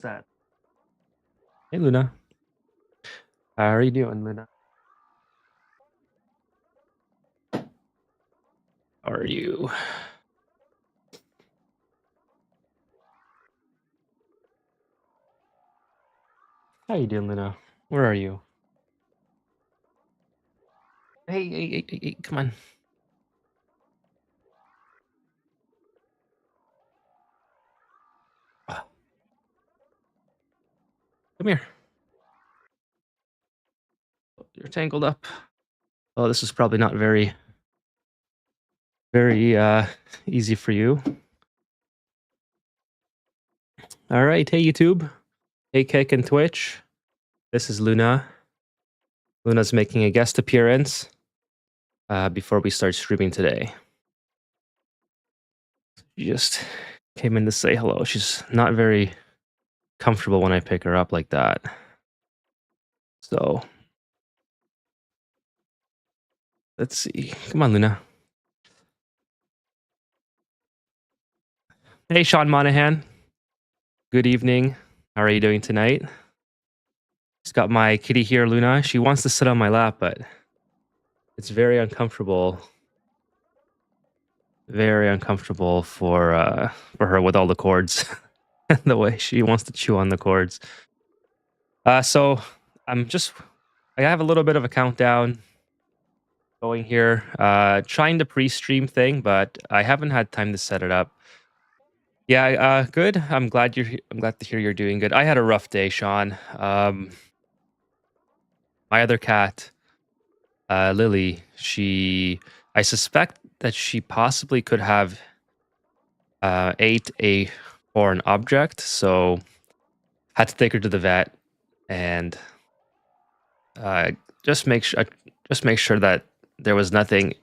That. Hey, Luna. How are you doing, Luna? How are you? How you doing, Luna? Where are you? Hey, come on. Come here. You're tangled up. Oh, this is probably not very easy for you. All right, hey YouTube. Hey Kick and Twitch. This is Luna. Luna's making a guest appearance before we start streaming today. She just came in to say hello. She's not very comfortable when I pick her up like that. So let's see. Come on, Luna. Hey, Sean Monahan. Good evening. How are you doing tonight? Just got my kitty here, Luna. She wants to sit on my lap, but it's very uncomfortable. Very uncomfortable for her with all the cords. The way she wants to chew on the cords. So I have a little bit of a countdown going here. Trying the pre-stream thing, but I haven't had time to set it up. Yeah, good. I'm glad to hear you're doing good. I had a rough day, Sean. My other cat, Lily, I suspect that she possibly could have ate a foreign object, so had to take her to the vet and just make sure that there was nothing.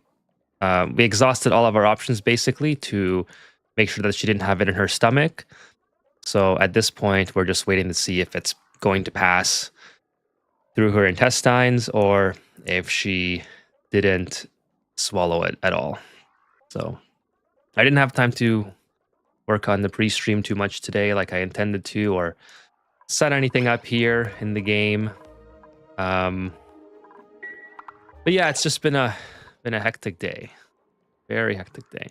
We exhausted all of our options basically to make sure that she didn't have it in her stomach. So at this point, we're just waiting to see if it's going to pass through her intestines or if she didn't swallow it at all. So I didn't have time to work on the pre-stream too much today like I intended to, or set anything up here in the game. But yeah, it's just been a hectic day. Very hectic day.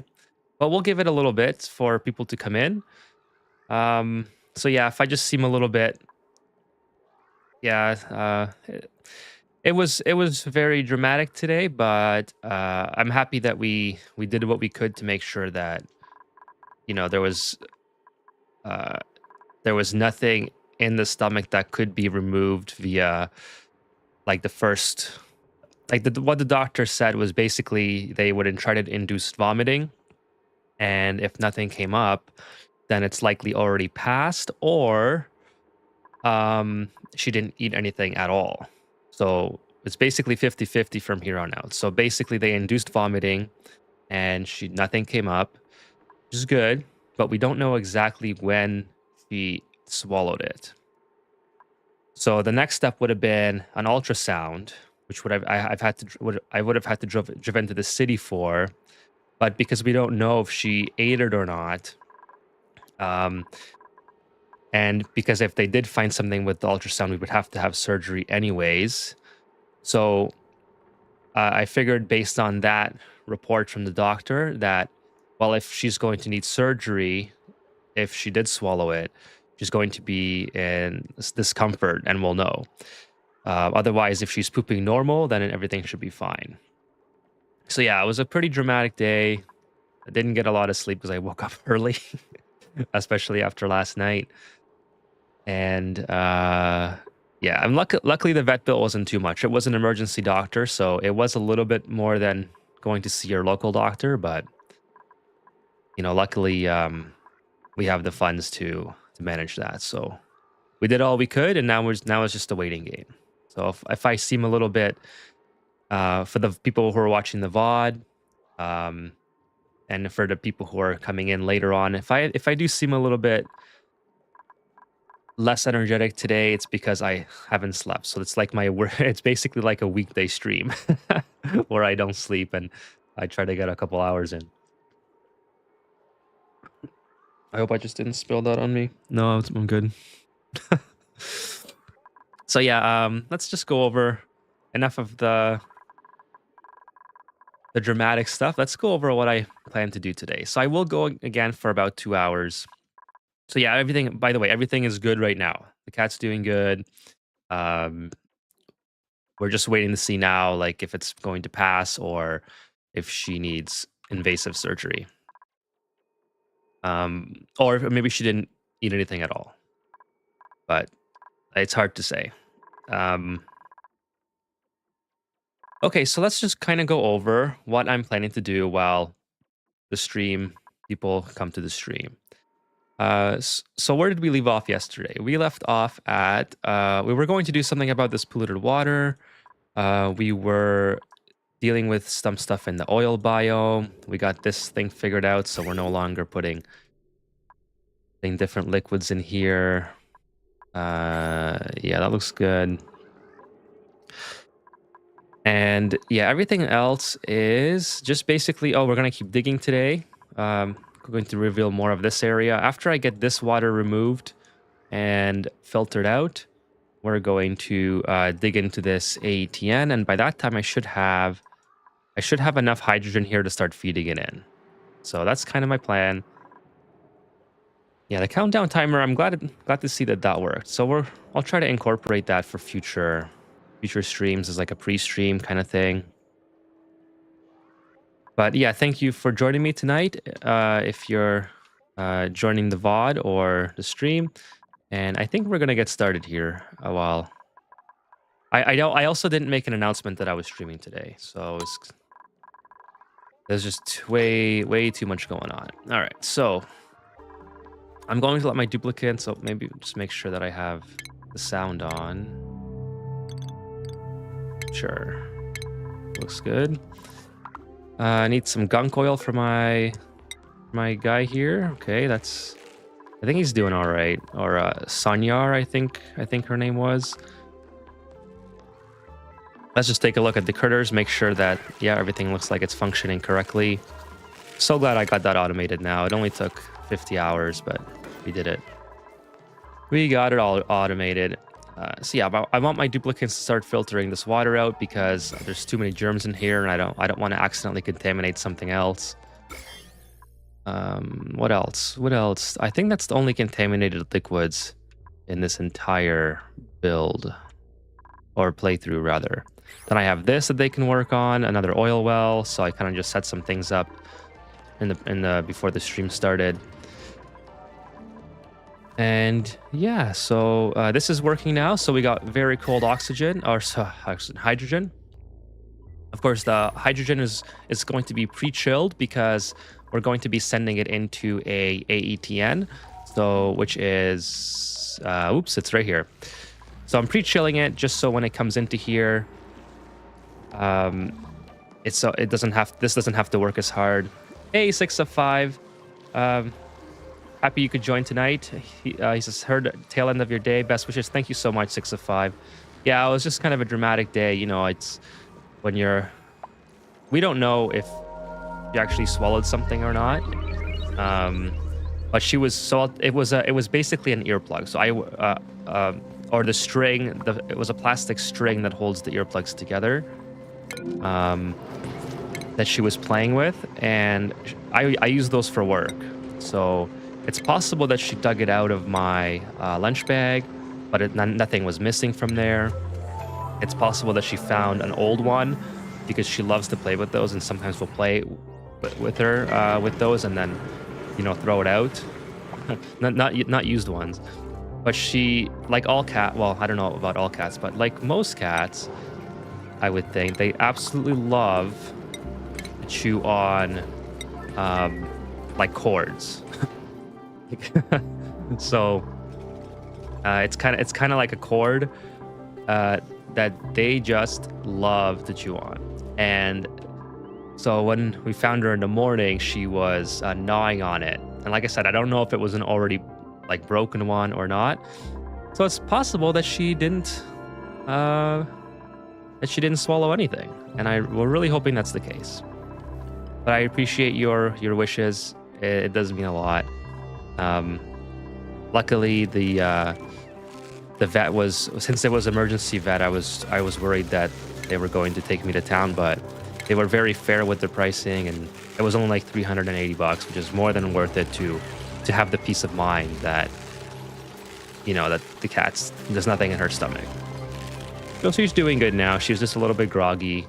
But we'll give it a little bit for people to come in. So yeah, if I just seem a little bit, yeah, it was very dramatic today, but I'm happy that we did what we could to make sure that there was nothing in the stomach that could be removed via like the first, what the doctor said was basically they would try to induce vomiting, and if nothing came up, then it's likely already passed, or she didn't eat anything at all. So it's basically 50-50 from here on out. So basically they induced vomiting and nothing came up, which is good, but we don't know exactly when she swallowed it. So the next step would have been an ultrasound, which I would have had to drive into the city for, but because we don't know if she ate it or not, and because if they did find something with the ultrasound, we would have to have surgery anyways. So I figured based on that report from the doctor that, well, if she's going to need surgery, if she did swallow it, she's going to be in discomfort and we'll know. Otherwise, if she's pooping normal, then everything should be fine. So yeah, it was a pretty dramatic day. I didn't get a lot of sleep because I woke up early, especially after last night. And yeah, I'm luckily the vet bill wasn't too much. It was an emergency doctor, so it was a little bit more than going to see your local doctor, but luckily we have the funds to manage that. So we did all we could, and now it's just a waiting game. So if I seem a little bit for the people who are watching the VOD, and for the people who are coming in later on, if I do seem a little bit less energetic today, it's because I haven't slept. So it's like it's basically like a weekday stream where I don't sleep and I try to get a couple hours in. I hope I just didn't spill that on me. No, I'm good. So yeah, let's just go over enough of the dramatic stuff. Let's go over what I plan to do today. So I will go again for about 2 hours. So yeah, everything, by the way, everything is good right now. The cat's doing good. Um, we're just waiting to see now, like if it's going to pass or if she needs invasive surgery. Or maybe she didn't eat anything at all, but it's hard to say. Okay, so let's just kind of go over what I'm planning to do while the stream people come to the stream. So where did we leave off yesterday? We left off at we were going to do something about this polluted water. We were dealing with some stuff in the oil biome. We got this thing figured out, so we're no longer putting different liquids in here. Yeah, that looks good. And yeah, everything else is just basically, oh, we're going to keep digging today. We're going to reveal more of this area. After I get this water removed and filtered out, we're going to dig into this AETN. And by that time, I should have enough hydrogen here to start feeding it in. So that's kind of my plan. Yeah, the countdown timer, I'm glad to see that worked. So I'll try to incorporate that for future streams as like a pre-stream kind of thing. But yeah, thank you for joining me tonight. If you're joining the VOD or the stream, and I think we're gonna get started here a while. I also didn't make an announcement that I was streaming today, so there's just way too much going on. All right, so I'm going to let my duplicate, so maybe just make sure that I have the sound on. Sure, looks good. I need some gunk oil for my guy here. Okay, I think he's doing all right. Or Sanyar, I think her name was. Let's just take a look at the critters, make sure that, yeah, everything looks like it's functioning correctly. So glad I got that automated now. It only took 50 hours, but we did it. We got it all automated. So yeah, I want my duplicates to start filtering this water out because there's too many germs in here, and I don't want to accidentally contaminate something else. What else? What else? I think that's the only contaminated liquids in this entire build, or playthrough rather. Then I have this that they can work on, another oil well. So I kind of just set some things up in the before the stream started. And yeah, so this is working now. So we got very cold oxygen, or hydrogen. Of course, the hydrogen is going to be pre-chilled because we're going to be sending it into a AETN. So which is, oops, it's right here. So I'm pre-chilling it just so when it comes into here, this doesn't have to work as hard. Hey, 6 of 5. Happy you could join tonight. He says, heard tail end of your day. Best wishes. Thank you so much, 6 of 5. Yeah, it was just kind of a dramatic day. You know, it's when we don't know if you actually swallowed something or not. But she was, so it was basically an earplug. So or the string, it was a plastic string that holds the earplugs together, that she was playing with, and I use those for work. So it's possible that she dug it out of my lunch bag, but nothing was missing from there. It's possible that she found an old one because she loves to play with those, and sometimes we'll play with her with those and then, you know, throw it out. not used ones. But she, like all well, I don't know about all cats, but like most cats, I would think, they absolutely love to chew on like cords. So it's kind of like a cord that they just love to chew on. And so when we found her in the morning, she was gnawing on it. And like I said, I don't know if it was an already like broken one or not. So it's possible that she didn't swallow anything. And we're really hoping that's the case. But I appreciate your wishes. It does mean a lot. Luckily, the the vet was, since it was emergency vet, I was worried that they were going to take me to town, but they were very fair with the pricing, and it was only like $380, which is more than worth it to have the peace of mind that, you know, that the cat's, there's nothing in her stomach. So she's doing good now. She was just a little bit groggy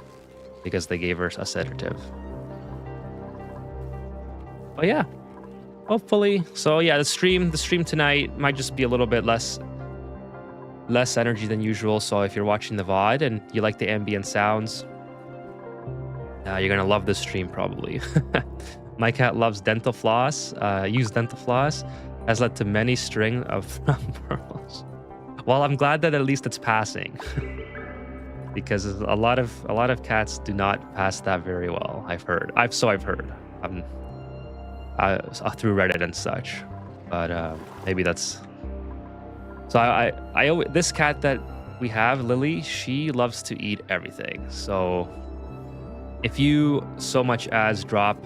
because they gave her a sedative. But yeah, hopefully. So yeah, the stream tonight might just be a little bit less energy than usual. So if you're watching the VOD and you like the ambient sounds, you're gonna love this stream probably. My cat loves dental floss. Use dental floss has led to many string of pearls. Well, I'm glad that at least it's passing, because a lot of cats do not pass that very well. I've heard. Through Reddit and such, but maybe that's. So I this cat that we have, Lily, she loves to eat everything. So if you so much as drop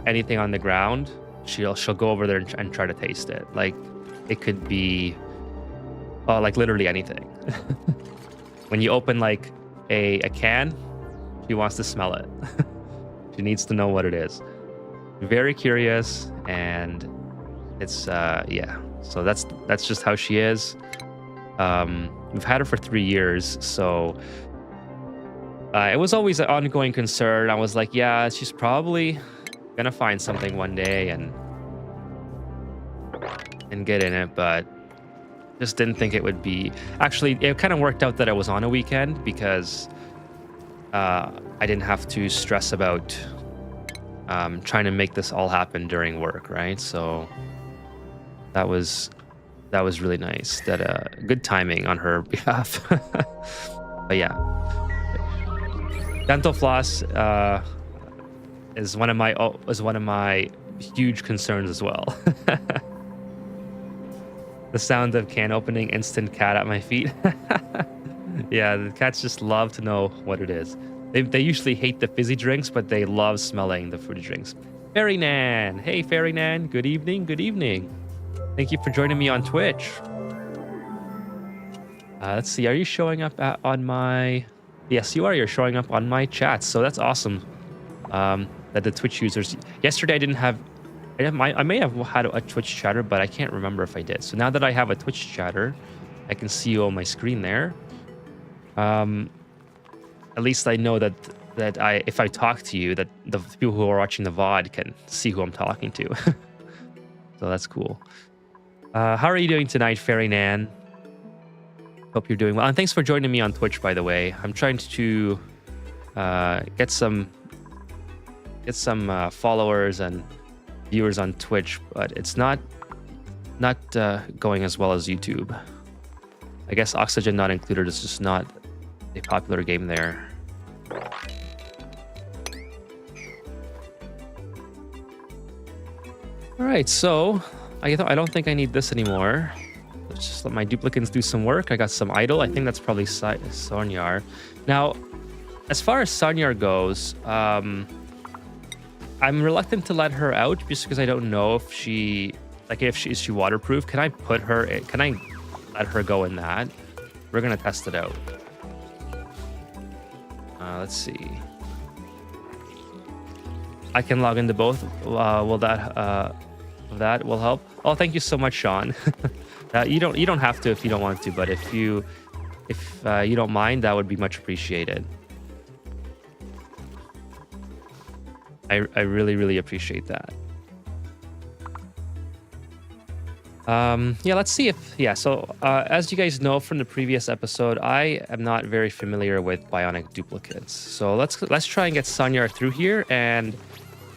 anything on the ground, she'll go over there and try to taste it. Like it could be like literally anything. When you open like a can, she wants to smell it. She needs to know what it is. Very curious, and it's yeah. So that's just how she is. We've had her for 3 years, so it was always an ongoing concern. I was like, yeah, she's probably gonna find something one day and get in it, but just didn't think it would be. Actually, it kind of worked out that it was on a weekend, because I didn't have to stress about trying to make this all happen during work, right? So that was really nice. That good timing on her behalf. But yeah, dental floss is one of my huge concerns as well. The sound of can opening, instant cat at my feet. Yeah, the cats just love to know what it is. They usually hate the fizzy drinks, but they love smelling the fruity drinks. Fairy Nan. Hey, Fairy Nan. Good evening. Good evening. Thank you for joining me on Twitch. Let's see. Are you showing up on my... Yes, you are. You're showing up on my chat. So that's awesome. That the Twitch users... Yesterday, I didn't have... I may have had a Twitch chatter, but I can't remember if I did. So now that I have a Twitch chatter, I can see you on my screen there. At least I know that if I talk to you, that the people who are watching the VOD can see who I'm talking to. So that's cool. How are you doing tonight, Fairy Nan? Hope you're doing well. And thanks for joining me on Twitch, by the way. I'm trying to get some followers and viewers on Twitch, but it's not going as well as YouTube. I guess Oxygen Not Included is just not a popular game there. All right, so I don't think I need this anymore. Let's just let my duplicants do some work. I got some idle. I think that's probably Sonyar. Now, as far as Sonyar goes, I'm reluctant to let her out just because I don't know if she is she waterproof. Can I let her go in that? We're gonna test it out. Let's see. I can log into both. Will that will help? Oh, thank you so much, Sean. You don't have to if you don't want to, but if you don't mind, that would be much appreciated. I really appreciate that. Yeah, let's see if... Yeah, so as you guys know from the previous episode, I am not very familiar with bionic duplicates. So let's try and get Sonyar through here. And,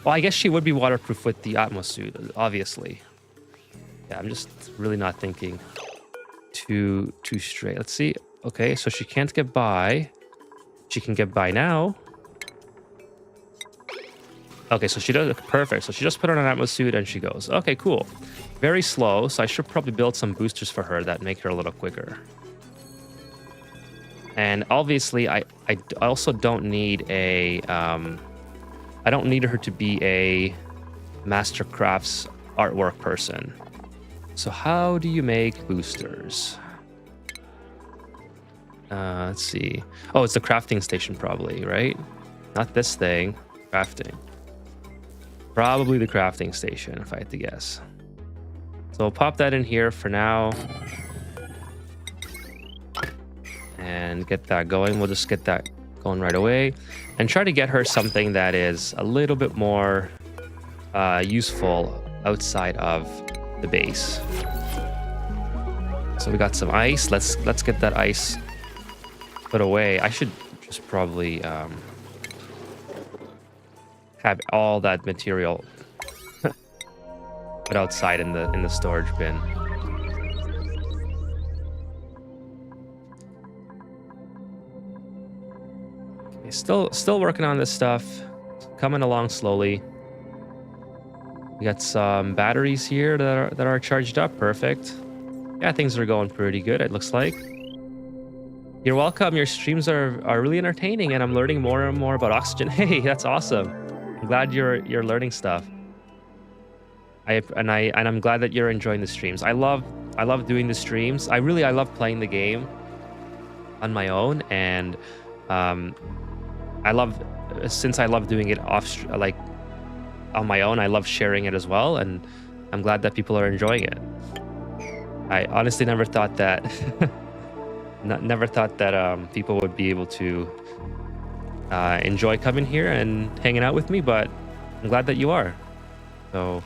well, I guess she would be waterproof with the Atmos suit, obviously. Yeah, I'm just really not thinking too straight. Let's see. Okay, so she can't get by. She can get by now. Okay, so she does it perfect. So she just put on an Atmos suit and she goes. Okay, cool. Very slow, so I should probably build some boosters for her that make her a little quicker. And obviously, I also don't need a I don't need her to be a Mastercrafts artwork person. So how do you make boosters? Let's see. Oh, it's the crafting station probably, right? Not this thing. Crafting. Probably the crafting station, if I had to guess. So I'll pop that in here for now. And get that going. We'll just get that going right away. And try to get her something that is a little bit more useful outside of the base. So we got some ice. Let's get that ice put away. I should just probably have all that material put outside in the storage bin. Okay, still working on this stuff. Coming along slowly. We got some batteries here that are charged up. Perfect. Yeah, things are going pretty good, it looks like. You're welcome. Your streams are really entertaining, and I'm learning more and more about oxygen. Hey, that's awesome. I'm glad you're learning stuff. I'm glad that you're enjoying the streams. I love doing the streams. I love playing the game on my own, and since I love doing it like on my own, I love sharing it as well, and I'm glad that people are enjoying it. I honestly never thought that people would be able to enjoy coming here and hanging out with me, but I'm glad that you are. So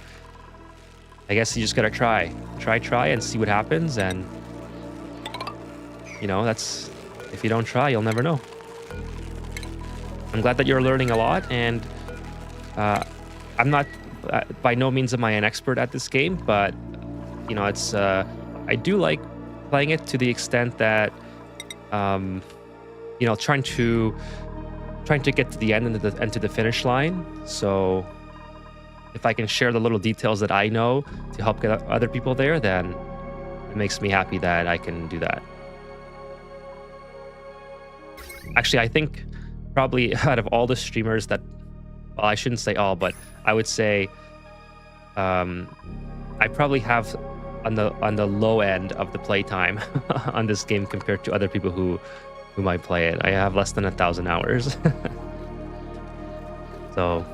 I guess you just gotta try and see what happens, and that's, if you don't try, you'll never know. I'm glad that you're learning a lot, and I'm not by no means am I an expert at this game, but it's I do like playing it to the extent that trying to get to the end and to the finish line. So if I can share the little details that I know to help get other people there, then it makes me happy that I can do that. Actually, I think probably out of all the streamers that, well, I shouldn't say all, but I would say I probably have on the low end of the playtime on this game compared to other people who might play it. I have less than 1,000 hours. So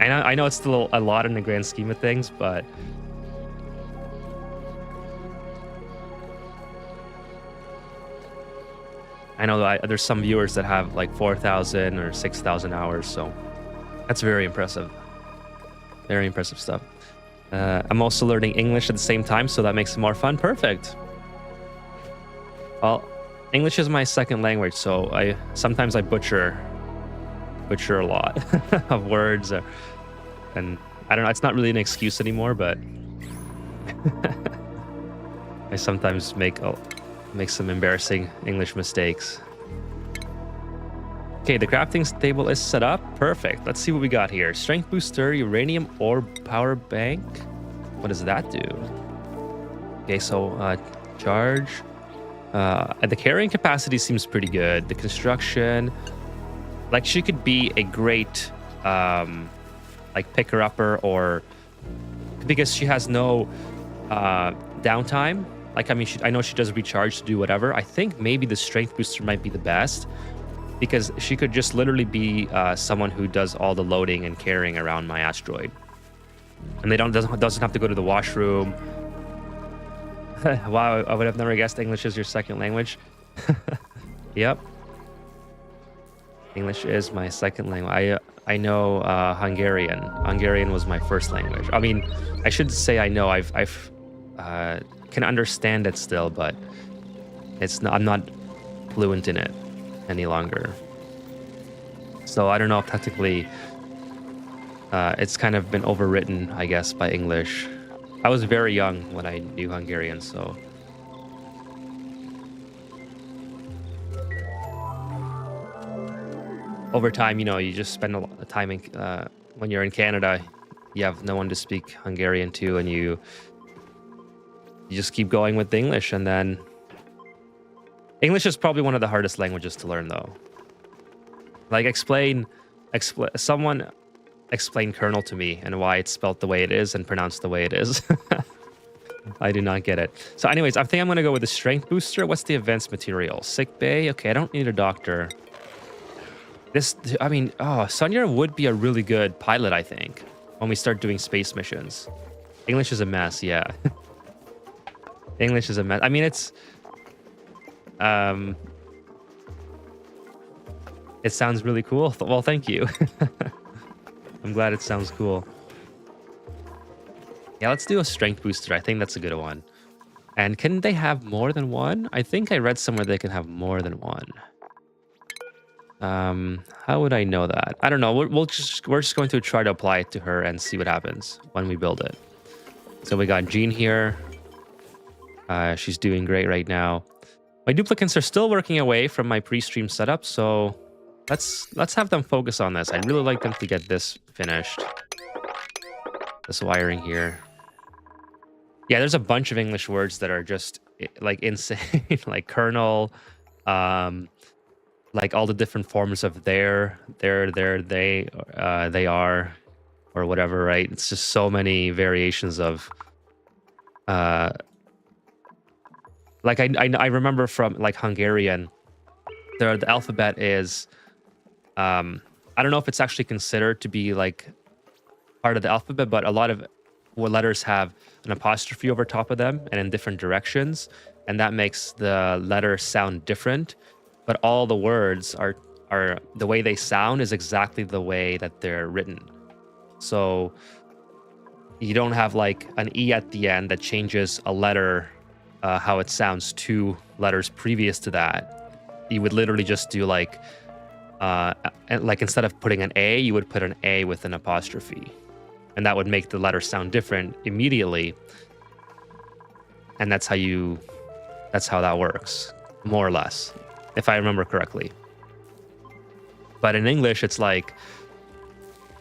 I know it's still a lot in the grand scheme of things, but I know that there's some viewers that have like 4,000 or 6,000 hours, so that's very impressive. Very impressive stuff. I'm also learning English at the same time, so that makes it more fun. Perfect. Well, English is my second language, so sometimes I butcher a lot of words, and I don't know. It's not really an excuse anymore, but I sometimes make some embarrassing English mistakes. Okay, the crafting table is set up. Perfect. Let's see what we got here. Strength booster, uranium ore power bank. What does that do? Okay, so charge. The carrying capacity seems pretty good. The construction, like she could be a great like picker-upper, or because she has no downtime. Like, I mean, I know she does recharge to do whatever. I think maybe the strength booster might be the best, because she could just literally be someone who does all the loading and carrying around my asteroid, and they doesn't have to go to the washroom. Wow, I would have never guessed English is your second language. Yep, English is my second language. I know Hungarian. Hungarian was my first language. I mean, I should say I know. I've can understand it still, but I'm not fluent in it any longer. So I don't know if technically it's kind of been overwritten, I guess, by English. I was very young when I knew Hungarian, so. Over time, you just spend a lot of time when you're in Canada, you have no one to speak Hungarian to, and you just keep going with English, and then English is probably one of the hardest languages to learn, though. Like, someone explain kernel to me and why it's spelt the way it is and pronounced the way it is. I do not get it. So anyways, I think I'm going to go with the strength booster. What's the events material? Sick bay. Okay, I don't need a doctor. This, I mean, oh, Sonya would be a really good pilot, I think, when we start doing space missions. English is a mess, yeah. English is a mess. I mean, it sounds really cool. Well, thank you. I'm glad it sounds cool. Yeah, let's do a strength booster. I think that's a good one. And can they have more than one? I think I read somewhere they can have more than one. How would I know that? I don't know. We're just going to try to apply it to her and see what happens when we build it. So we got Jean here. She's doing great right now. My duplicants are still working away from my pre-stream setup, so let's have them focus on this. I'd really like them to get this finished. This wiring here. Yeah, there's a bunch of English words that are just like insane, like kernel, like all the different forms of they, they are, or whatever, right? It's just so many variations of, like I remember from like Hungarian, the alphabet is, I don't know if it's actually considered to be like part of the alphabet, but a lot of letters have an apostrophe over top of them and in different directions, and that makes the letter sound different. But all the words are the way they sound is exactly the way that they're written. So you don't have like an E at the end that changes a letter, how it sounds 2 letters previous to that. You would literally just do like instead of putting an A, you would put an A with an apostrophe. And that would make the letter sound different immediately. And that's how that works, more or less, if I remember correctly. But in English, it's like,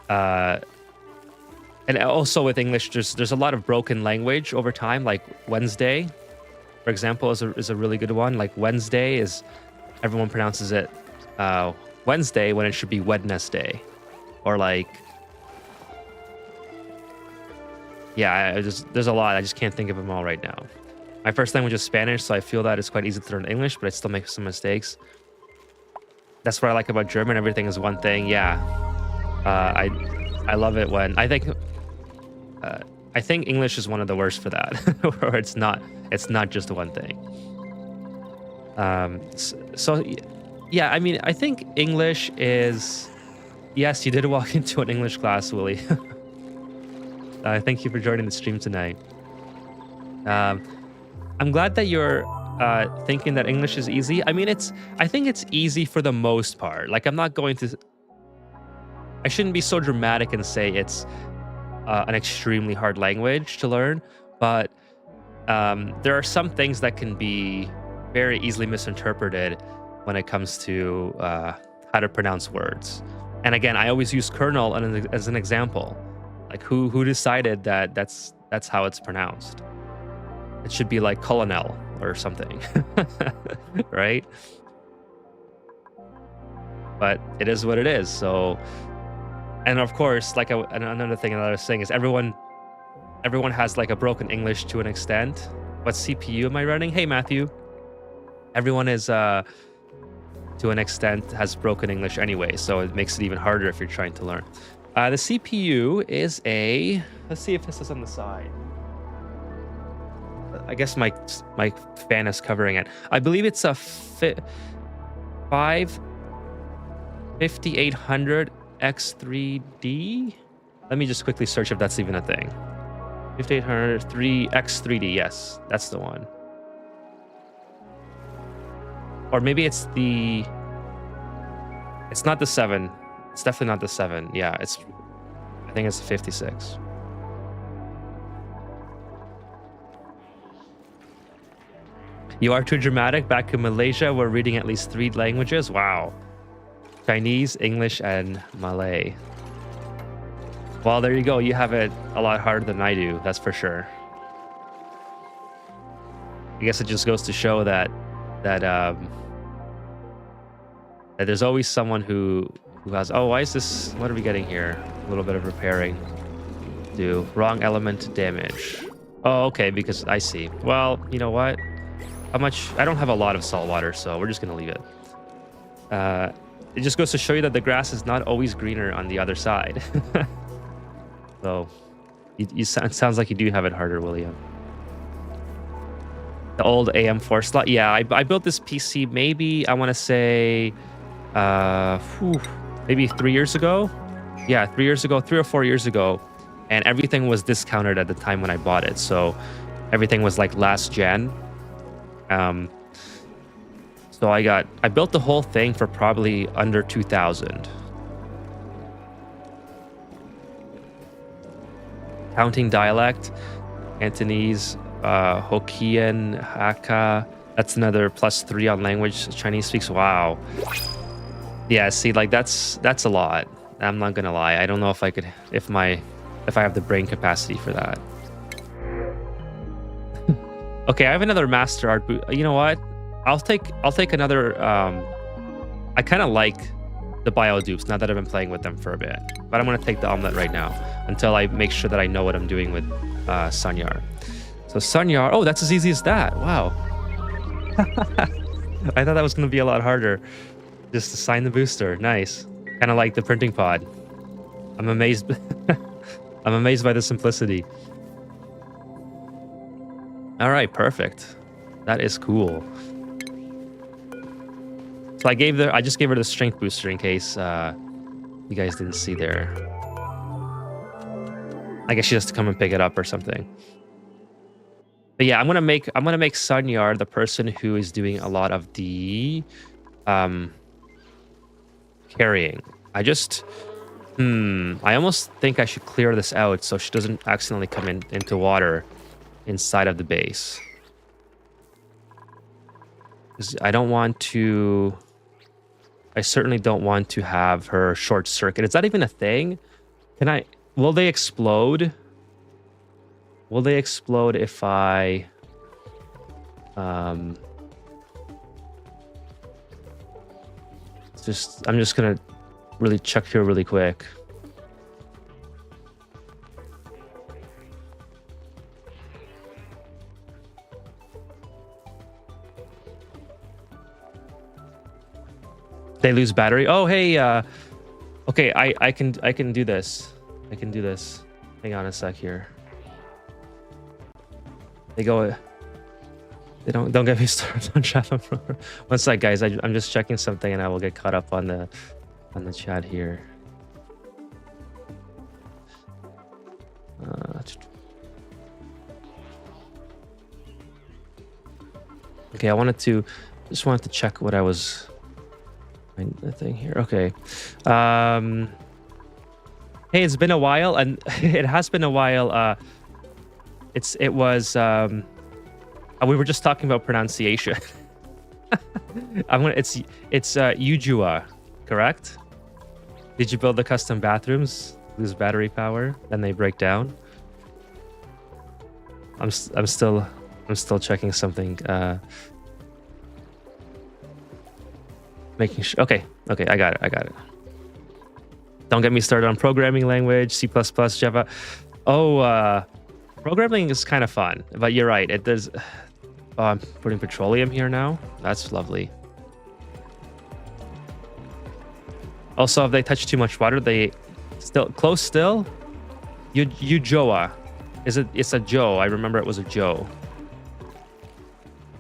and also with English, there's a lot of broken language over time. Like Wednesday, for example, is a really good one. Like Wednesday is, everyone pronounces it Wednesday when it should be Wednesday, or like, yeah, there's a lot. I just can't think of them all right now. My first language is Spanish, so I feel that it's quite easy to learn English, but I still make some mistakes. That's what I like about German. Everything is one thing. Yeah, I love it when I think English is one of the worst for that, where it's not just one thing. So yeah, I mean, I think English is, yes, you did walk into an English class, Willie. Thank you for joining the stream tonight. I'm glad that you're thinking that English is easy. I mean, I think it's easy for the most part. Like, I shouldn't be so dramatic and say it's an extremely hard language to learn, but there are some things that can be very easily misinterpreted when it comes to how to pronounce words. And again, I always use kernel as an example. Like who decided that that's how it's pronounced? It should be like colonel or something, right? But it is what it is. So, and of course, like another thing that I was saying is everyone has like a broken English to an extent. What CPU am I running? Hey, Matthew. Everyone is to an extent has broken English anyway, so it makes it even harder if you're trying to learn. The CPU is let's see if this is on the side. I guess my fan is covering it. I believe it's a 5800 X3D. Let me just quickly search if that's even a thing. 5800 X3D. Yes, that's the one. Or maybe it's not the 7. It's definitely not the 7. Yeah, I think it's the 56. You are too dramatic. Back in Malaysia, we're reading at least 3 languages. Wow. Chinese, English, and Malay. Well, there you go. You have it a lot harder than I do. That's for sure. I guess it just goes to show that there's always someone who has, oh, why is this, what are we getting here? A little bit of repairing. Do wrong element damage. Oh, okay, because I see. Well, you know what? How much? I don't have a lot of salt water, so we're just gonna leave it. It just goes to show you that the grass is not always greener on the other side. So, it sounds like you do have it harder, William. The old AM4 slot. Yeah, I built this PC maybe, I want to say, maybe 3 years ago. Yeah, 3 years ago, 3 or 4 years ago. And everything was discounted at the time when I bought it. So everything was like last gen. So I built the whole thing for probably under 2,000. Counting dialect, Cantonese, Hokkien, Hakka. That's another +3 on language. Chinese speaks. Wow. Yeah, see, like that's a lot. I'm not gonna lie. I don't know if I could, if I have the brain capacity for that. Okay, I have another master art boot. You know what? I'll take another. I kind of like the bio dupes now that I've been playing with them for a bit, but I'm gonna take the omelet right now until I make sure that I know what I'm doing with Sanyar. So Sanyar, oh, that's as easy as that. Wow. I thought that was gonna be a lot harder. Just assign the booster. Nice. Kind of like the printing pod. I'm amazed. I'm amazed by the simplicity. All right, perfect. That is cool. So I just gave her the strength booster in case you guys didn't see there. I guess she has to come and pick it up or something. But yeah, I'm gonna make Sanyar the person who is doing a lot of the carrying. I almost think I should clear this out so she doesn't accidentally come into water inside of the base. 'Cause I certainly don't want to have her short circuit. Is that even a thing? Will they explode? Will they explode if I'm just gonna really check here really quick. They lose battery. Oh, hey, okay, I can do this. I can do this. Hang on a sec here. They don't get me started on chat. One sec, guys. I'm just checking something, and I will get caught up on the chat here. Okay, just wanted to check what I was. The thing here. Okay. Hey, it's been a while, and it has been a while. We were just talking about pronunciation. It's Ujua, correct? Did you build the custom bathrooms? Lose battery power, then they break down. I'm still checking something. Making sure. Okay, I got it. Don't get me started on programming language, C++, Java. Oh, programming is kind of fun, but you're right. It does. Oh, I'm putting petroleum here now. That's lovely. Also, if they touch too much water, they close still. Ujoa. It's a Joe. I remember it was a Joe.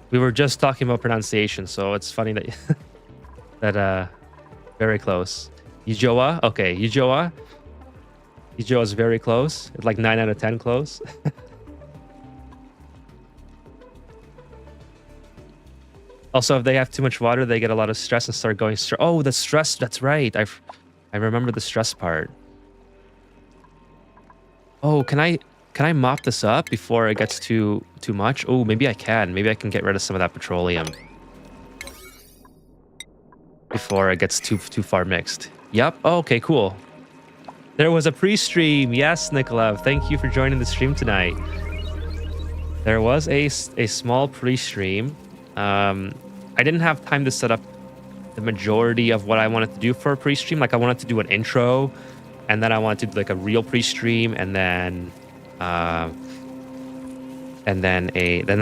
We were just talking about pronunciation, so it's funny that that very close. Ujoa. Okay, Ujoa. Ujoa is very close. It's like 9 out of 10 close. Also, if they have too much water, they get a lot of stress and start going stress. Oh, the stress. That's right. I remember the stress part. Oh, can I mop this up before it gets too much? Oh, maybe I can. Maybe I can get rid of some of that petroleum before it gets too far mixed. Yep. Oh, okay, cool. There was a pre-stream. Yes, Nicola. Thank you for joining the stream tonight. There was a small pre-stream. I didn't have time to set up the majority of what I wanted to do for a pre-stream. Like I wanted to do an intro, and then I wanted to do like a real pre-stream, and then and then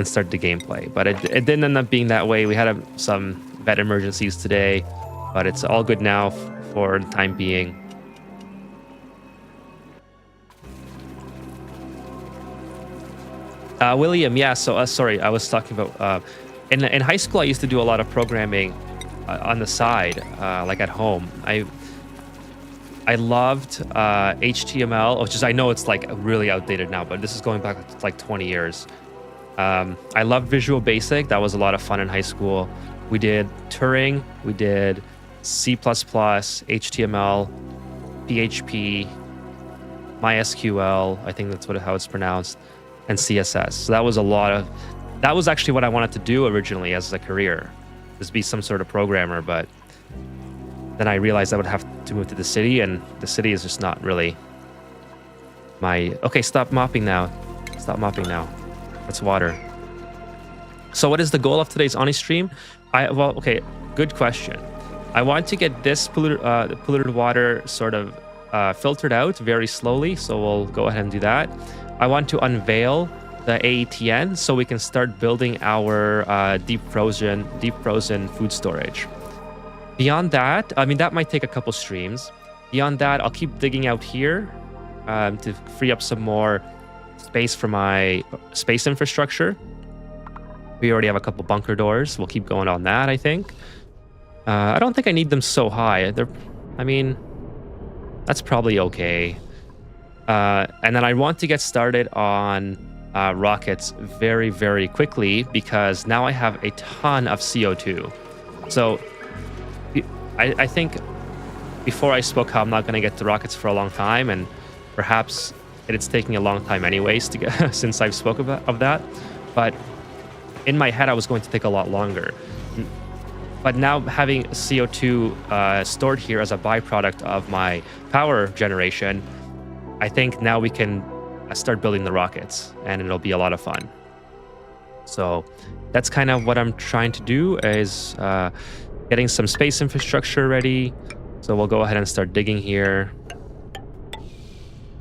start the gameplay. But it didn't end up being that way. We had some vet emergencies today, but it's all good now for the time being. William, yeah. So sorry, I was talking about in high school. I used to do a lot of programming on the side, like at home. I loved HTML, which is, I know it's like really outdated now, but this is going back like 20 years. I loved Visual Basic. That was a lot of fun in high school. We did Turing, we did C++, HTML, PHP, MySQL, I think that's how it's pronounced, and CSS. So that was actually what I wanted to do originally as a career, is be some sort of programmer, but then I realized I would have to move to the city, and the city is just not really my... Okay, stop mopping now. Stop mopping now. That's water. So what is the goal of today's Oni stream? Well, okay, good question. I want to get this polluted water sort of filtered out very slowly, so we'll go ahead and do that. I want to unveil the AETN so we can start building our deep frozen food storage. Beyond that, I mean, that might take a couple streams. Beyond that, I'll keep digging out here to free up some more space for my space infrastructure. We already have a couple bunker doors. We'll keep going on that, I think. I don't think I need them so high. I mean, that's probably okay. And then I want to get started on rockets very, very quickly, because now I have a ton of CO2. So I think before I spoke how I'm not going to get to rockets for a long time, and perhaps it's taking a long time anyways to get since I've spoke of that. But in my head, I was going to take a lot longer. But now having CO2 stored here as a byproduct of my power generation, I think now we can start building the rockets, and it'll be a lot of fun. So that's kind of what I'm trying to do, is getting some space infrastructure ready. So we'll go ahead and start digging here.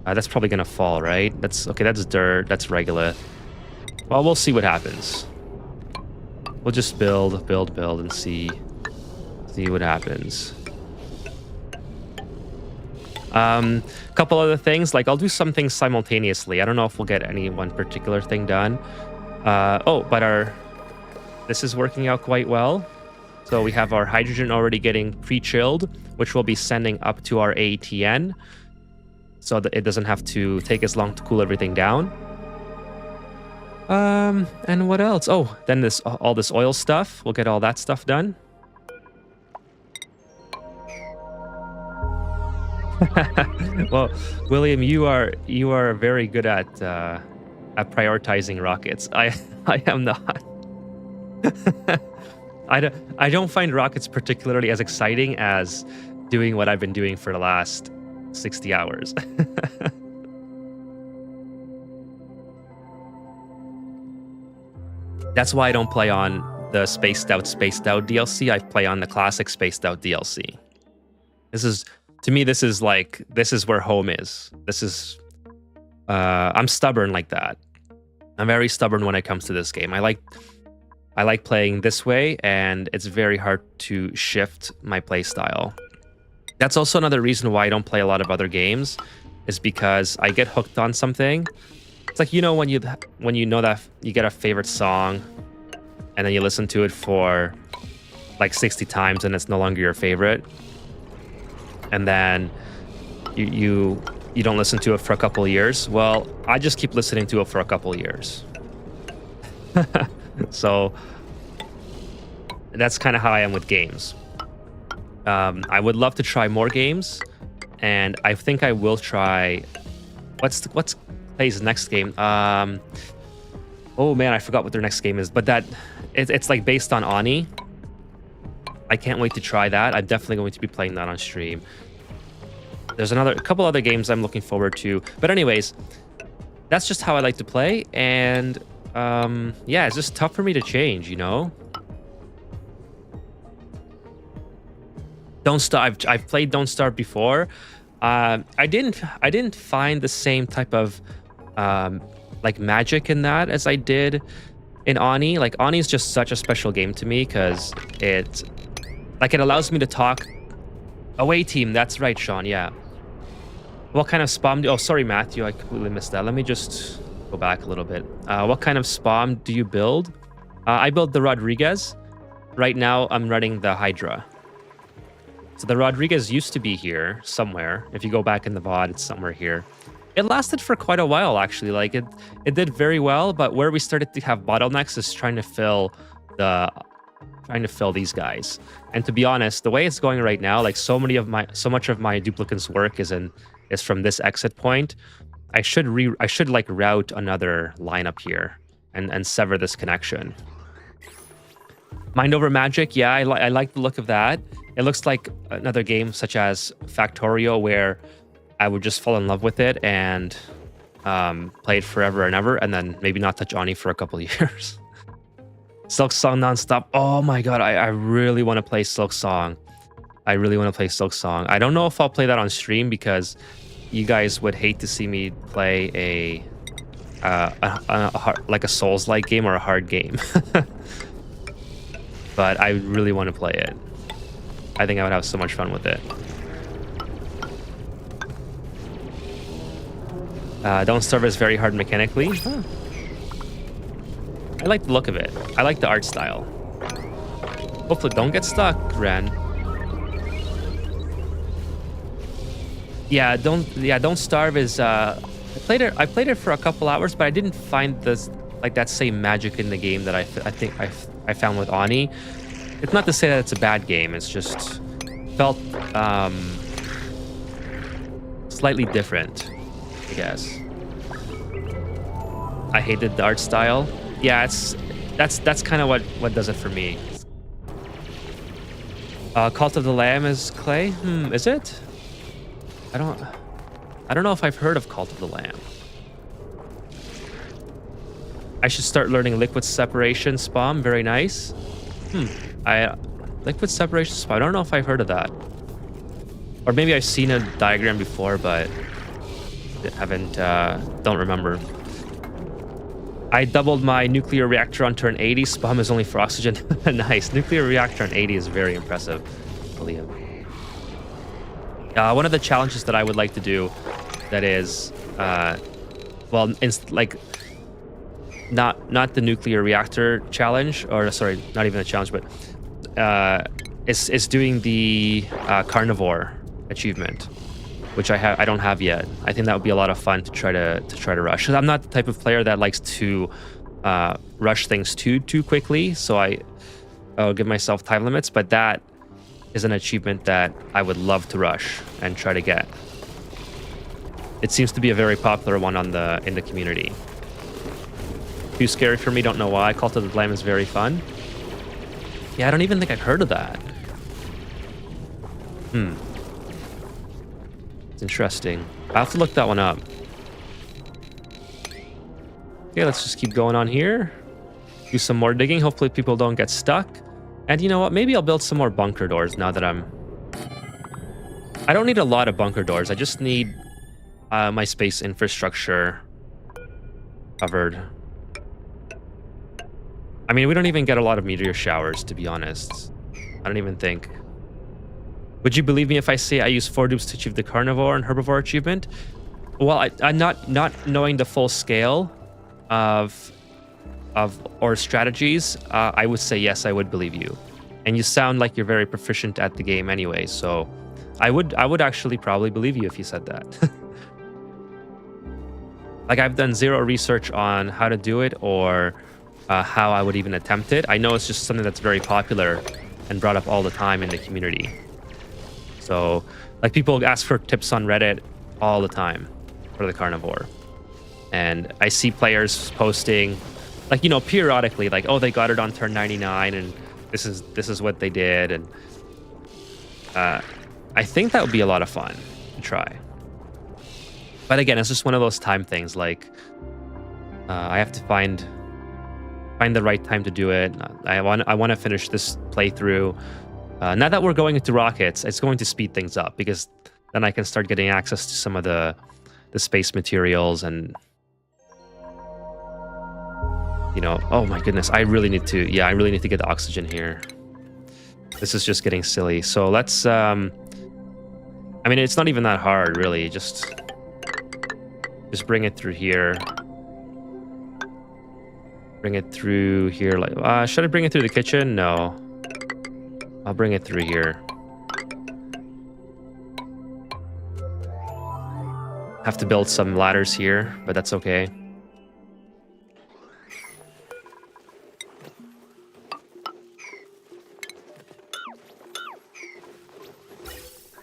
That's probably gonna fall, right? That's okay. That's dirt. That's regolith. Well, we'll see what happens. We'll just build, and see what happens. Couple other things, like I'll do some things simultaneously. I don't know if we'll get any one particular thing done. But this is working out quite well. So we have our hydrogen already getting pre-chilled, which we'll be sending up to our AETN, so that it doesn't have to take as long to cool everything down. And what else? Oh, then all this oil stuff. We'll get all that stuff done. Well, William, you are very good at prioritizing rockets. I am not. I don't find rockets particularly as exciting as doing what I've been doing for the last 60 hours. That's why I don't play on the Spaced Out DLC. I play on the classic Spaced Out DLC. To me, this is where home is. I'm stubborn like that. I'm very stubborn when it comes to this game. I like playing this way, and it's very hard to shift my play style. That's also another reason why I don't play a lot of other games, is because I get hooked on something. It's like, you know, when you know that you get a favorite song, and then you listen to it for like 60 times, and it's no longer your favorite, and then you don't listen to it for a couple of years. Well, I just keep listening to it for a couple of years. So that's kind of how I am with games. I would love to try more games, and I think I will try. What's Play's next game? Oh man, I forgot what their next game is. But it's like based on Oni. I can't wait to try that. I'm definitely going to be playing that on stream. There's a couple other games I'm looking forward to. But anyways, that's just how I like to play, and yeah, it's just tough for me to change, you know. Don't Starve. I've played Don't Starve before. I didn't find the same type of like magic in that as I did in Ani. Like Ani is just such a special game to me because it allows me to talk. Away team, that's right, Sean. Yeah. What kind of spam? Oh, sorry, Matthew, I completely missed that. Let me just go back a little bit. What kind of spam do you build? I build the Rodriguez. Right now, I'm running the Hydra. So the Rodriguez used to be here somewhere. If you go back in the VOD, it's somewhere here. It lasted for quite a while, actually. Like it did very well, but where we started to have bottlenecks is trying to fill these guys. And to be honest, the way it's going right now, like so much of my duplicant's work is from this exit point. I should like route another lineup here and sever this connection. Mind over Magic, yeah, I like the look of that. It looks like another game such as Factorio where I would just fall in love with it and play it forever and ever, and then maybe not touch Ani for a couple of years. Silk Song nonstop. Oh my god, I really want to play Silk Song. I don't know if I'll play that on stream because you guys would hate to see me play like a Souls-like game or a hard game. But I really want to play it. I think I would have so much fun with it. Don't Starve is very hard mechanically. Huh. I like the look of it. I like the art style. Hopefully don't get stuck, Ren. Yeah, Don't Starve is I played it for a couple hours, but I didn't find that same magic in the game that I think I found with Ani. It's not to say that it's a bad game, it's just felt slightly different, I guess. I hated the art style. Yeah, that's kind of what does it for me. Cult of the Lamb is clay? Is it? I don't know if I've heard of Cult of the Lamb. I should start learning liquid separation spam. Very nice. Liquid separation spam. I don't know if I've heard of that. Or maybe I've seen a diagram before, but don't remember. I doubled my nuclear reactor on turn 80. Spam is only for oxygen. Nice. Nuclear reactor on 80 is very impressive, William. One of the challenges that I would like to do that is, not the nuclear reactor challenge, or sorry, not even a challenge, but is doing the carnivore achievement, which I don't have yet. I think that would be a lot of fun to try to rush. 'Cause I'm not the type of player that likes to rush things too quickly, so I'll give myself time limits. But that is an achievement that I would love to rush and try to get. It seems to be a very popular one in the community. Too scary for me, don't know why. Cult of the Lamb is very fun. Yeah, I don't even think I've heard of that. It's interesting. I'll have to look that one up. Okay, let's just keep going on here. Do some more digging. Hopefully people don't get stuck. And you know what? Maybe I'll build some more bunker doors now that I don't need a lot of bunker doors. I just need my space infrastructure covered. I mean, we don't even get a lot of meteor showers, to be honest. I don't even think. Would you believe me if I say I use 4 dupes to achieve the carnivore and herbivore achievement? Well, I'm not knowing the full scale of or strategies, I would say yes, I would believe you. And you sound like you're very proficient at the game anyway, so I would actually probably believe you if you said that. Like, I've done zero research on how to do it or how I would even attempt it. I know it's just something that's very popular and brought up all the time in the community. So, like, people ask for tips on Reddit all the time for the carnivore. And I see players posting, like, you know, periodically, like, oh, they got it on turn 99 and this is what they did. And I think that would be a lot of fun to try. But again, it's just one of those time things. Like, I have to find the right time to do it. I want to finish this playthrough. Now that we're going into rockets, it's going to speed things up because then I can start getting access to some of the space materials and you know, oh my goodness, I really need to, yeah, I really need to get the oxygen here. This is just getting silly. So let's, I mean, it's not even that hard, really. Just bring it through here. Bring it through here. Like, should I bring it through the kitchen? No. I'll bring it through here. Have to build some ladders here, but that's okay.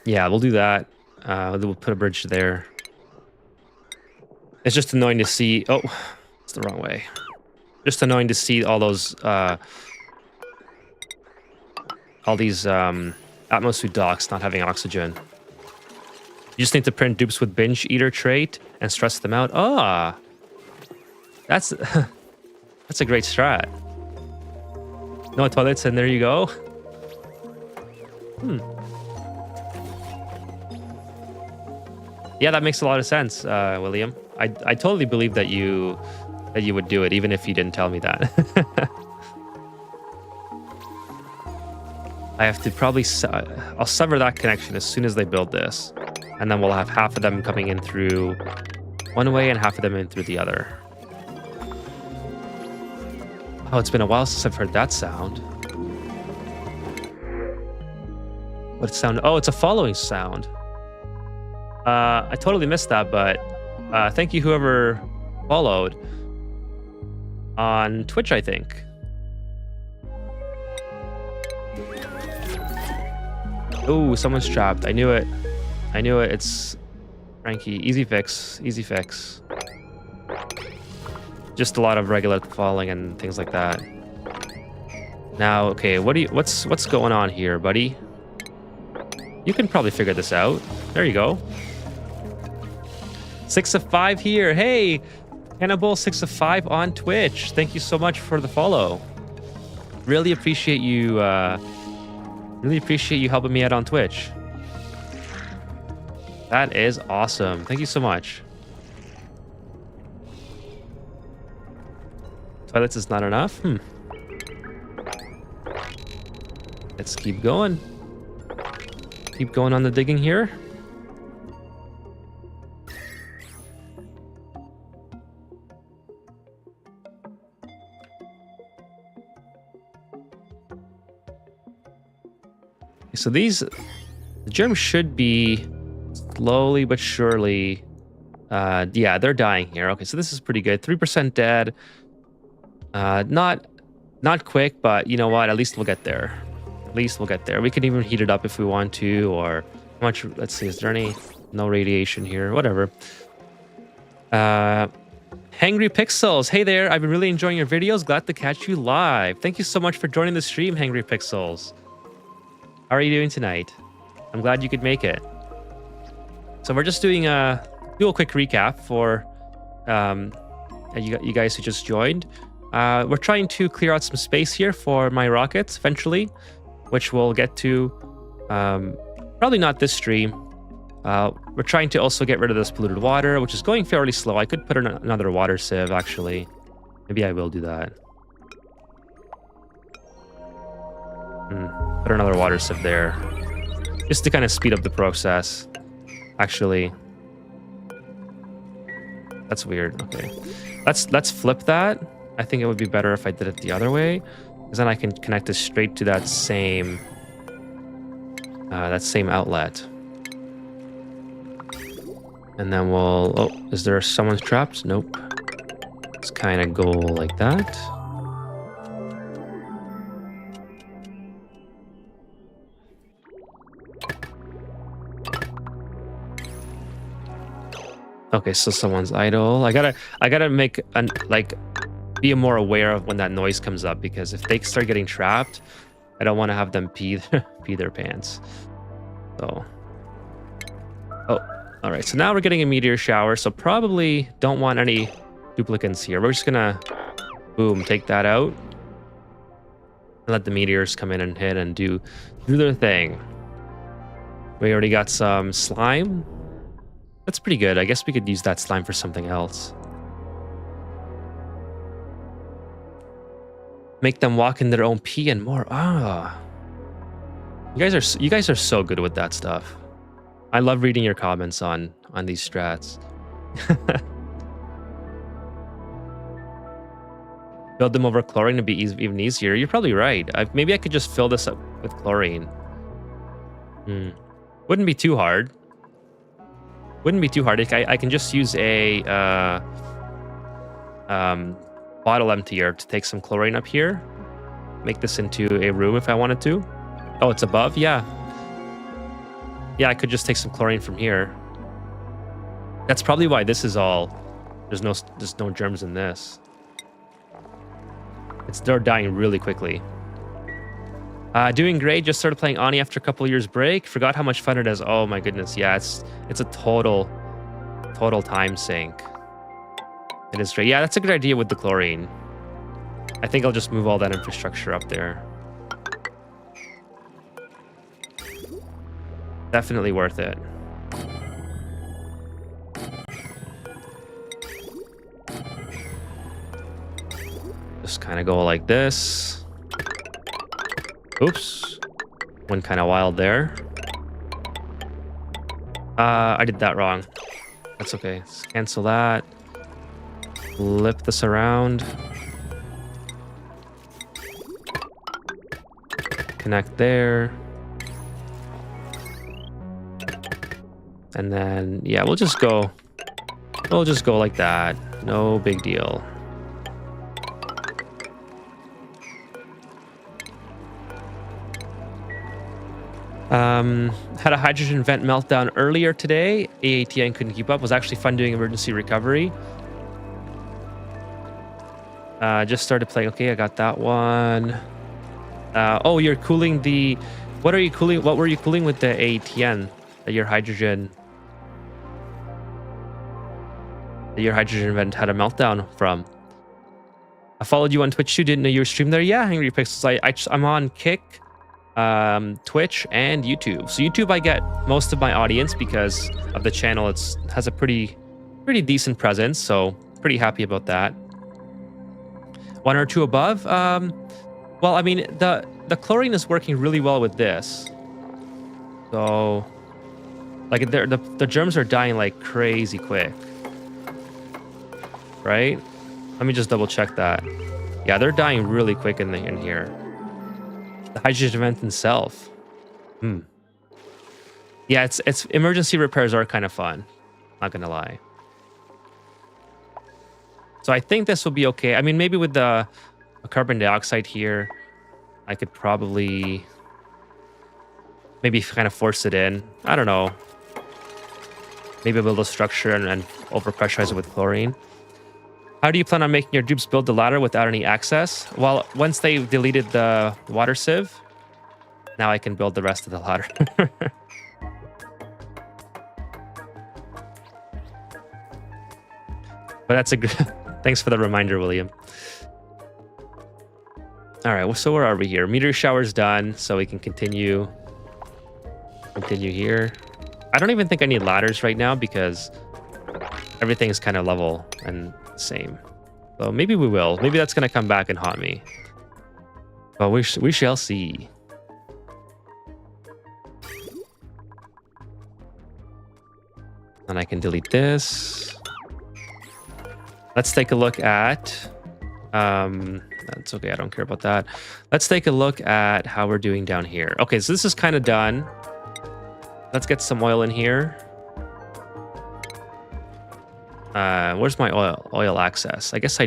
Yeah, we'll do that. We'll put a bridge there. It's just annoying to see. Oh, it's the wrong way. Just annoying to see all those, all these atmosphere docks not having oxygen. You just need to print dupes with binge eater trait and stress them out. Ah, that's that's a great strat. No toilets, and there you go. Yeah, that makes a lot of sense, William. I totally believe that you would do it, even if you didn't tell me that. I have to probably I'll sever that connection as soon as they build this, and then we'll have half of them coming in through one way and half of them in through the other. Oh, it's been a while since I've heard that sound. What sound? Oh, it's a following sound. I totally missed that, but thank you whoever followed on Twitch, I think. Oh, someone's trapped. I knew it. I knew it. It's Frankie. Easy fix. Easy fix. Just a lot of regular falling and things like that. Now, okay, what's going on here, buddy? You can probably figure this out. There you go. 6 of 5 here. Hey, Cannibal 6 of 5 on Twitch. Thank you so much for the follow. Really appreciate you. Really appreciate you helping me out on Twitch. That is awesome. Thank you so much. Toilets is not enough. Let's keep going. Keep going on the digging here. So the germs should be slowly but surely, yeah, they're dying here. Okay, so this is pretty good. 3% dead. Not quick, but you know what? At least we'll get there. At least we'll get there. We can even heat it up if we want to, or how much? Let's see. Is there any? No radiation here. Whatever. Hangry Pixels. Hey there. I've been really enjoying your videos. Glad to catch you live. Thank you so much for joining the stream, Hangry Pixels. How are you doing tonight? I'm glad you could make it. So we're just doing a quick recap for you guys who just joined. We're trying to clear out some space here for my rockets eventually, which we'll get to. Probably not this stream. We're trying to also get rid of this polluted water, which is going fairly slow. I could put in another water sieve, actually. Maybe I will do that. Put another water sieve there, just to kind of speed up the process. Actually, that's weird. Okay, let's flip that. I think it would be better if I did it the other way, because then I can connect this straight to that same outlet. And then we'll. Oh, is there someone trapped? Nope. Let's kind of go like that. Okay, so someone's idle. I gotta make be more aware of when that noise comes up, because if they start getting trapped, I don't want to have them pee their pants. So, oh, all right. So now we're getting a meteor shower. So probably don't want any duplicates here. We're just gonna, boom, take that out and let the meteors come in and hit and do their thing. We already got some slime. That's pretty good. I guess we could use that slime for something else. Make them walk in their own pee and more. Ah. You guys are so good with that stuff. I love reading your comments on these strats. Build them over chlorine to be even easier. You're probably right. Maybe I could just fill this up with chlorine. Wouldn't be too hard. Wouldn't be too hard. I can just use a bottle emptier to take some chlorine up here. Make this into a room if I wanted to. Oh, it's above? Yeah. Yeah, I could just take some chlorine from here. That's probably why this is all... There's no germs in this. They're dying really quickly. Doing great. Just started playing Ani after a couple of years break. Forgot how much fun it is. Oh my goodness. Yeah, it's a total time sink. It is great. Yeah, that's a good idea with the chlorine. I think I'll just move all that infrastructure up there. Definitely worth it. Just kind of go like this. Oops. Went kind of wild there. I did that wrong. That's okay. Let's cancel that. Flip this around. Connect there. And then, yeah, we'll just go like that. No big deal. Had a hydrogen vent meltdown earlier today. AATN couldn't keep up. Was actually fun doing emergency recovery. Just started playing. Okay, I got that one. Oh, you're cooling the... What are you cooling? What were you cooling with the AATN? Your hydrogen vent had a meltdown from. I followed you on Twitch too. Didn't know you were streamed there. Yeah, Angry Pixels. I'm on Kick, Twitch, and YouTube. So YouTube, I get most of my audience because of the channel. Has a pretty decent presence. So pretty happy about that. 1 or 2 above. Well, I mean the chlorine is working really well with this. So. Like, the germs are dying like crazy quick. Right? Let me just double check that. Yeah, they're dying really quick in here. The hydrogen vent itself. Yeah, it's emergency repairs are kind of fun. Not gonna lie. So I think this will be okay. I mean, maybe with the carbon dioxide here, I could probably maybe kind of force it in. I don't know. Maybe build a structure and overpressurize it with chlorine. How do you plan on making your dupes build the ladder without any access? Well, once they deleted the water sieve, now I can build the rest of the ladder. But that's a good... Thanks for the reminder, William. All right, well, so where are we here? Meteor shower's done, so we can continue here. I don't even think I need ladders right now because everything's kind of level and the same. So maybe we will. Maybe that's going to come back and haunt me. But we shall see. And I can delete this. Let's take a look at... that's okay, I don't care about that. Let's take a look at how we're doing down here. Okay, so this is kind of done. Let's get some oil in here. Where's my oil access? I guess I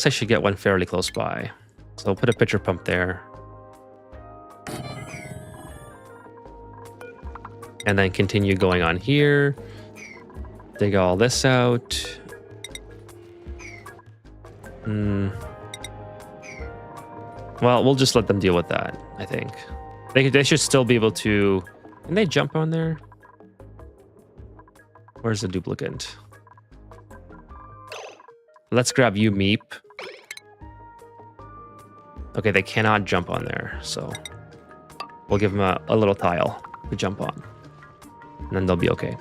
should get one fairly close by. So I'll put a pitcher pump there. And then continue going on here. Dig all this out. Well, we'll just let them deal with that, I think. They should still be able to... Can they jump on there? Where's the duplicate? Let's grab you, Meep. Okay, they cannot jump on there, so... We'll give them a little tile to jump on. And then they'll be okay.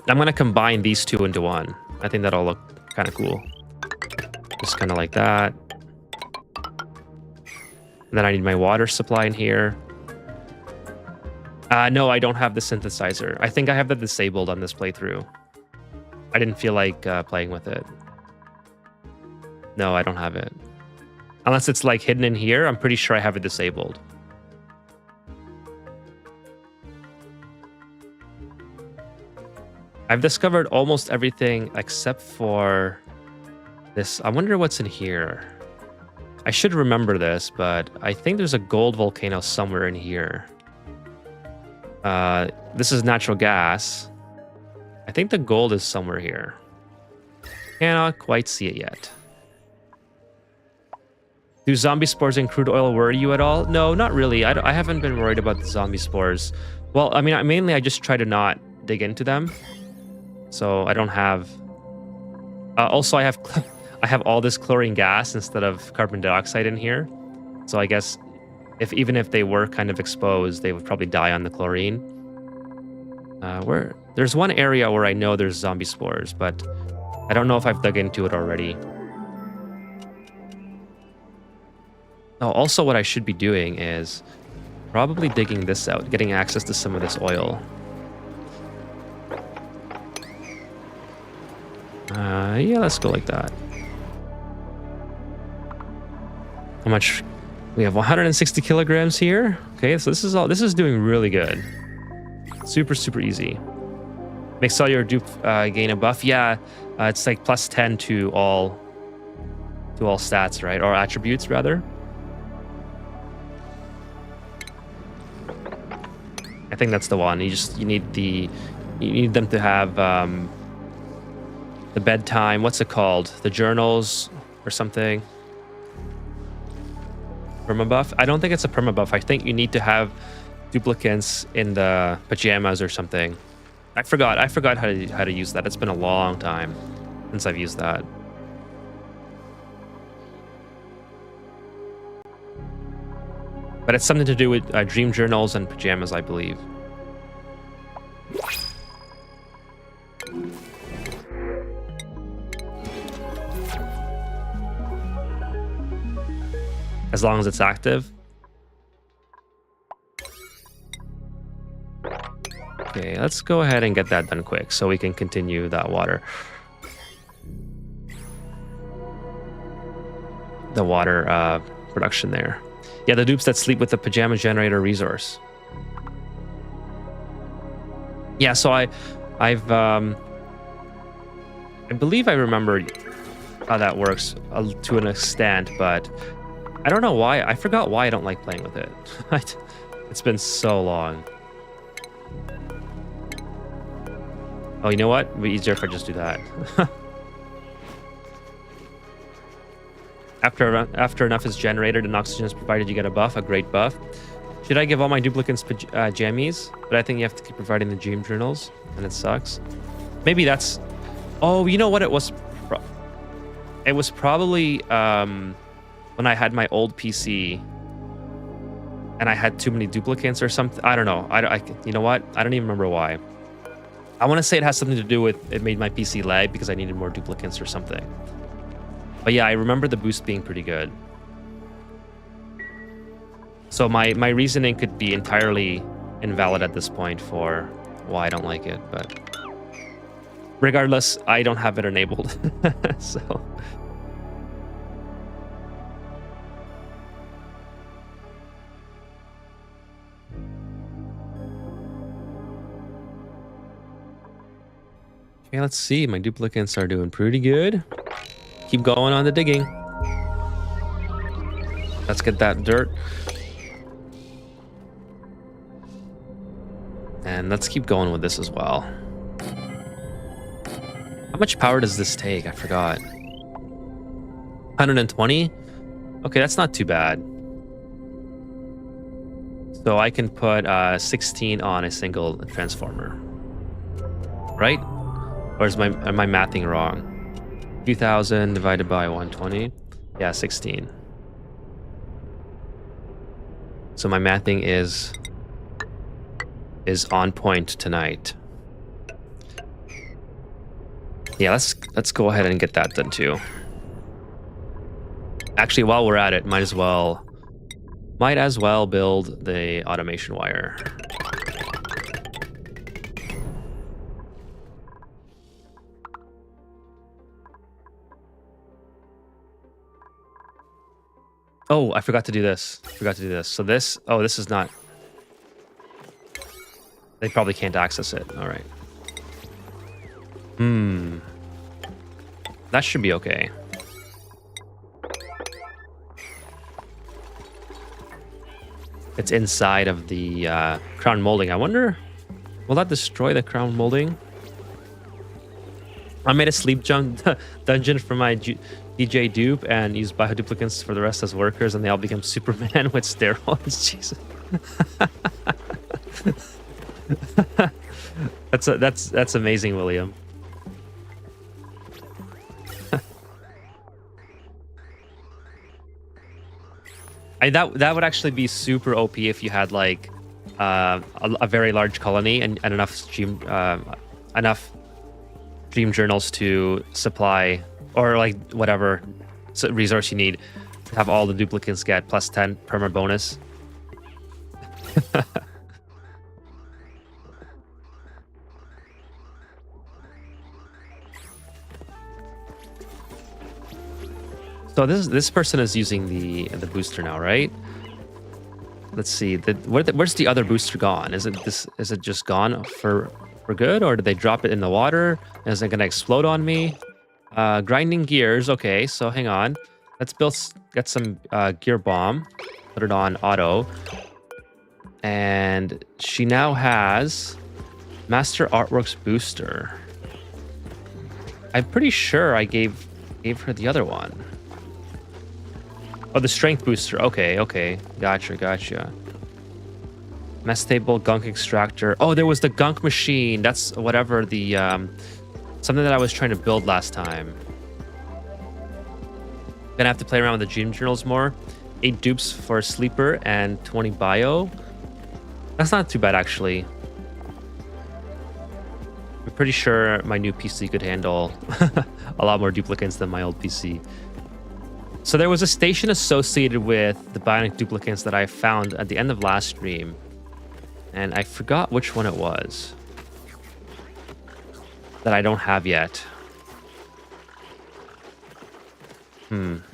I'm going to combine these two into one. I think that'll look kind of cool. Just kind of like that. And then I need my water supply in here. No, I don't have the synthesizer. I think I have that disabled on this playthrough. I didn't feel like playing with it. No, I don't have it. Unless it's like hidden in here, I'm pretty sure I have it disabled. I've discovered almost everything except for this. I wonder what's in here. I should remember this, but I think there's a gold volcano somewhere in here. This is natural gas. I think the gold is somewhere here. Cannot quite see it yet. Do zombie spores and crude oil worry you at all? No, not really. I haven't been worried about the zombie spores. Well, I mean, mainly I just try to not dig into them. So I don't have... also, I have all this chlorine gas instead of carbon dioxide in here. So I guess even if they were kind of exposed, they would probably die on the chlorine. There's one area where I know there's zombie spores, but I don't know if I've dug into it already. Oh, also what I should be doing is probably digging this out, getting access to some of this oil. Yeah, let's go like that. How much? We have 160 kilograms here. Okay, so this is doing really good. Super, super easy. Makes all your dupe gain a buff. Yeah, it's like plus 10 to all stats, right? Or attributes, rather. I think that's the one. You need them to have the bedtime. What's it called? The journals or something. Permabuff? I don't think it's a permabuff. I think you need to have duplicates in the pajamas or something. I forgot how to use that. It's been a long time since I've used that. But it's something to do with dream journals and pajamas, I believe. As long as it's active. Okay, let's go ahead and get that done quick so we can continue that water. The water production there. Yeah, the dupes that sleep with the pajama generator resource. Yeah, so I believe I remember how that works to an extent, but I don't know why. I forgot why I don't like playing with it. It's been so long. Oh, you know what? It'd be easier if I just do that. After enough is generated and oxygen is provided, you get a buff, a great buff. Should I give all my duplicates jammies? But I think you have to keep providing the dream journals, and it sucks. Maybe that's... Oh, you know what it was? It was probably when I had my old PC and I had too many duplicates or something. I don't know. You know what? I don't even remember why. I want to say it has something to do with it made my PC lag because I needed more duplicates or something. But yeah, I remember the boost being pretty good. So my reasoning could be entirely invalid at this point for why I don't like it, but regardless, I don't have it enabled. So okay, let's see. My duplicates are doing pretty good. Keep going on the digging. Let's get that dirt. And let's keep going with this as well. How much power does this take? I forgot. 120? Okay, that's not too bad. So I can put 16 on a single transformer. Right? Or am I mathing wrong? 2,000 divided by 120. Yeah, 16. So my mathing is on point tonight. Yeah, let's go ahead and get that done too. Actually, while we're at it, might as well build the automation wire. Oh, I forgot to do this. So this, oh, this is not. They probably can't access it. All right. That should be okay. It's inside of the crown molding. I wonder, will that destroy the crown molding? I made a sleep dungeon for my DJ dupe and used bioduplicates for the rest as workers, and they all become Superman with steroids. Jesus. That's amazing, William. That would actually be super OP if you had like a very large colony and enough dream journals to supply, or like whatever resource you need to have all the duplicates get plus 10 perma bonus. So this person is using the booster now, right? Let's see. Where's the other booster gone? Is it just gone for good, or did they drop it in the water? Is it gonna explode on me? Grinding gears. Okay, so hang on. Let's get some gear bomb. Put it on auto. And she now has Master Artworks booster. I'm pretty sure I gave her the other one. Oh, the strength booster. Okay. Gotcha. Mess table, gunk extractor. Oh, there was the gunk machine. That's whatever the something that I was trying to build last time. Gonna have to play around with the dream journals more. 8 dupes for a sleeper and 20 bio. That's not too bad, actually. I'm pretty sure my new PC could handle a lot more duplicates than my old PC. So there was a station associated with the bionic duplicates that I found at the end of last stream. And I forgot which one it was that I don't have yet.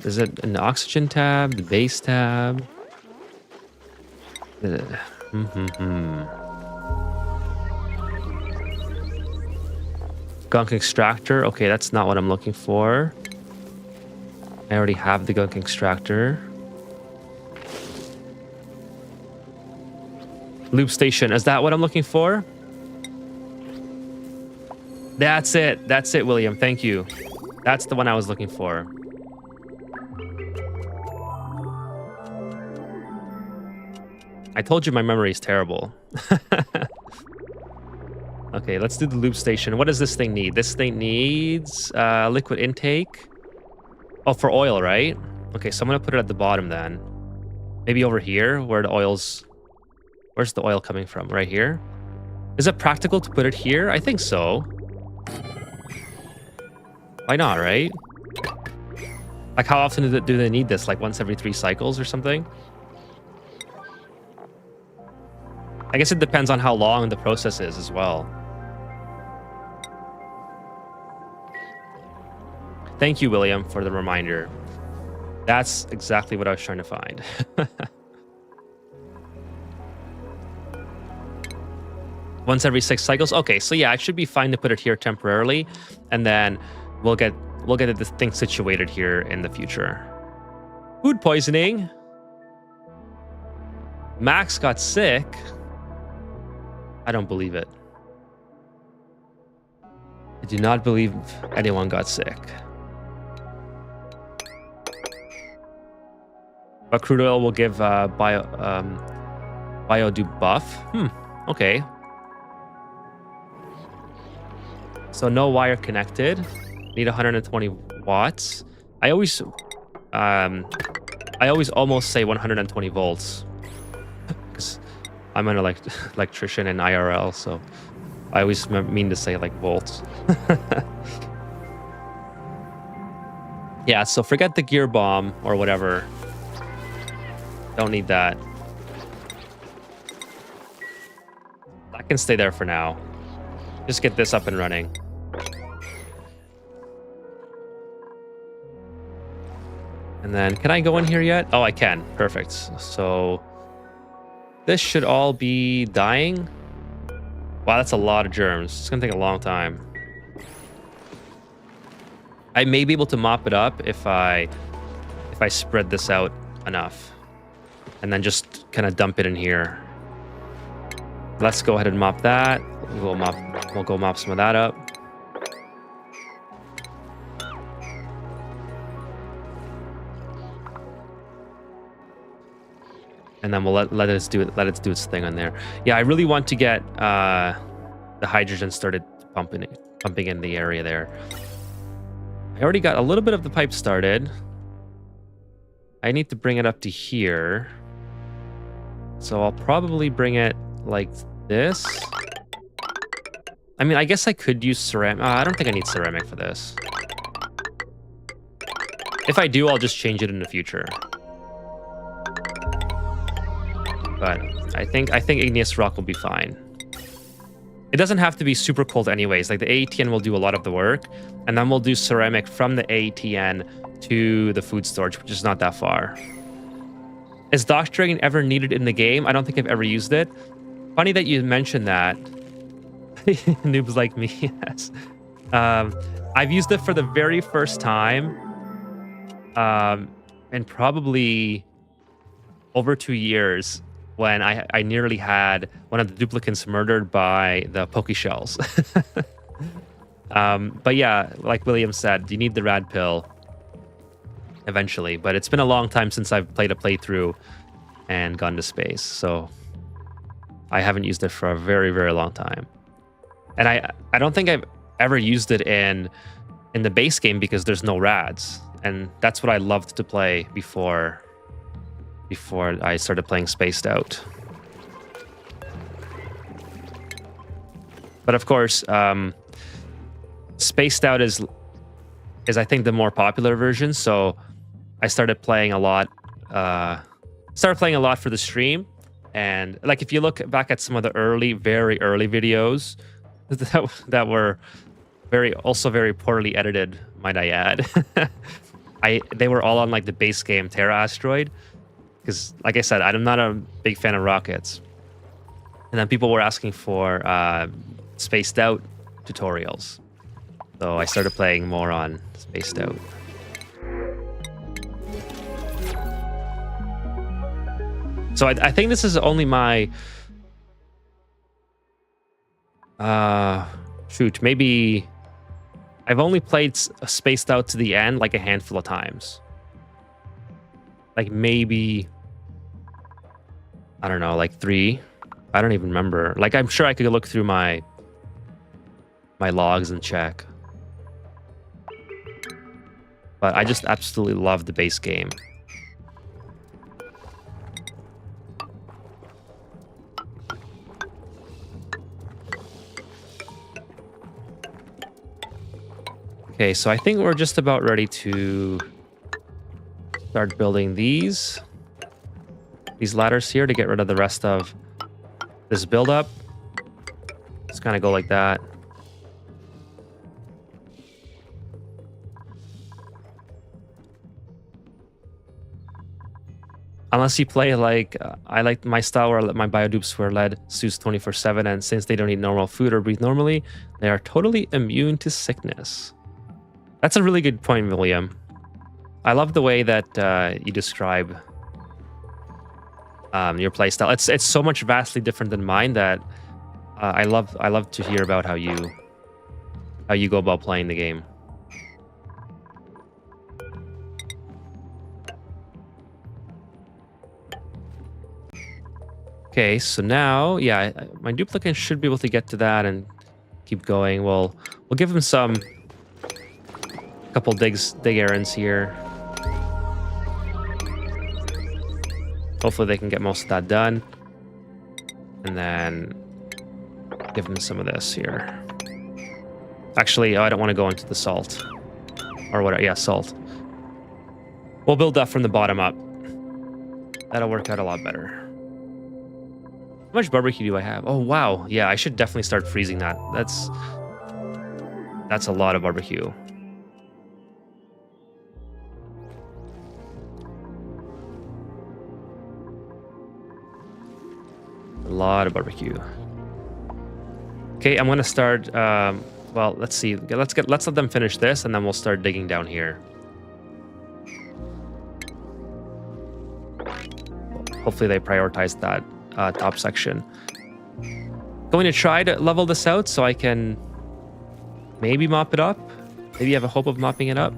Is it an oxygen tab, the base tab? Gunk extractor. Okay, that's not what I'm looking for. I already have the gunk extractor. Loop station. Is that what I'm looking for? That's it. That's it, William. Thank you. That's the one I was looking for. I told you my memory is terrible. Okay, let's do the loop station. What does this thing need? This thing needs liquid intake. Oh, for oil, right? Okay, so I'm gonna put it at the bottom then. Maybe over here, where the oil's... Where's the oil coming from? Right here? Is it practical to put it here? I think so. Why not, right? Like, how often do they need this? Like, once every 3 cycles or something? I guess it depends on how long the process is as well. Thank you, William, for the reminder. That's exactly what I was trying to find. Once every 6 cycles. Okay, so yeah, I should be fine to put it here temporarily, and then we'll get this thing situated here in the future. Food poisoning. Max got sick. I don't believe it. I do not believe anyone got sick. But crude oil will give bio dupe buff. Okay. So no wire connected. Need 120 watts. I always almost say 120 volts because I'm an electrician in IRL, so I always mean to say like volts. Yeah, so forget the gear bomb or whatever. Don't need that. That can stay there for now. Just get this up and running. And then, can I go in here yet? Oh, I can. Perfect. So this should all be dying. Wow, that's a lot of germs. It's gonna take a long time. I may be able to mop it up if I spread this out enough, and then just kind of dump it in here. Let's go ahead and mop that. We'll go mop some of that up. And then we'll let it do its thing on there. Yeah, I really want to get the hydrogen started pumping in the area there. I already got a little bit of the pipe started. I need to bring it up to here. So I'll probably bring it like this. I mean, I guess I could use ceramic. I don't think I need ceramic for this. If I do, I'll just change it in the future. But I think igneous rock will be fine. It doesn't have to be super cold anyways. Like the AETN will do a lot of the work, and then we'll do ceramic from the AETN to the food storage, which is not that far. Is Dock Dragon ever needed in the game? I don't think I've ever used it. Funny that you mentioned that. Noobs like me, yes. I've used it for the very first time, and probably over 2 years, when I nearly had one of the duplicants murdered by the Poke Shells. But yeah, like William said, you need the rad pill eventually. But it's been a long time since I've played a playthrough and gone to space. So I haven't used it for a very, very long time. And I don't think I've ever used it in the base game because there's no rads. And that's what I loved to play before I started playing Spaced Out. But of course, Spaced Out is I think the more popular version, so I started playing a lot for the stream. And like if you look back at some of the very early videos that were very poorly edited, might I add. They were all on like the base game Terra Asteroid. Because, like I said, I'm not a big fan of rockets. And then people were asking for Spaced Out tutorials. So I started playing more on Spaced Out. So I think this is only my... shoot, maybe... I've only played Spaced Out to the end like a handful of times. Like maybe, I don't know, like 3. I don't even remember. Like I'm sure I could look through my logs and check. But I just absolutely love the base game. Okay, so I think we're just about ready to start building these ladders here to get rid of the rest of this buildup. Just kind of go like that. Unless you play like I like my style where my biodupes were led suits 24/7, and since they don't eat normal food or breathe normally, they are totally immune to sickness. That's a really good point, William. I love the way that you describe your playstyle. It's so much vastly different than mine that I love to hear about how you go about playing the game. Okay, so now, yeah, my duplicant should be able to get to that and keep going. We'll give him a couple dig errands here. Hopefully they can get most of that done. And then give them some of this here. Actually, I don't want to go into the salt. Or what? Yeah, salt. We'll build that from the bottom up. That'll work out a lot better. How much barbecue do I have? Oh, wow. Yeah, I should definitely start freezing that. That's a lot of barbecue. A lot of barbecue. Okay, I'm gonna start. Well, let's see. Let's let them finish this, and then we'll start digging down here. Hopefully, they prioritize that top section. Going to try to level this out so I can maybe mop it up. Maybe have a hope of mopping it up.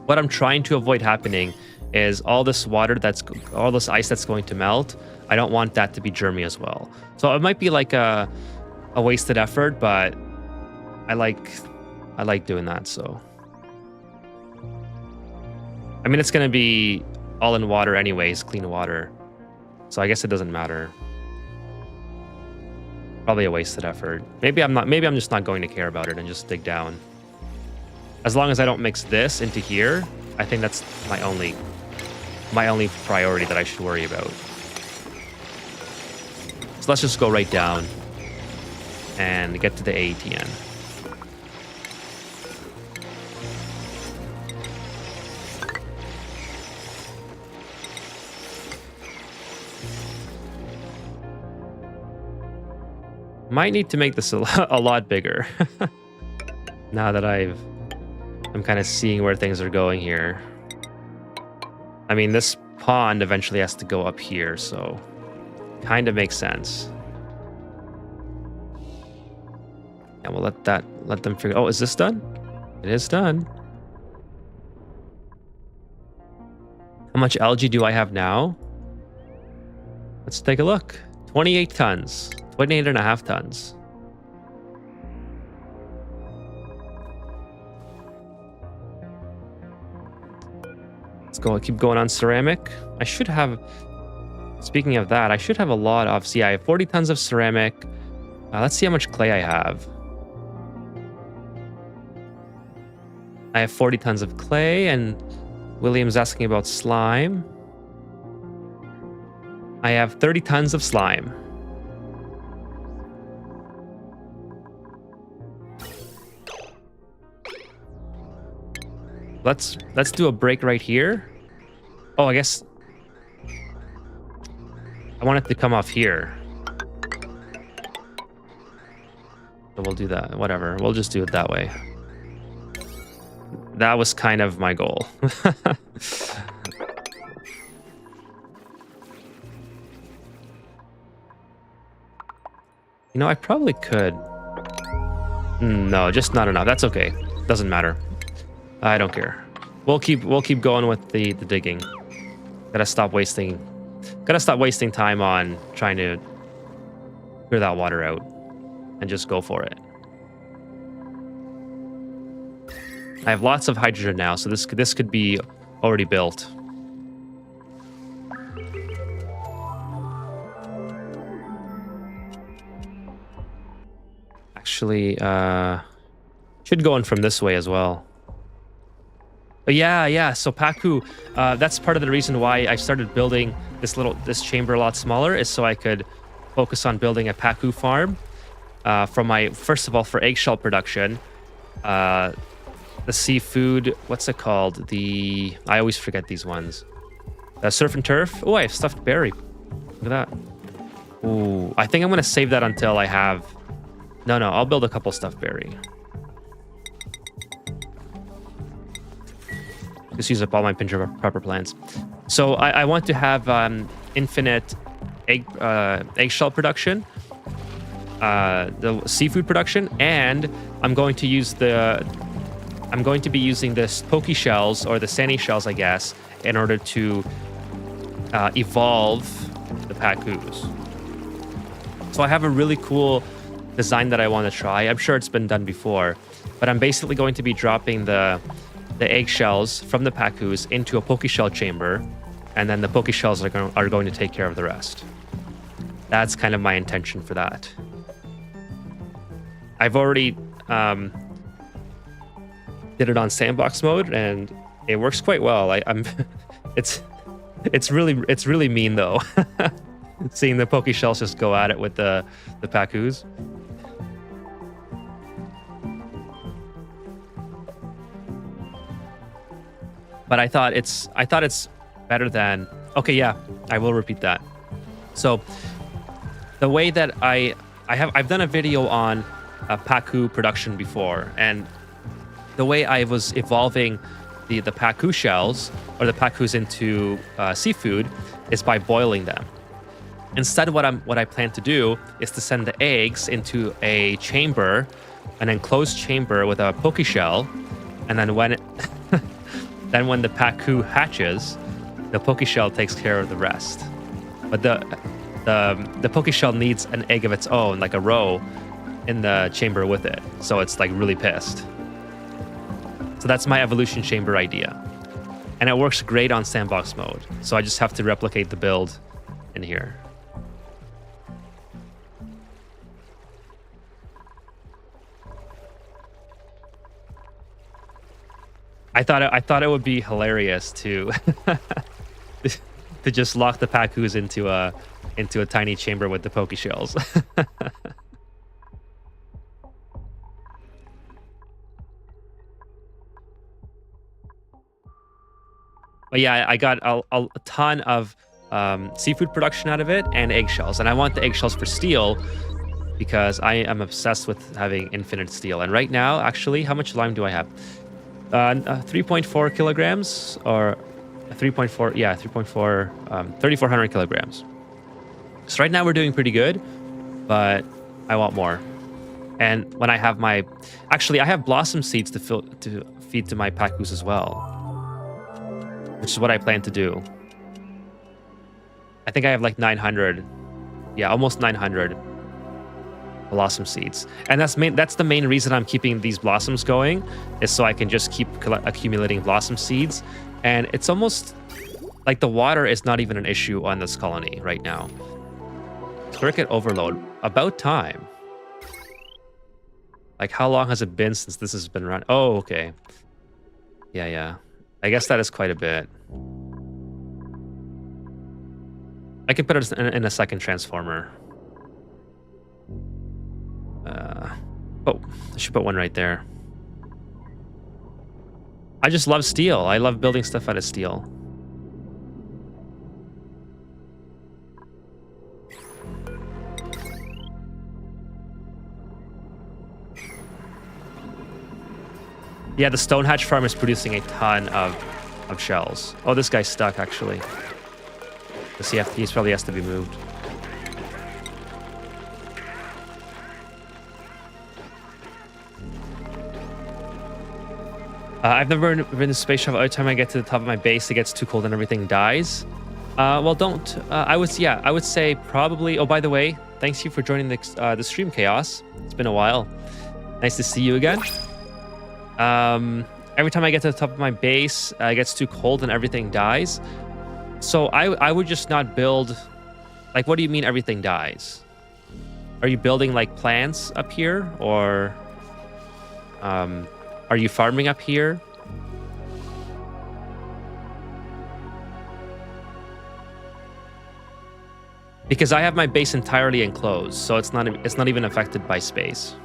What I'm trying to avoid happening is all this ice that's going to melt. I don't want that to be germy as well. So it might be like a wasted effort, but I like doing that. So I mean, it's gonna be all in water anyways, clean water. So I guess it doesn't matter. Probably a wasted effort. Maybe I'm just not going to care about it and just dig down. As long as I don't mix this into here, I think that's my only priority that I should worry about. So let's just go right down and get to the AETN. Might need to make this a lot bigger. Now that I'm kind of seeing where things are going here. I mean, this pond eventually has to go up here, so kind of makes sense. And we'll let them figure. Oh, is this done? It is done. How much algae do I have now? Let's take a look. 28 tons. 28 and a half tons. Let's go. Keep going on ceramic. I should have. Speaking of that, I should have a lot of. See, I have 40 tons of ceramic. Let's see how much clay I have. I have 40 tons of clay, and William's asking about slime. I have 30 tons of slime. Let's do a break right here. Oh, I guess I want it to come off here. So we'll do that. Whatever. We'll just do it that way. That was kind of my goal. You know, I probably could. No, just not enough. That's okay. Doesn't matter. I don't care. We'll keep going with the digging. Gotta stop wasting time on trying to clear that water out and just go for it. I have lots of hydrogen now, so this could be already built. Actually, should go in from this way as well. But yeah. So Paku, that's part of the reason why I started building this chamber a lot smaller, is so I could focus on building a Paku farm. First of all, for eggshell production, the seafood, what's it called? I always forget these ones. Surf and turf. Oh, I have stuffed berry. Look at that. Ooh, I think I'm gonna save that until I have. No, I'll build a couple stuffed berry. Just use up all my pincher pepper plants. So I want to have infinite eggshell production, the seafood production, and I'm going to be using the pokey shells, or the sandy shells, I guess, in order to evolve the Pakus. So I have a really cool design that I want to try. I'm sure it's been done before, but I'm basically going to be dropping the eggshells from the Pakus into a pokeshell chamber, and then the pokeshells are going to take care of the rest. That's kind of my intention for that. I've already did it on sandbox mode, and it works quite well. I'm it's really mean though. Seeing the poke shells just go at it with the Pacus. But I thought it's better than. Okay, yeah, I will repeat that. So the way that I've done a video on Pacu production before, and the way I was evolving the Pacu shells or the Pacus into seafood is by boiling them. Instead, what I plan to do is to send the eggs into a chamber, an enclosed chamber with a poke shell, and then when the Pacu hatches, the poke shell takes care of the rest. But the poke shell needs an egg of its own, like a roe, in the chamber with it. So it's like really pissed. So that's my evolution chamber idea. And it works great on sandbox mode. So I just have to replicate the build in here. I thought it would be hilarious to to just lock the Pacus into a tiny chamber with the poke shells. But yeah, I got a ton of seafood production out of it and eggshells, and I want the eggshells for steel because I am obsessed with having infinite steel. And right now, actually, how much lime do I have? 3.4 kilograms or 3.4, yeah, 3.4, 3,400 kilograms. So right now we're doing pretty good, but I want more. And when I have actually I have blossom seeds to feed to my Pacus as well, which is what I plan to do. I think I have like 900, yeah, almost 900 blossom seeds, and that's the main reason I'm keeping these blossoms going, is so I can just keep accumulating blossom seeds. And it's almost like the water is not even an issue on this colony right now. Circuit overload, about time. Like, how long has it been since this has been run? Oh, okay. Yeah, I guess that is quite a bit. I can put it in a second transformer. Oh, I should put one right there. I just love steel. I love building stuff out of steel. Yeah, the stone hatch farm is producing a ton of shells. Oh, this guy's stuck, actually. He probably has to be moved. I've never been in a space shuttle. Every time I get to the top of my base, it gets too cold and everything dies. Well, don't. I would say probably. Oh, by the way, thanks you for joining the stream, Chaos. It's been a while. Nice to see you again. Every time I get to the top of my base, it gets too cold and everything dies. So I would just not build. Like, what do you mean everything dies? Are you building like plants up here, or are you farming up here? Because I have my base entirely enclosed, so it's not even affected by space.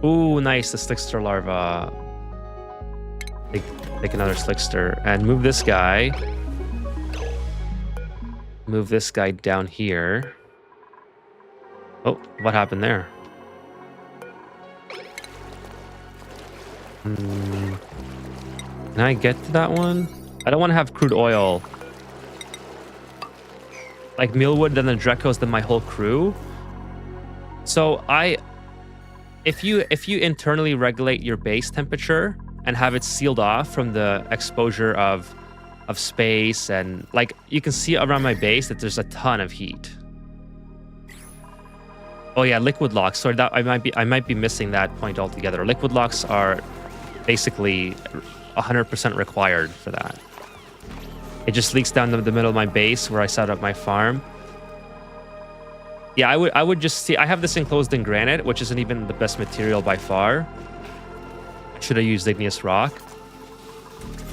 Ooh, nice, the Slickster larva. Take another Slickster and move this guy. Move this guy down here. Oh, what happened there? Can I get to that one? I don't want to have crude oil. Like Mealwood, then the Drecos, then my whole crew. So if you internally regulate your base temperature and have it sealed off from the exposure of space, and like you can see around my base that there's a ton of heat. Oh yeah, liquid locks. Sorry, that I might be missing that point altogether. Liquid locks are basically 100% required for that. It just leaks down the middle of my base where I set up my farm. Yeah, I would just see. I have this enclosed in granite, which isn't even the best material by far. Should have used igneous rock,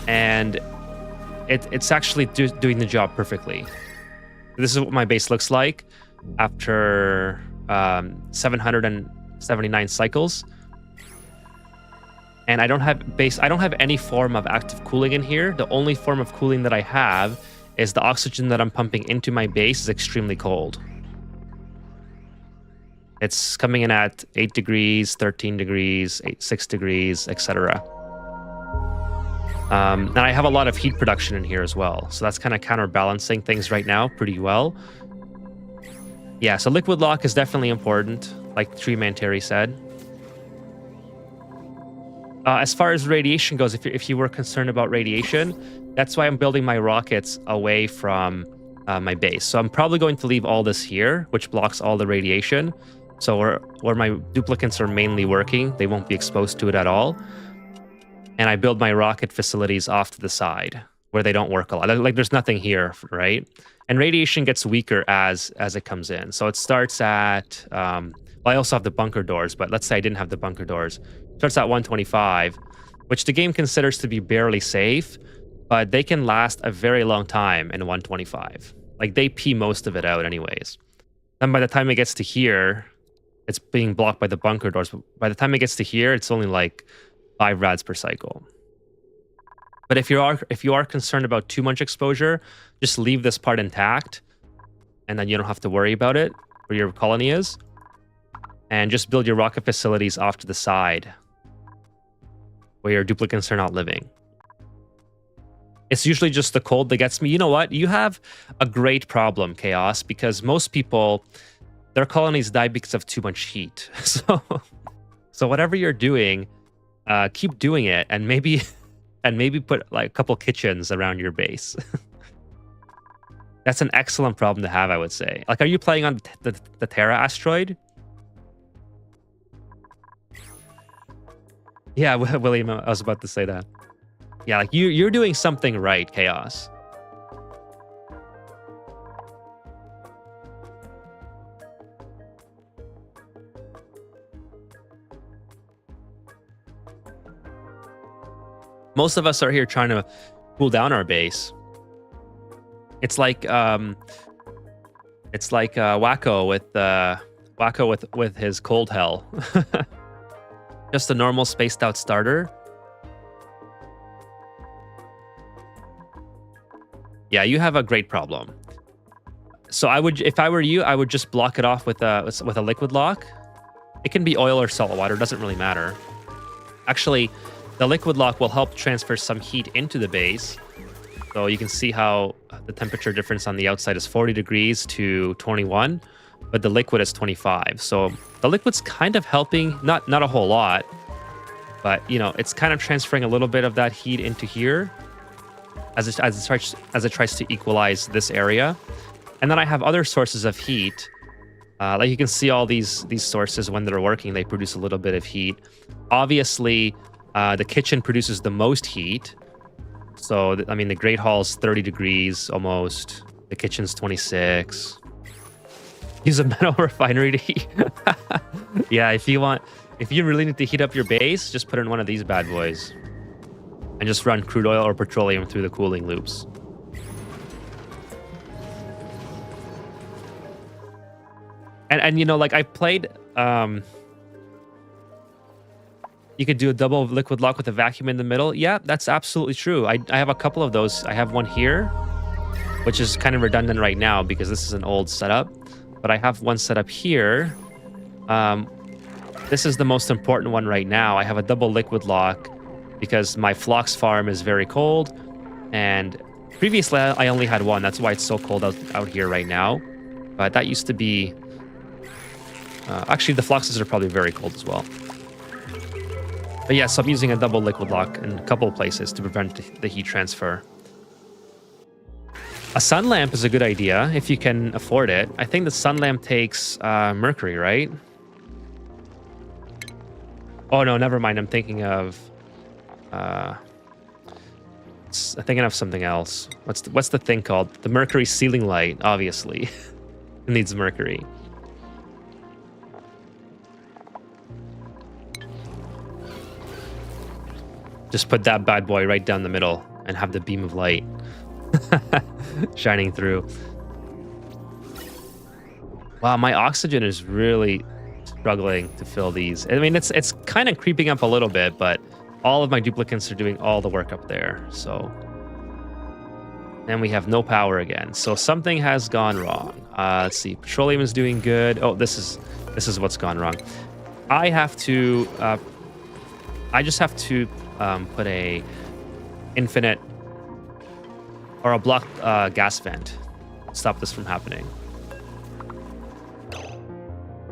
and it's actually doing the job perfectly. This is what my base looks like after 779 cycles. And I don't have any form of active cooling in here. The only form of cooling that I have is the oxygen that I'm pumping into my base is extremely cold. It's coming in at 8 degrees, 13 degrees, 6 degrees, etc. And I have a lot of heat production in here as well. So that's kind of counterbalancing things right now pretty well. Yeah, so liquid lock is definitely important, like Dreamland Terry said. As far as radiation goes, if you were concerned about radiation, that's why I'm building my rockets away from my base. So I'm probably going to leave all this here, which blocks all the radiation. So where my duplicates are mainly working, they won't be exposed to it at all. And I build my rocket facilities off to the side where they don't work a lot. Like there's nothing here, right? And radiation gets weaker as it comes in. So it starts at, well, I also have the bunker doors, but let's say I didn't have the bunker doors. It starts at 125, which the game considers to be barely safe, but they can last a very long time in 125. Like they pee most of it out anyways. Then by the time it gets to here, it's being blocked by the bunker doors. But by the time it gets to here, it's only like 5 rads per cycle. But if you are concerned about too much exposure, just leave this part intact, and then you don't have to worry about it where your colony is, and just build your rocket facilities off to the side where your duplicates are not living. It's usually just the cold that gets me. You know what? You have a great problem, Chaos, because most people, their colonies die because of too much heat. So whatever you're doing, keep doing it, and maybe put like a couple kitchens around your base. That's an excellent problem to have, I would say. Like, are you playing on the Terra Asteroid? Yeah, William, I was about to say that. Yeah, like you're doing something right, Chaos. Most of us are here trying to cool down our base. It's like Wacko with his cold hell. Just a normal spaced out starter. Yeah, you have a great problem. So if I were you, I would just block it off with a liquid lock. It can be oil or salt water, doesn't really matter. Actually, the liquid lock will help transfer some heat into the base. So you can see how the temperature difference on the outside is 40 degrees to 21, but the liquid is 25. So the liquid's kind of helping, not a whole lot, but you know, it's kind of transferring a little bit of that heat into here as it tries to equalize this area. And then I have other sources of heat. Like you can see all these sources, when they're working, they produce a little bit of heat. Obviously, the kitchen produces the most heat. So, I mean, the Great Hall's 30 degrees almost. The kitchen's 26. Use a metal refinery to heat. Yeah, if you really need to heat up your base, just put in one of these bad boys. And just run crude oil or petroleum through the cooling loops. And you know, like I played, you could do a double liquid lock with a vacuum in the middle. Yeah, that's absolutely true. I have a couple of those. I have one here, which is kind of redundant right now because this is an old setup. But I have one set up here. This is the most important one right now. I have a double liquid lock because my phlox farm is very cold. And previously, I only had one. That's why it's so cold out here right now. But that used to be... actually, the phloxes are probably very cold as well. But yeah, so I'm using a double liquid lock in a couple of places to prevent the heat transfer. A sun lamp is a good idea if you can afford it. I think the sun lamp takes mercury, right? Oh no, never mind. I'm thinking of something else. What's the thing called? The mercury ceiling light, obviously. It needs mercury. Just put that bad boy right down the middle and have the beam of light shining through. Wow, my oxygen is really struggling to fill these. I mean, it's kind of creeping up a little bit, but all of my duplicants are doing all the work up there. So then we have no power again. So something has gone wrong. Let's see. Petroleum is doing good. Oh, this is what's gone wrong. I have to. I just have to put a infinite or a block gas vent. Stop this from happening.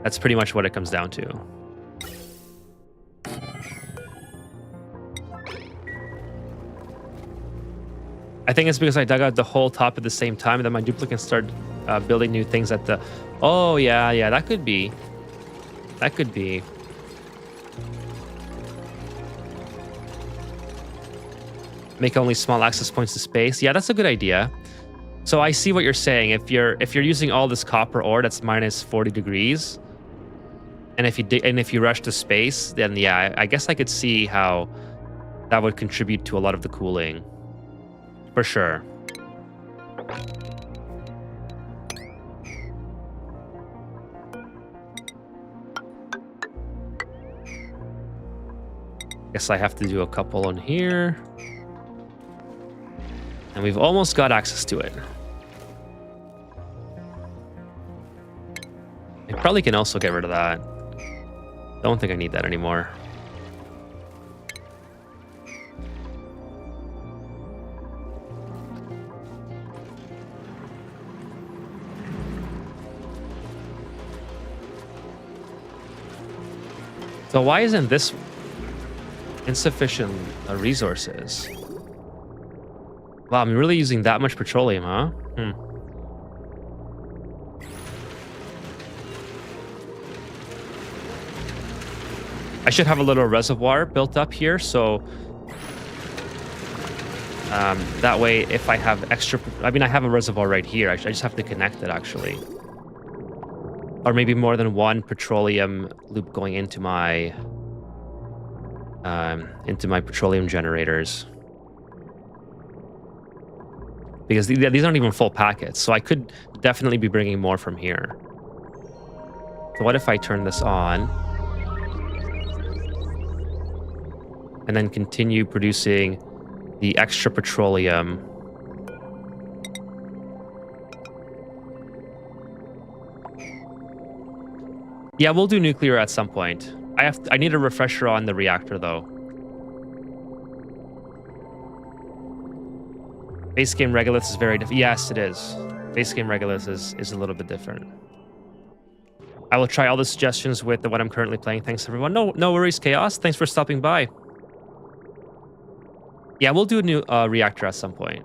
That's pretty much what it comes down to. I think it's because I dug out the whole top at the same time that my duplicants started building new things at the... Oh, yeah, that could be. That could be. Make only small access points to space. Yeah, that's a good idea. So I see what you're saying. If you're using all this copper ore that's minus 40 degrees, and if you rush to space, then yeah, I guess I could see how that would contribute to a lot of the cooling. For sure. Guess I have to do a couple on here. And we've almost got access to it. I probably can also get rid of that. Don't think I need that anymore. So why isn't this insufficient resources? Wow, I'm really using that much petroleum, huh? I should have a little reservoir built up here, so that way if I have extra... I mean, I have a reservoir right here. I just have to connect it, actually. Or maybe more than one petroleum loop going into my petroleum generators. Because these aren't even full packets, so I could definitely be bringing more from here. So what if I turn this on and then continue producing the extra petroleum? Yeah, we'll do nuclear at some point. I need a refresher on the reactor, though. Base game Regulus is very different. Yes, it is. Base game Regulus is a little bit different. I will try all the suggestions with the what I'm currently playing. Thanks, everyone. No worries, Chaos. Thanks for stopping by. Yeah, we'll do a new reactor at some point.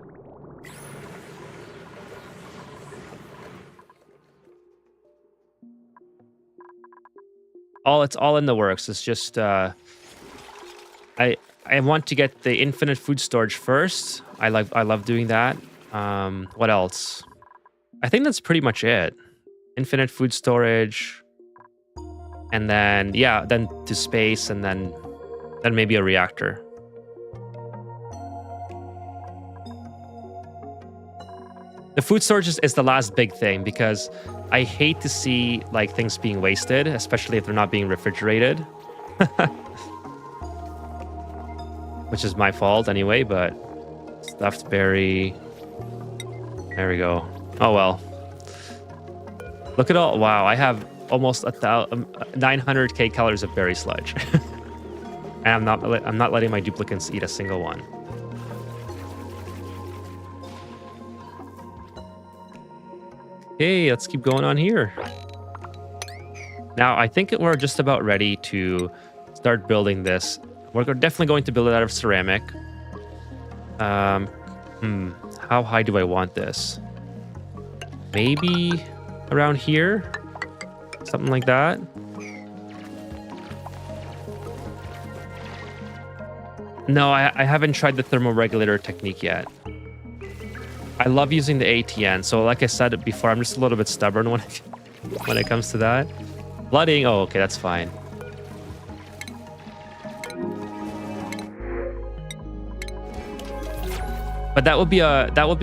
It's all in the works. It's just I want to get the infinite food storage first. I love doing that. What else? I think that's pretty much it. Infinite food storage, and then then to space, and then maybe a reactor. The food storage is the last big thing, because I hate to see like things being wasted, especially if they're not being refrigerated. Which is my fault anyway, but stuffed berry. There we go. Oh well. Look at all. Wow, I have almost 900k calories of berry sludge. And I'm not letting my duplicants eat a single one. Okay, let's keep going on here. Now, I think we're just about ready to start building this. We're definitely going to build it out of ceramic. How high do I want this? Maybe around here? Something like that. No, I haven't tried the thermoregulator technique yet. I love using the ATN, so like I said before, I'm just a little bit stubborn when it comes to that. Flooding, oh, okay, that's fine. But that would be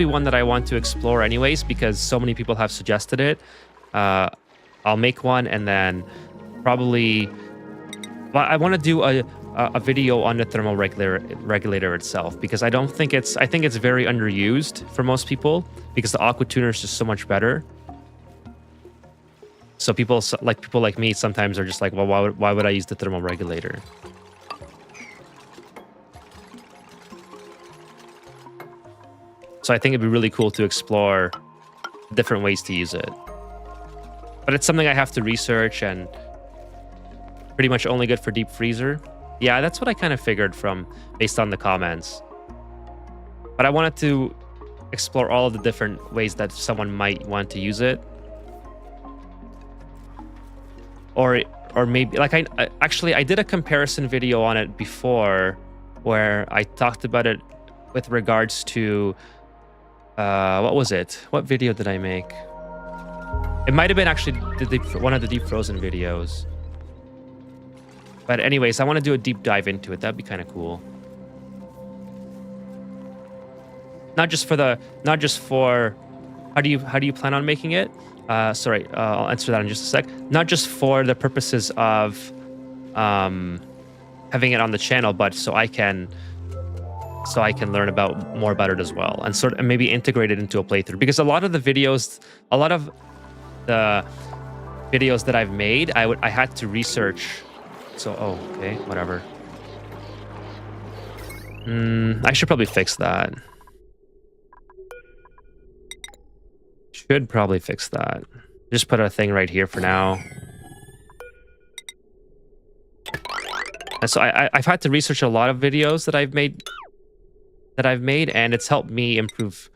one that I want to explore anyways, because so many people have suggested it. I'll make one, and then probably, well, I want to do a video on the thermal regulator itself, because I think it's very underused for most people, because the aqua tuner is just so much better. So people like me sometimes are just like, well, why would I use the thermal regulator? So I think it'd be really cool to explore different ways to use it. But it's something I have to research, and pretty much only good for deep freezer. Yeah, that's what I kind of figured based on the comments. But I wanted to explore all of the different ways that someone might want to use it. Or maybe, like, I did a comparison video on it before, where I talked about it with regards to what was it? What video did I make? It might have been actually one of the deep frozen videos. But anyways, I want to do a deep dive into it. That'd be kind of cool. Not just for how do you plan on making it? Sorry, I'll answer that in just a sec. Not just for the purposes of having it on the channel, but so I can learn more about it as well, and maybe integrate it into a playthrough. Because a lot of the videos that I've made, I had to research. So, okay, whatever. I should probably fix that. Should probably fix that. Just put a thing right here for now. And so I've had to research a lot of videos that I've made, and it's helped me improve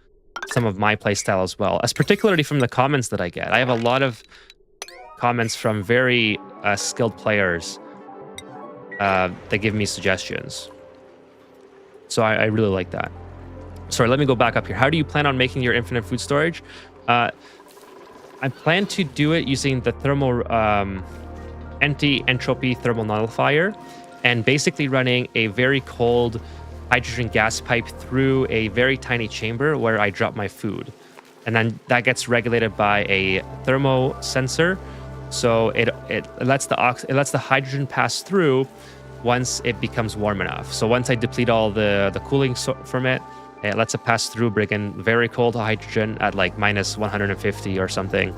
some of my playstyle as well, as particularly from the comments that I get. I have a lot of comments from very skilled players that give me suggestions. So I really like that. Sorry, let me go back up here. How do you plan on making your infinite food storage? I plan to do it using the thermal anti-entropy thermal nullifier, and basically running a very cold hydrogen gas pipe through a very tiny chamber where I drop my food. And then that gets regulated by a thermo sensor. So it lets the hydrogen pass through once it becomes warm enough. So once I deplete all the cooling from it, it lets it pass through, bring in very cold hydrogen at like minus 150 or something,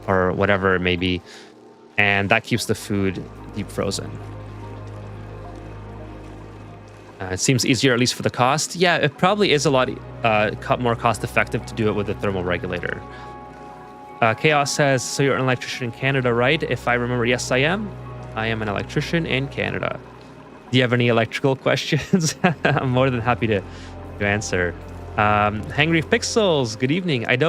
or whatever it may be. And that keeps the food deep frozen. It seems easier, at least for the cost. Yeah, it probably is a lot more cost effective to do it with a thermal regulator. Chaos says, so you're an electrician in Canada, right? If I remember, yes, I am. I am an electrician in Canada. Do you have any electrical questions? I'm more than happy to answer. Hangry Pixels, good evening. I've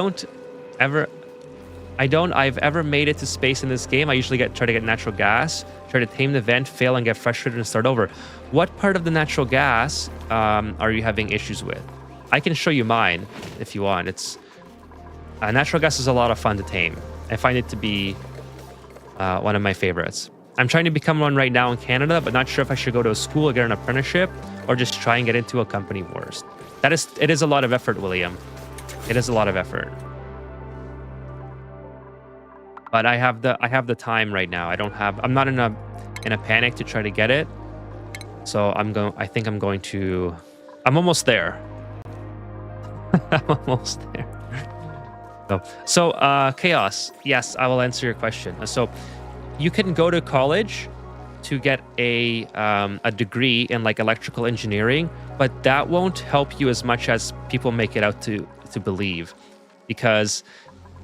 ever made it to space in this game. I usually try to get natural gas, try to tame the vent, fail, and get frustrated and start over. What part of the natural gas are you having issues with? I can show you mine if you want. It's natural gas is a lot of fun to tame. I find it to be one of my favorites. I'm trying to become one right now in Canada, but not sure if I should go to a school or get an apprenticeship, or just try and get into a company first. It is a lot of effort, William. It is a lot of effort. But I have the time right now. I'm not in a panic to try to get it. So I'm almost there. I'm almost there. So Chaos, yes, I will answer your question. So you can go to college to get a degree in like electrical engineering, but that won't help you as much as people make it out to believe, because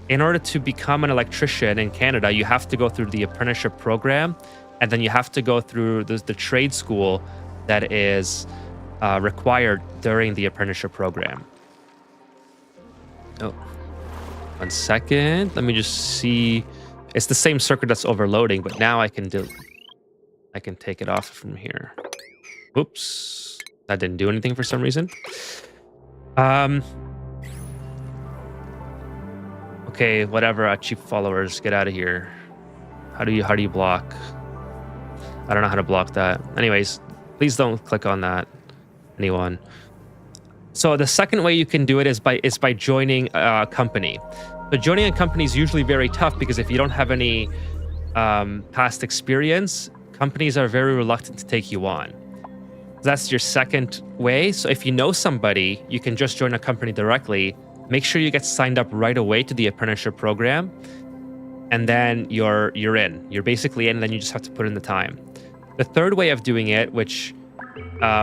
in order to become an electrician in Canada, you have to go through the apprenticeship program, and then you have to go through the trade school that is required during the apprenticeship program. Oh, 1 second. Let me just see. It's the same circuit that's overloading, but now I can take it off from here. Oops, that didn't do anything for some reason. Okay, whatever. Cheap followers, get out of here. How do you block? I don't know how to block that. Anyways, please don't click on that. Anyone. So the second way you can do it is by joining a company. But joining a company is usually very tough because if you don't have any past experience, companies are very reluctant to take you on. That's your second way. So if you know somebody, you can just join a company directly. Make sure you get signed up right away to the apprenticeship program, and then you're in. You're basically in, and then you just have to put in the time. The third way of doing it, which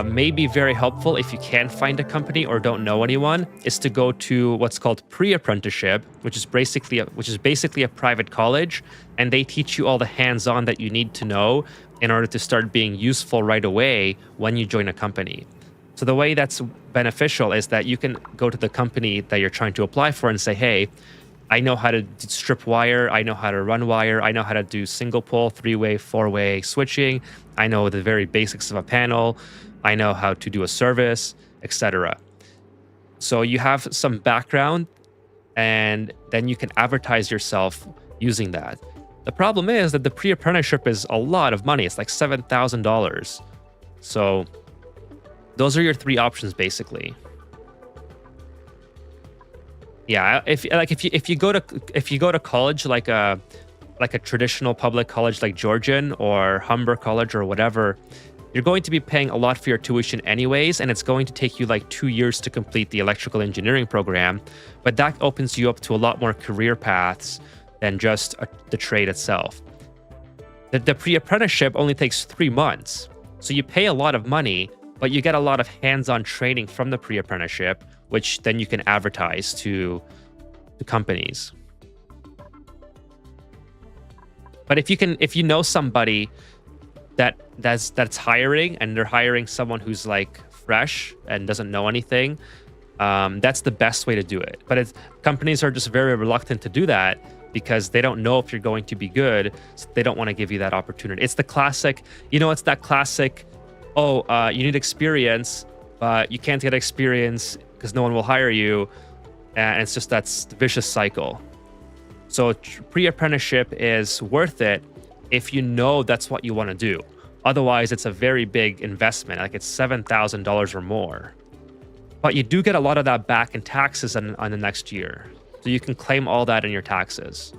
may be very helpful if you can't find a company or don't know anyone, is to go to what's called pre-apprenticeship, which is basically a private college, and they teach you all the hands-on that you need to know in order to start being useful right away when you join a company. So the way that's beneficial is that you can go to the company that you're trying to apply for and say, hey, I know how to strip wire, I know how to run wire, I know how to do single pole, three-way, four-way switching, I know the very basics of a panel, I know how to do a service, etc. So you have some background, and then you can advertise yourself using that. The problem is that the pre-apprenticeship is a lot of money. It's like $7,000. So those are your three options, basically. Yeah, if you go to college like a traditional public college like Georgian or Humber College or whatever, you're going to be paying a lot for your tuition anyways, and it's going to take you like 2 years to complete the electrical engineering program. But that opens you up to a lot more career paths than just the trade itself. The pre-apprenticeship only takes 3 months, so you pay a lot of money, but you get a lot of hands-on training from the pre-apprenticeship, which then you can advertise to companies. But if you know somebody that's hiring, and they're hiring someone who's like fresh and doesn't know anything, that's the best way to do it. But companies are just very reluctant to do that because they don't know if you're going to be good, so they don't want to give you that opportunity. It's the classic, it's that classic, you need experience, but you can't get experience because no one will hire you, and it's just that's the vicious cycle. So pre-apprenticeship is worth it if you know that's what you want to do. Otherwise, it's a very big investment, like it's $7,000 or more. But you do get a lot of that back in taxes on the next year. So you can claim all that in your taxes.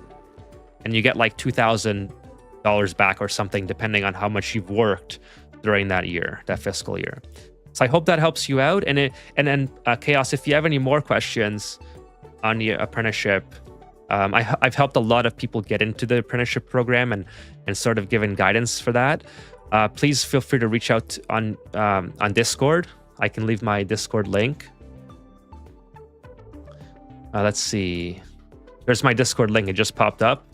And you get like $2,000 back or something, depending on how much you've worked during that year, that fiscal year. So I hope that helps you out. And then Chaos, if you have any more questions on the apprenticeship, I've helped a lot of people get into the apprenticeship program and sort of given guidance for that. Please feel free to reach out on Discord. I can leave my Discord link. Let's see. There's my Discord link. It just popped up.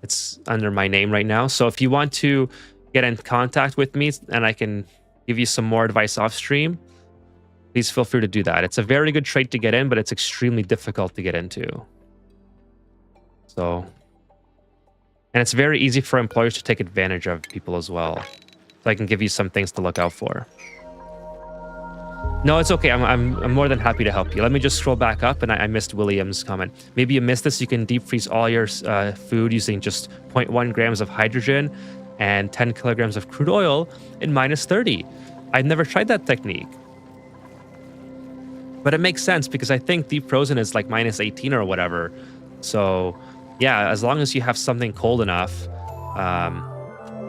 It's under my name right now. So if you want to get in contact with me and I can give you some more advice off stream, please feel free to do that. It's a very good trade to get in, but it's extremely difficult to get into. So, and it's very easy for employers to take advantage of people as well. So I can give you some things to look out for. No, it's okay. I'm more than happy to help you. Let me just scroll back up, and I missed William's comment. Maybe you missed this. You can deep freeze all your food using just 0.1 grams of hydrogen and 10 kilograms of crude oil in -30. I've never tried that technique. But it makes sense because I think deep frozen is like -18 or whatever. So yeah, as long as you have something cold enough,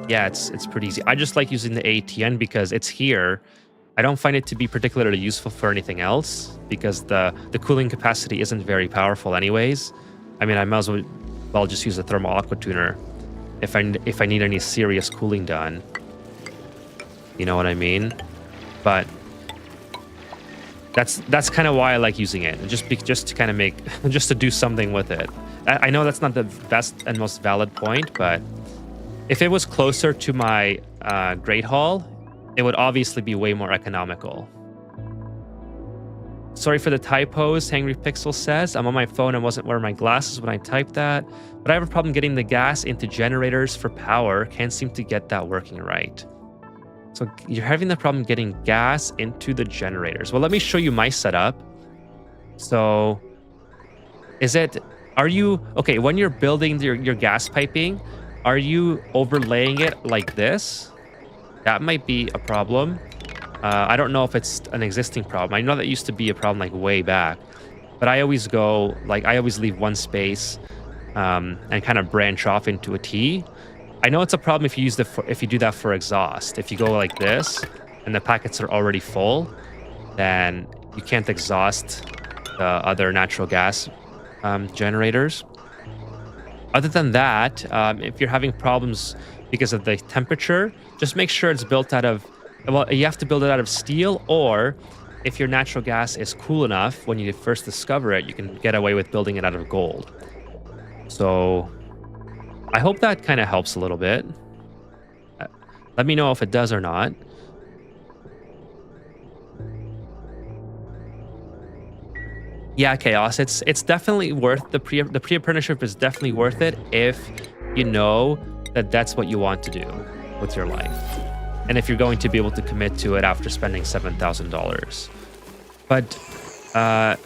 yeah, it's pretty easy. I just like using the ATN because it's here. I don't find it to be particularly useful for anything else because the cooling capacity isn't very powerful anyways. I mean, I might as well just use a thermal aqua tuner if I need any serious cooling done. You know what I mean? But that's kind of why I like using it, just to kind of make just to do something with it. I know that's not the best and most valid point, but if it was closer to my Great Hall, it would obviously be way more economical. Sorry for the typos, Hangry Pixel says. I'm on my phone and wasn't wearing my glasses when I typed that, but I have a problem getting the gas into generators for power. Can't seem to get that working right. So you're having the problem getting gas into the generators. Well, let me show you my setup. So okay, when you're building your gas piping, are you overlaying it like this? That might be a problem. I don't know if it's an existing problem. I know that used to be a problem like way back, but I always go like I always leave one space and kind of branch off into a T. I know it's a problem if you use if you do that for exhaust. If you go like this and the packets are already full, then you can't exhaust the other natural gas generators. Other than that, if you're having problems because of the temperature, just make sure it's built out of, well, you have to build it out of steel, or if your natural gas is cool enough when you first discover it, you can get away with building it out of gold. So I hope that kind of helps a little bit. Let me know if it does or not. Yeah, Chaos. It's definitely worth the pre-apprenticeship is definitely worth it if you know that that's what you want to do with your life, and if you're going to be able to commit to it after spending $7,000. But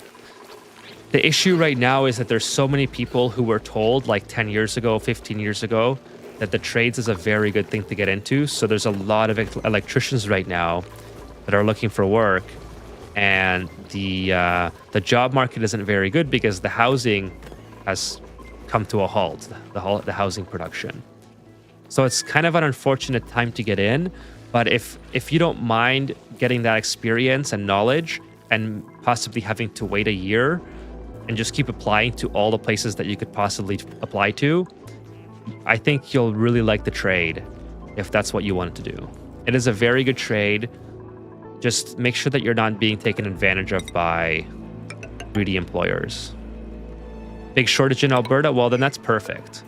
the issue right now is that there's so many people who were told like 10 years ago, 15 years ago, that the trades is a very good thing to get into. So there's a lot of electricians right now that are looking for work, and the job market isn't very good because the housing has come to a halt, the housing production. So it's kind of an unfortunate time to get in, but if you don't mind getting that experience and knowledge and possibly having to wait a year and just keep applying to all the places that you could possibly apply to, I think you'll really like the trade if that's what you want to do. It is a very good trade. Just make sure that you're not being taken advantage of by greedy employers. Big shortage in Alberta? Well, then that's perfect.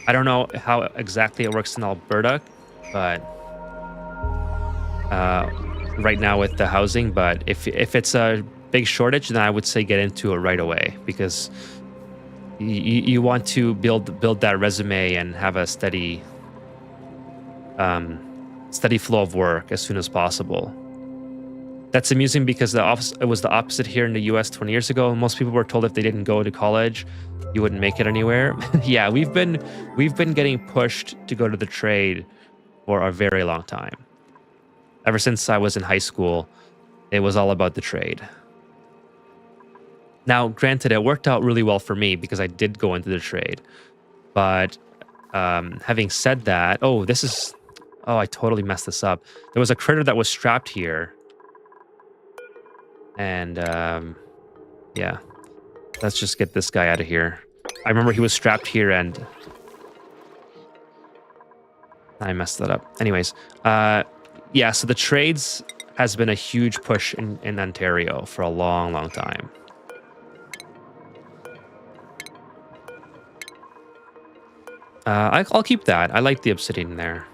I don't know how exactly it works in Alberta, but right now with the housing, but if it's a big shortage, then I would say get into it right away, because you want to build that resume and have a steady flow of work as soon as possible. That's amusing because it was the opposite here in the US 20 years ago. Most people were told if they didn't go to college, you wouldn't make it anywhere. Yeah, we've been getting pushed to go to the trade for a very long time. Ever since I was in high school, it was all about the trade. Now, granted, it worked out really well for me because I did go into the trade. But having said that, oh, I totally messed this up. There was a critter that was strapped here. And yeah, let's just get this guy out of here. I remember he was strapped here and I messed that up. Anyways, yeah, so the trades has been a huge push in Ontario for a long, long time. I'll keep that. I like the obsidian there.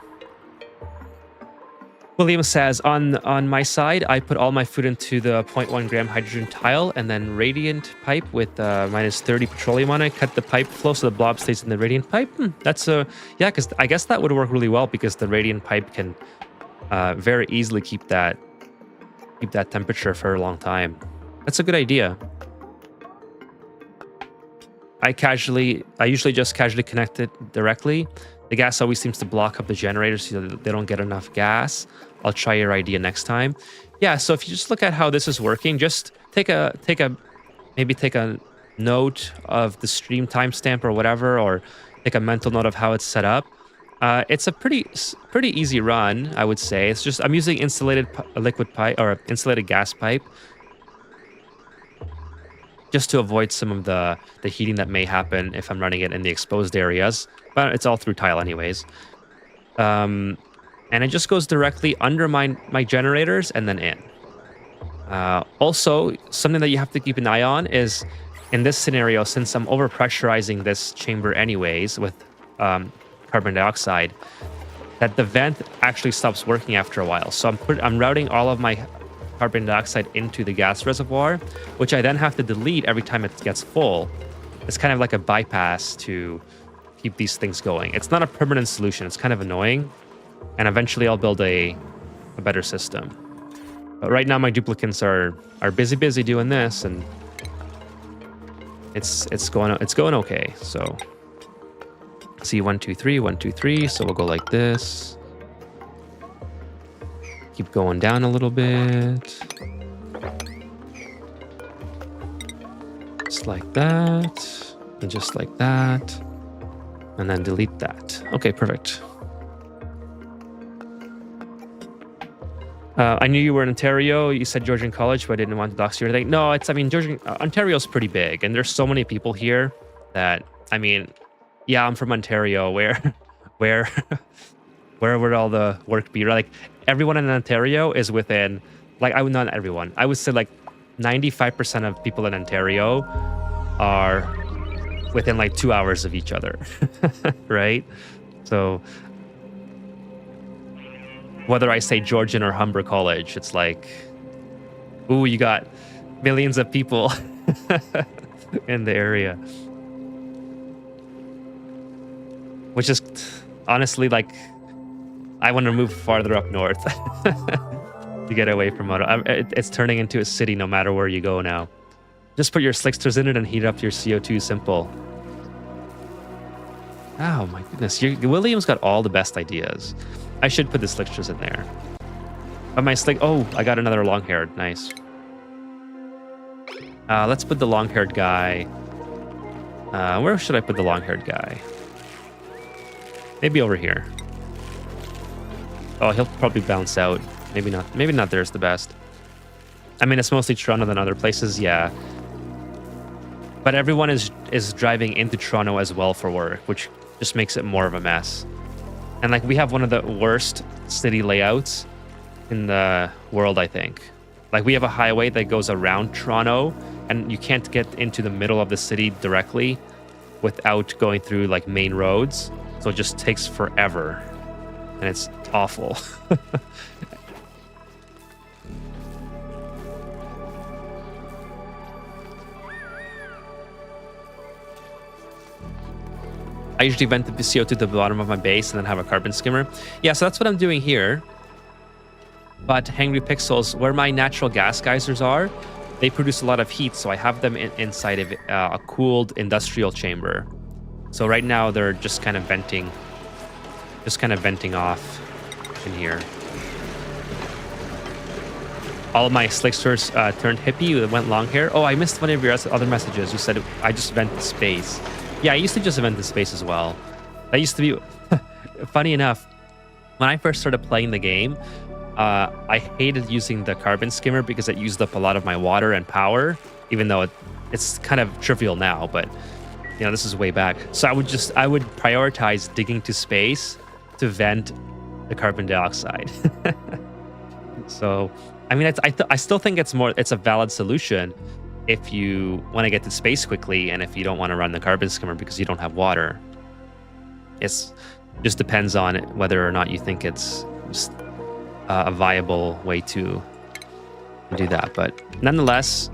William says, on my side, I put all my food into the 0.1 gram hydrogen tile and then radiant pipe with minus 30 petroleum on it. Cut the pipe flow so the blob stays in the radiant pipe. That's yeah, because I guess that would work really well because the radiant pipe can very easily keep that temperature for a long time. That's a good idea. I usually just casually connect it directly. The gas always seems to block up the generators so that they don't get enough gas. I'll try your idea next time. Yeah, so if you just look at how this is working, just maybe take a note of the stream timestamp or whatever, or take a mental note of how it's set up. It's a pretty easy run, I would say. It's just I'm using insulated liquid pipe or insulated gas pipe, just to avoid some of the heating that may happen if I'm running it in the exposed areas. But it's all through tile anyways. And it just goes directly under my generators and then in. Also, something that you have to keep an eye on is, in this scenario, since I'm overpressurizing this chamber anyways with carbon dioxide, that the vent actually stops working after a while. So I'm routing all of my carbon dioxide into the gas reservoir, which I then have to delete every time it gets full. It's kind of like a bypass to keep these things going. It's not a permanent solution. It's kind of annoying. And eventually I'll build a better system. But right now my duplicants are busy doing this, and it's going okay. So See, 1, 2, 3, 1, 2, 3. So we'll go like this. Keep going down a little bit. Just like that. And just like that. And then delete that. Okay, perfect. I knew you were in Ontario. You said Georgian College, but I didn't want to dox you or anything. No, Ontario's pretty big, and there's so many people here that, I mean, yeah, I'm from Ontario. Where would all the work be? Like, everyone in Ontario is within, like, not everyone. I would say like 95% of people in Ontario are within like 2 hours of each other, right? So whether I say Georgian or Humber College, it's like, ooh, you got millions of people in the area. Which is honestly like, I want to move farther up north to get away from it. It's turning into a city no matter where you go now. Just put your slicksters in it and heat up your CO2, simple. Oh my goodness, William's got all the best ideas. I should put the slicksters in there. But oh, I got another long-haired, nice. Let's put the long-haired guy. Where should I put the long-haired guy? Maybe over here. Oh, he'll probably bounce out. Maybe not. Maybe not there's the best. I mean, it's mostly Toronto than other places, yeah. But everyone is driving into Toronto as well for work, which just makes it more of a mess. And like, we have one of the worst city layouts in the world, I think. Like, we have a highway that goes around Toronto, and you can't get into the middle of the city directly without going through like main roads. So it just takes forever, and it's awful. I usually vent the CO2 to the bottom of my base and then have a carbon skimmer. Yeah, so that's what I'm doing here. But Hangry Pixels, where my natural gas geysers are, they produce a lot of heat, so I have them inside of a cooled industrial chamber. So right now they're just kind of venting off in here. All of my slicksters turned hippie. It went long hair. Oh, I missed one of your other messages. You said I just vent the space. Yeah, I used to just vent the space as well. That used to be funny enough. When I first started playing the game, I hated using the carbon skimmer because it used up a lot of my water and power. Even though it's kind of trivial now, but you know, this is way back. So I would prioritize digging to space to vent the carbon dioxide. So, I mean, I still think it's a valid solution if you want to get to space quickly and if you don't want to run the carbon skimmer because you don't have water. It just depends on whether or not you think it's a viable way to do that. But nonetheless,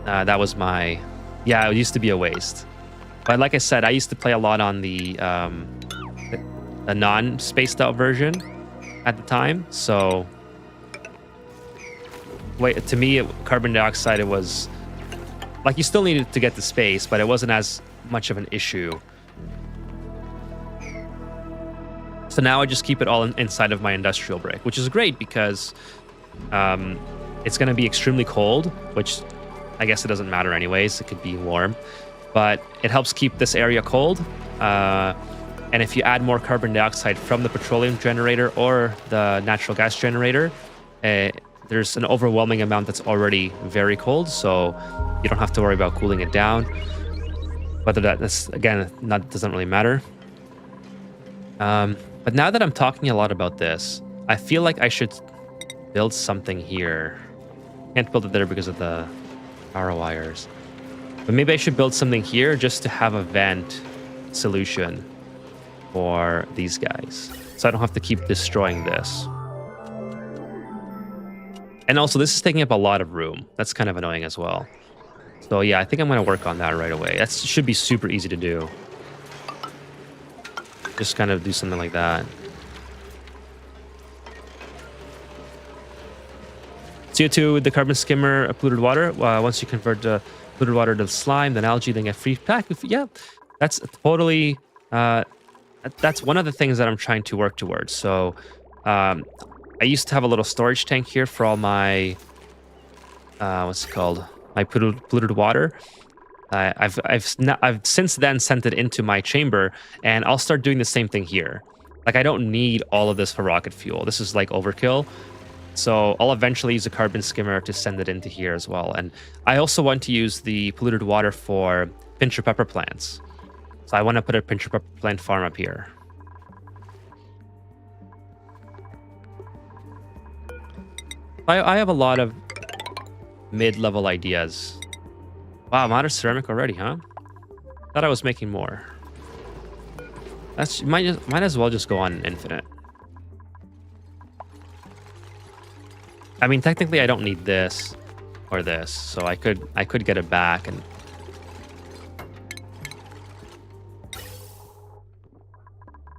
that was it used to be a waste. But like I said, I used to play a lot on the non-spaced out version at the time. So, to me, carbon dioxide, it was like you still needed to get to space, but it wasn't as much of an issue. So now I just keep it all inside of my industrial brick, which is great because it's going to be extremely cold, which I guess it doesn't matter anyways. It could be warm. But it helps keep this area cold. And if you add more carbon dioxide from the petroleum generator or the natural gas generator, there's an overwhelming amount that's already very cold, so you don't have to worry about cooling it down. Whether that's, again, doesn't really matter. But now that I'm talking a lot about this, I feel like I should build something here. Can't build it there because of the power wires. But maybe I should build something here just to have a vent solution for these guys. So I don't have to keep destroying this. And also, this is taking up a lot of room. That's kind of annoying as well. So yeah, I think I'm going to work on that right away. That should be super easy to do. Just kind of do something like that. CO2 with the carbon skimmer, polluted water. Once you convert the polluted water to slime, then algae, then get free pack. Yeah, that's totally That's one of the things that I'm trying to work towards. So, um, I used to have a little storage tank here for all my what's it called? My polluted water. I've since then sent it into my chamber, and I'll start doing the same thing here. Like I don't need all of this for rocket fuel. This is like overkill. So I'll eventually use a carbon skimmer to send it into here as well. And I also want to use the polluted water for pincher pepper plants. So I want to put a pincher pepper plant farm up here. I have a lot of mid-level ideas. Wow, I'm out of ceramic already, huh? Thought I was making more. That's might as well just go on infinite. I mean, technically, I don't need this or this, so I could get it back and.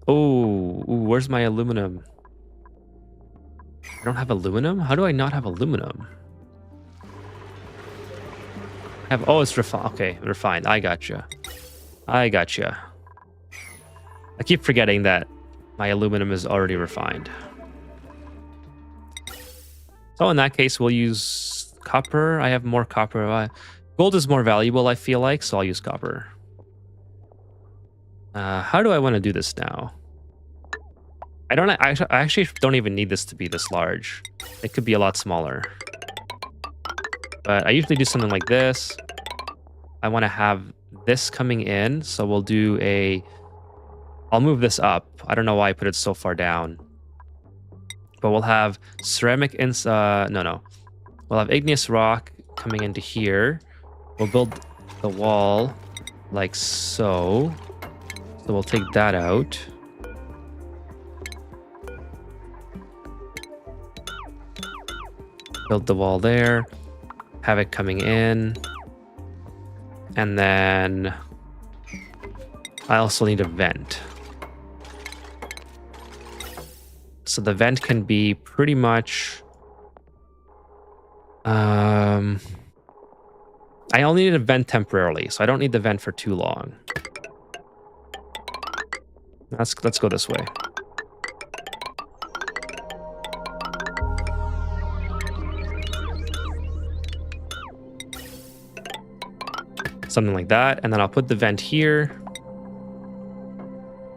Oh, where's my aluminum? I don't have aluminum? How do I not have aluminum? Oh, it's refined. Okay, refined. I gotcha. I gotcha. I keep forgetting that my aluminum is already refined. So in that case, we'll use copper. I have more copper. Gold is more valuable, I feel like, so I'll use copper. How do I want to do this now? I actually don't even need this to be this large. It could be a lot smaller. But I usually do something like this. I want to have this coming in, so we'll do a... I'll move this up. I don't know why I put it so far down. But we'll have ceramic no. We'll have igneous rock coming into here. We'll build the wall like so. So we'll take that out. Build the wall there. Have it coming in. And then I also need a vent. So the vent can be pretty much... I only need a vent temporarily, so I don't need the vent for too long. Let's go this way. Something like that, and then I'll put the vent here.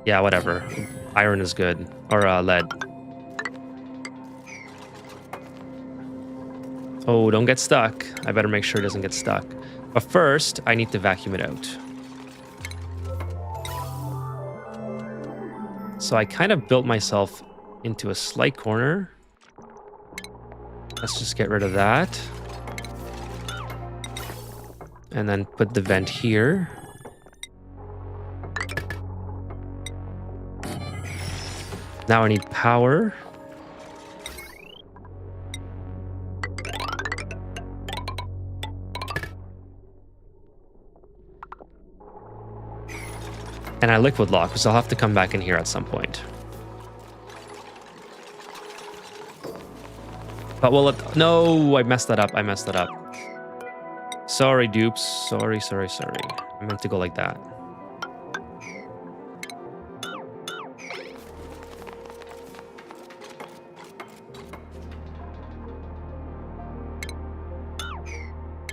Yeah, whatever. Iron is good. Or lead. Oh, don't get stuck. I better make sure it doesn't get stuck. But first, I need to vacuum it out. So I kind of built myself into a slight corner. Let's just get rid of that. And then put the vent here. Now I need power. And I liquid lock, so I'll have to come back in here at some point. But no, I messed that up. Sorry, dupes. Sorry. I meant to go like that.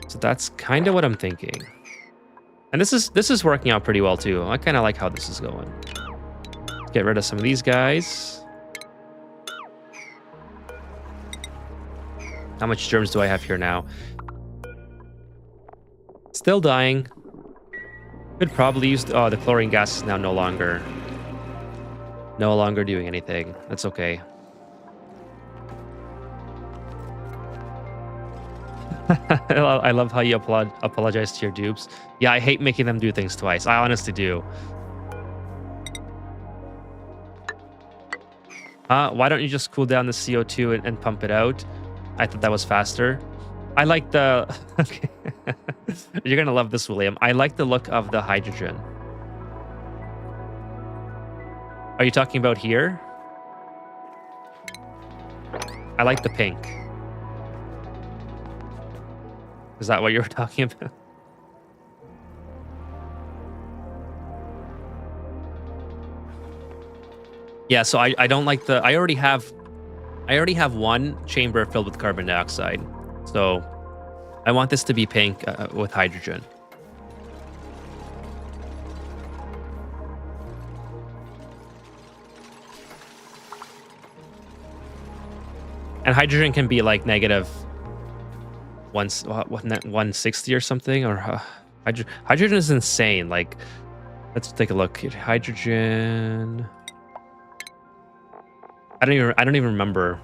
So that's kind of what I'm thinking. And this is working out pretty well too. I kind of like how this is going. Get rid of some of these guys. How much germs do I have here now? Still dying. Could probably use... Oh, the chlorine gas is now no longer doing anything. That's okay. I love how you apologize to your dupes. Yeah, I hate making them do things twice. I honestly do. Why don't you just cool down the CO2 and pump it out? I thought that was faster. I like the... Okay. You're gonna love this, William. I like the look of the hydrogen. Are you talking about here? I like the pink. Is that what you were talking about? Yeah, so I don't like the I already have one chamber filled with carbon dioxide. So I want this to be pink with hydrogen. And hydrogen can be like negative 160 or something, or hydrogen is insane. Like, let's take a look at hydrogen. I don't even remember.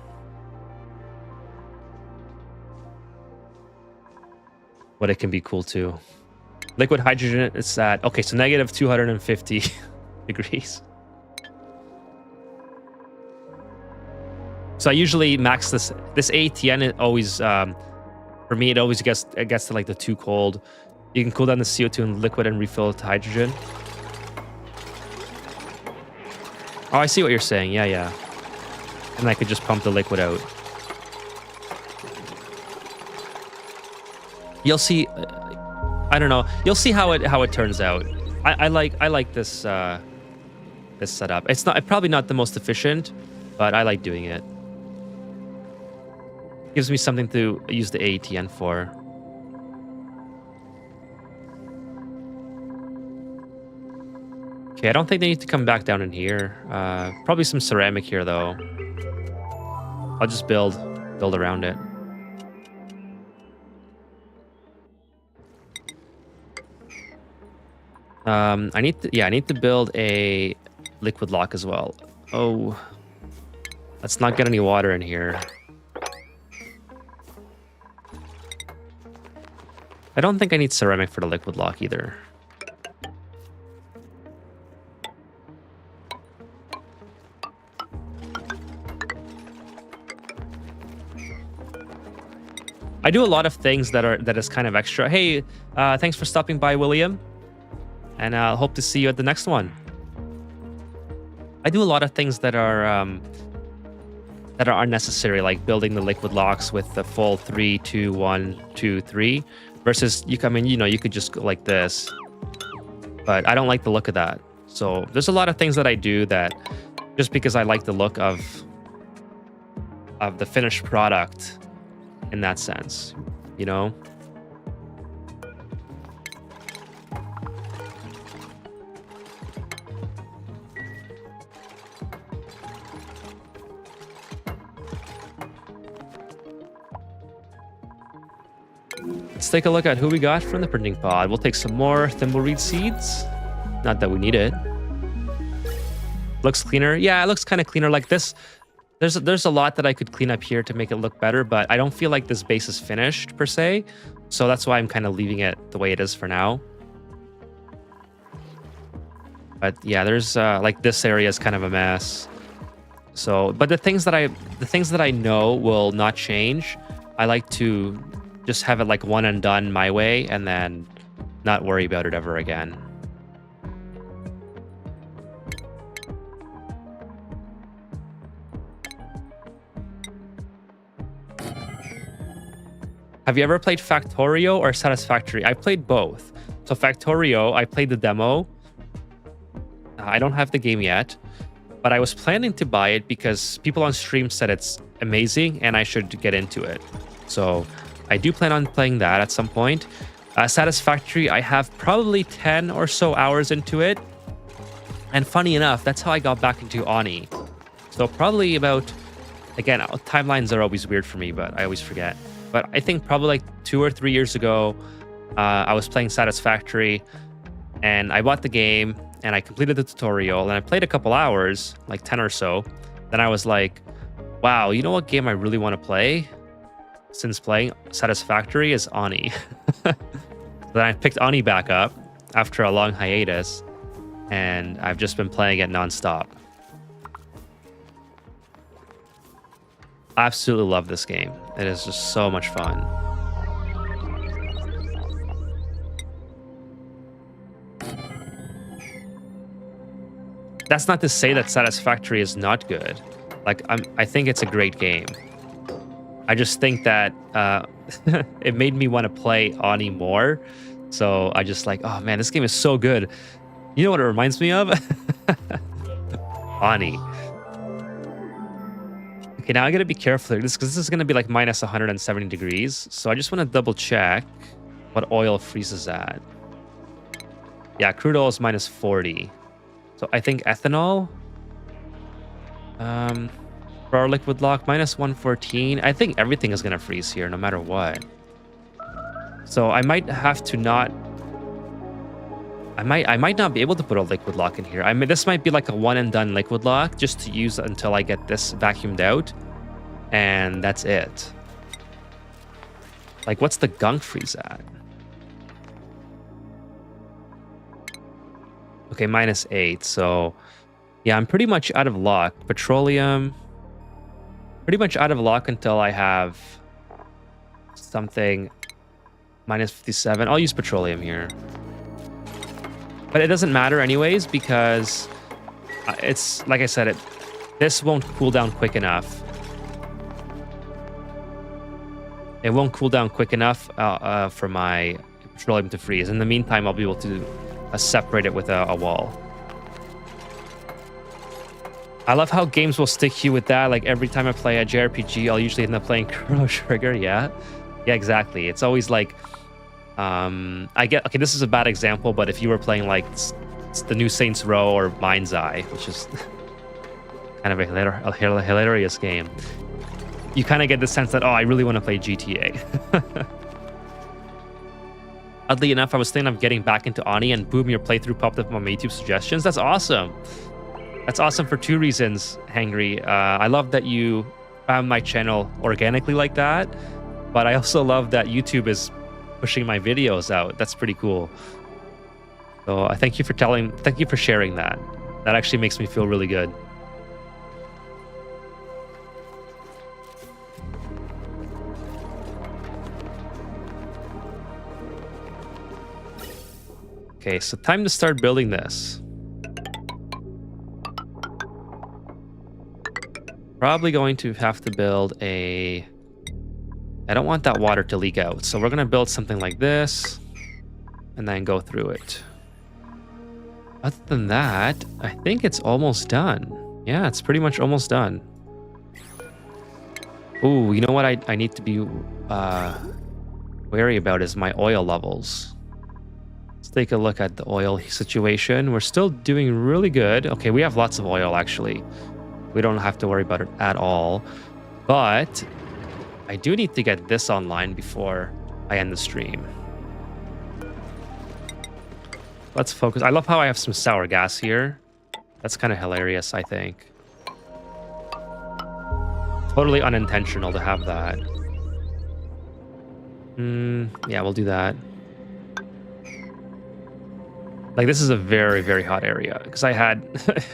What it can be cool to. Liquid hydrogen is at, okay, so negative 250 degrees. So I usually max this ATN. It always, for me, it always gets to like the too cold. You can cool down the CO2 in liquid and refill it to hydrogen. Oh, I see what you're saying. Yeah, yeah. And I could just pump the liquid out. You'll see. I don't know. You'll see how it turns out. I like this this setup. It's probably not the most efficient, but I like doing it. Gives me something to use the ATN for. Okay, I don't think they need to come back down in here. Probably some ceramic here though. I'll just build around it. I need to build a liquid lock as well. Oh, let's not get any water in here. I don't think I need ceramic for the liquid lock either. I do a lot of things that is kind of extra. Hey, thanks for stopping by, William. And I'll hope to see you at the next one. I do a lot of things that are unnecessary, like building the liquid locks with the full 3, 2, 1, 2, 3. Versus, you could just go like this. But I don't like the look of that. So there's a lot of things that I do that just because I like the look of the finished product in that sense, you know? Let's take a look at who we got from the printing pod. We'll take some more thimbleweed seeds. Not that we need it. Looks cleaner. Yeah, it looks kind of cleaner like this. There's a lot that I could clean up here to make it look better, but I don't feel like this base is finished per se. So that's why I'm kind of leaving it the way it is for now. But yeah, there's like this area is kind of a mess. So, but the things that I know will not change, I like to just have it like one and done my way and then not worry about it ever again. Have you ever played Factorio or Satisfactory? I played both. So Factorio, I played the demo. I don't have the game yet, but I was planning to buy it because people on stream said it's amazing and I should get into it. So I do plan on playing that at some point. Satisfactory, I have probably 10 or so hours into it. And funny enough, that's how I got back into Ani. So probably about, again, timelines are always weird for me, but I always forget. But I think probably like 2 or 3 years ago, I was playing Satisfactory and I bought the game and I completed the tutorial and I played a couple hours, like 10 or so. Then I was like, wow, you know what game I really want to play? Since playing Satisfactory is Ani. Then I picked Ani back up after a long hiatus, and I've just been playing it nonstop. I absolutely love this game. It is just so much fun. That's not to say that Satisfactory is not good. Like, I think it's a great game. I just think that it made me want to play Ani more. So I just like, oh man, this game is so good. You know what it reminds me of? Ani. Okay, now I gotta be careful here, because this is gonna be like minus 170 degrees. So I just want to double check what oil freezes at. Yeah, crude oil is minus 40. So I think ethanol. For our liquid lock, minus 114. I think everything is gonna freeze here, no matter what. So I might have to not. I might not be able to put a liquid lock in here. I mean, this might be like a one and done liquid lock, just to use until I get this vacuumed out, and that's it. Like, what's the gunk freeze at? Okay, minus 8. So, yeah, I'm pretty much out of luck. Petroleum, pretty much out of luck until I have something minus 57. I'll use petroleum here. But it doesn't matter anyways, because it's, like I said, this won't cool down quick enough. It won't cool down quick enough for my petroleum to freeze. In the meantime, I'll be able to separate it with a wall. I love how games will stick you with that. Like, every time I play a JRPG, I'll usually end up playing Chrono Trigger. Yeah, exactly. It's always like, okay, this is a bad example, but if you were playing like the new Saints Row or Mind's Eye, which is kind of a hilarious game, you kind of get the sense that, oh, I really want to play GTA. Oddly enough, I was thinking of getting back into Ani, and boom, your playthrough popped up on my YouTube suggestions. That's awesome. That's awesome for two reasons, Hangry. I love that you found my channel organically like that, but I also love that YouTube is pushing my videos out. That's pretty cool. So I thank you for sharing that. That actually makes me feel really good. Okay, so time to start building this. Probably going to have to build I don't want that water to leak out, so we're going to build something like this and then go through it. Other than that, I think it's almost done. Yeah, it's pretty much almost done. Ooh, you know what I need to be wary about is my oil levels. Let's take a look at the oil situation. We're still doing really good. Okay, we have lots of oil, actually. We don't have to worry about it at all. But I do need to get this online before I end the stream. Let's focus. I love how I have some sour gas here. That's kind of hilarious, I think. Totally unintentional to have that. Yeah, we'll do that. Like, this is a very, very hot area because I had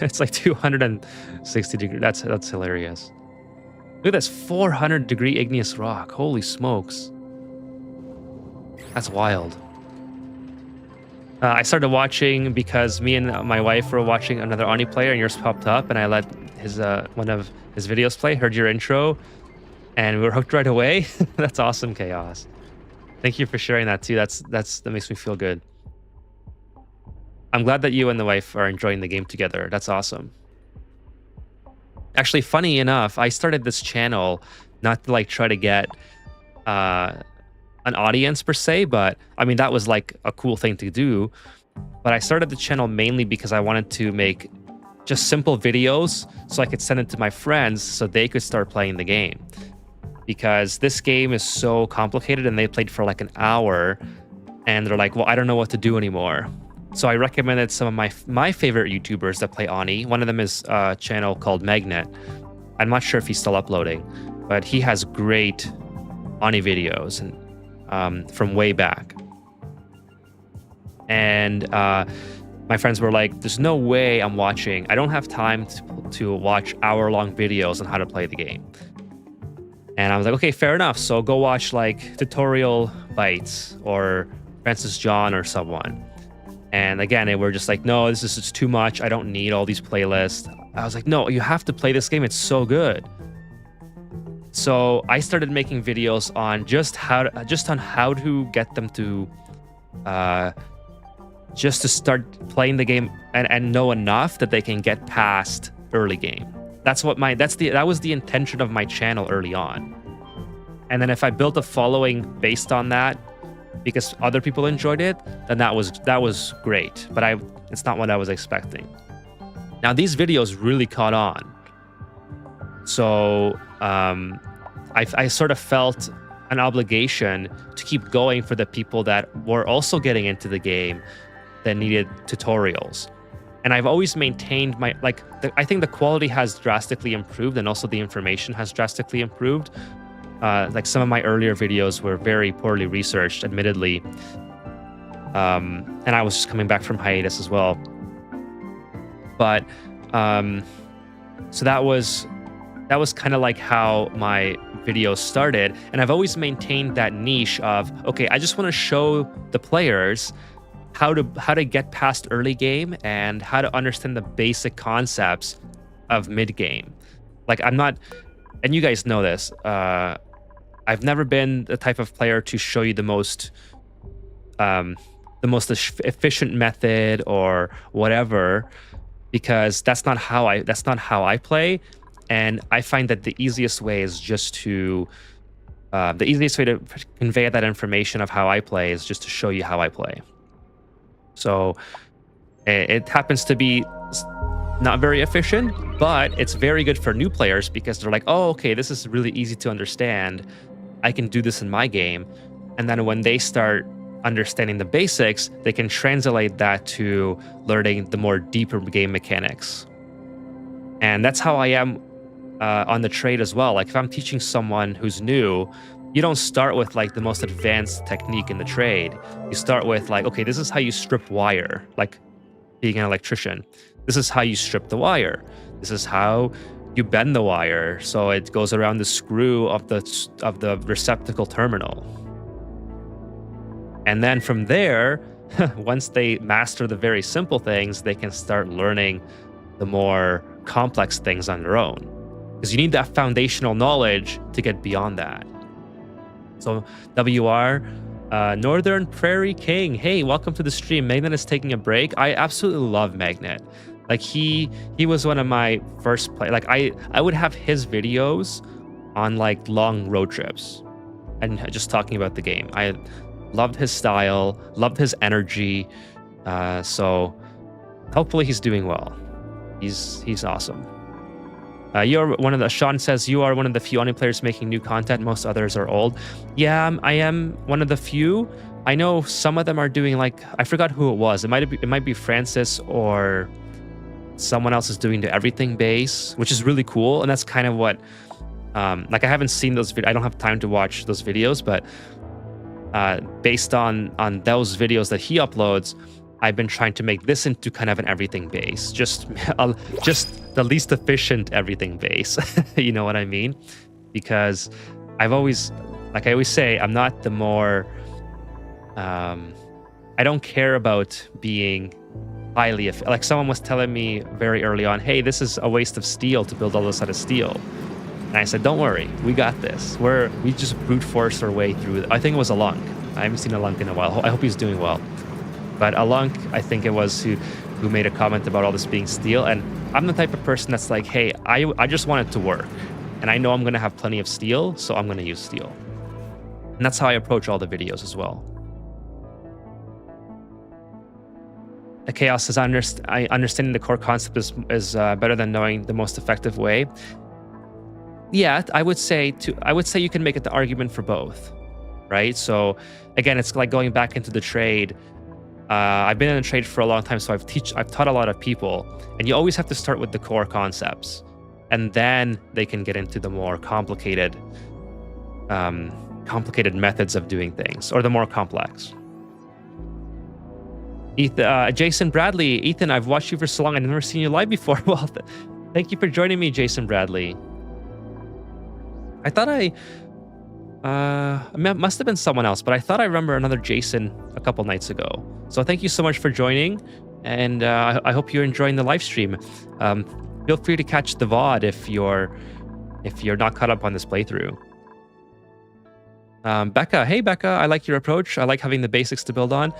it's like 260 degrees. That's hilarious. Look at this 400 degree igneous rock. Holy smokes. That's wild. I started watching because me and my wife were watching another Oni player, and yours popped up, and I let his one of his videos play, heard your intro, and we were hooked right away. That's awesome, Chaos. Thank you for sharing that too. That makes me feel good. I'm glad that you and the wife are enjoying the game together. That's awesome. Actually, funny enough, I started this channel not to like try to get an audience per se, but I mean, that was like a cool thing to do. But I started the channel mainly because I wanted to make just simple videos so I could send it to my friends so they could start playing the game. Because this game is so complicated, and they played for like an hour and they're like, well, I don't know what to do anymore. So I recommended some of my favorite YouTubers that play Ani. One of them is a channel called Magnet. I'm not sure if he's still uploading, but he has great Ani videos and from way back. And my friends were like, there's no way I'm watching. I don't have time to watch hour-long videos on how to play the game. And I was like, okay, fair enough. So go watch like Tutorial Bites or Francis John or someone. And again, they were just like, no, this is just too much. I don't need all these playlists. I was like, no, you have to play this game. It's so good. So I started making videos on just how to get them to just to start playing the game and know enough that they can get past early game. that was the intention of my channel early on. And then if I built a following based on that because other people enjoyed it, then that was great. But it's not what I was expecting. Now these videos really caught on. So I sort of felt an obligation to keep going for the people that were also getting into the game that needed tutorials. And I've always maintained I think the quality has drastically improved, and also the information has drastically improved. Like some of my earlier videos were very poorly researched, admittedly. And I was just coming back from hiatus as well. But so that was kind of like how my videos started. And I've always maintained that niche of, okay, I just want to show the players how to get past early game and how to understand the basic concepts of mid game. Like I'm not, and you guys know this, I've never been the type of player to show you the most efficient method or whatever, because that's not how I play. And I find that the easiest way is just to the easiest way to convey that information of how I play is just to show you how I play. So it happens to be not very efficient, but it's very good for new players because they're like, oh, okay, this is really easy to understand. I can do this in my game. And then when they start understanding the basics, they can translate that to learning the more deeper game mechanics. And that's how I am on the trade as well. Like if I'm teaching someone who's new, you don't start with like the most advanced technique in the trade. You start with like, okay, this is how you strip wire, like being an electrician. This is how you strip the wire. This is how you bend the wire so it goes around the screw of the receptacle terminal. And then from there, once they master the very simple things, they can start learning the more complex things on their own. Because you need that foundational knowledge to get beyond that. So WR, Northern Prairie King, hey, welcome to the stream. Magnet is taking a break. I absolutely love Magnet. Like he was one of my first play. Like I would have his videos on like long road trips and just talking about the game. I loved his style, loved his energy. So hopefully he's doing well. He's awesome. Sean says, you are one of the few Oni players making new content. Most others are old. Yeah, I am one of the few. I know some of them are doing like, I forgot who it was. It might be Francis or someone else is doing the everything base, which is really cool. And that's kind of what, like I haven't seen those videos. I don't have time to watch those videos, but based on those videos that he uploads, I've been trying to make this into kind of an everything base, just the least efficient everything base. You know what I mean? Because I've always, like I always say, I'm not the more, I don't care about being highly, like someone was telling me very early on, hey, this is a waste of steel to build all this out of steel. And I said, don't worry, we got this. We just brute force our way through. I think it was a lunk. I haven't seen a lunk in a while. I hope he's doing well. But Alunk, I think it was, who made a comment about all this being steel. And I'm the type of person that's like, hey, I just want it to work. And I know I'm going to have plenty of steel, so I'm going to use steel. And that's how I approach all the videos as well. The Chaos says, understanding the core concept is better than knowing the most effective way. Yeah, I would say you can make it the argument for both, right? So again, it's like going back into the trade. I've been in the trade for a long time, so I've taught a lot of people, and you always have to start with the core concepts, and then they can get into the more complicated methods of doing things, or the more complex. Jason Bradley, Ethan, I've watched you for so long, I've never seen you live before. Well, thank you for joining me, Jason Bradley. I thought must have been someone else, but I thought I remember another Jason a couple nights ago. So thank you so much for joining, and I hope you're enjoying the live stream. Feel free to catch the VOD if you're not caught up on this playthrough. Becca, hey Becca, I like your approach. I like having the basics to build on.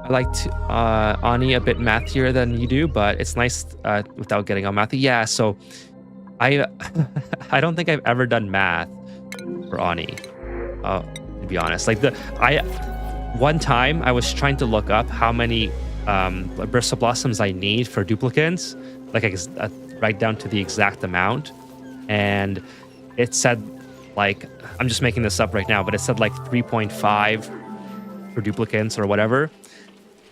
I like Ani a bit mathier than you do, but it's nice without getting all mathy. Yeah, so I I don't think I've ever done math for Ani. To be honest, like one time I was trying to look up how many Bristle Blossoms I need for duplicants, like right down to the exact amount, and it said like, I'm just making this up right now, but it said like 3.5 for duplicants or whatever,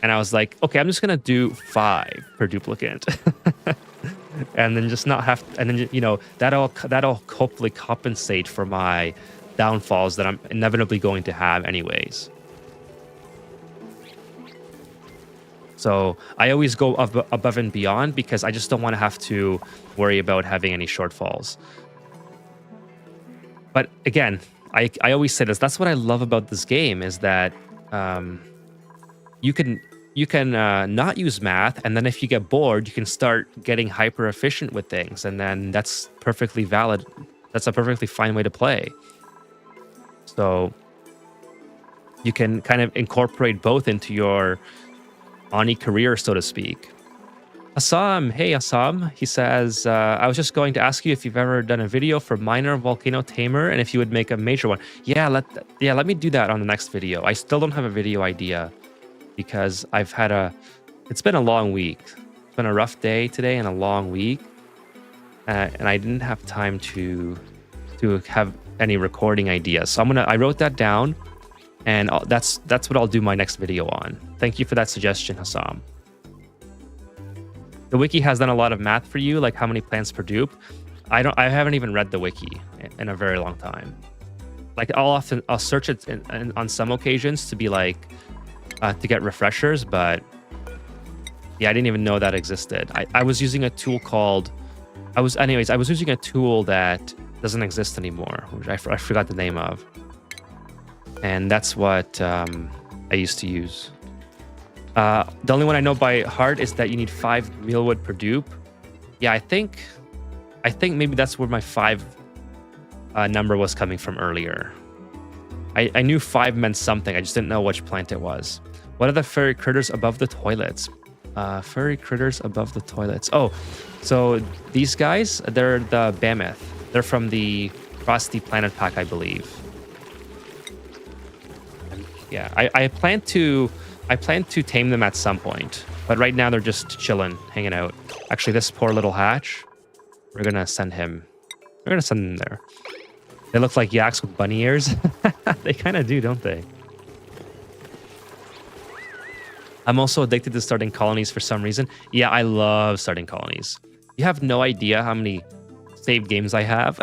and I was like, okay, I'm just gonna do 5 per duplicant. And then just not have, and then, you know, that'll hopefully compensate for my downfalls that I'm inevitably going to have anyways. So I always go above and beyond because I just don't want to have to worry about having any shortfalls. But again, I always say this. That's what I love about this game is that you can not use math, and then if you get bored, you can start getting hyper efficient with things, and then that's perfectly valid. That's a perfectly fine way to play. So you can kind of incorporate both into your Ani career, so to speak. Assam, hey Assam, he says, I was just going to ask you if you've ever done a video for minor volcano tamer and if you would make a major one. Yeah, let me do that on the next video. I still don't have a video idea because it's been a long week. It's been a rough day today and a long week. And I didn't have time to have any recording ideas. So I wrote that down, and that's what I'll do my next video on. Thank you for that suggestion, Hassam. The wiki has done a lot of math for you, like how many plants per dupe. I haven't even read the wiki in a very long time. Like I'll search it on some occasions to be like to get refreshers, but yeah, I didn't even know that existed. I was using a tool I was using a tool that doesn't exist anymore, which I forgot the name of. And that's what I used to use. The only one I know by heart is that you need 5 mealwood per dupe. Yeah, I think maybe that's where my 5 number was coming from earlier. I knew 5 meant something. I just didn't know which plant it was. What are the furry critters above the toilets? Furry critters above the toilets. Oh, so these guys, they're the Mammoth. They're from the Frosty Planet pack, I believe. Yeah, I plan to tame them at some point, but right now they're just chilling, hanging out. Actually, this poor little hatch, we're gonna send him there. They look like yaks with bunny ears. They kind of do, don't they? I'm also addicted to starting colonies for some reason. Yeah, I love starting colonies. You have no idea how many save games I have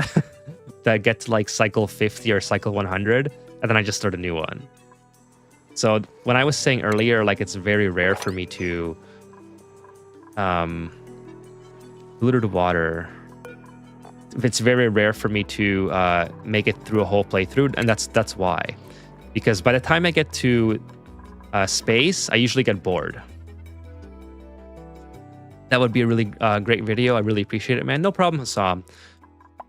that get to like cycle 50 or cycle 100, and then I just start a new one. So when I was saying earlier, like it's very rare for me to polluted water. It's very rare for me to make it through a whole playthrough, and that's why. Because by the time I get to space, I usually get bored. That would be a really great video. I really appreciate it, man. No problem, Hassam.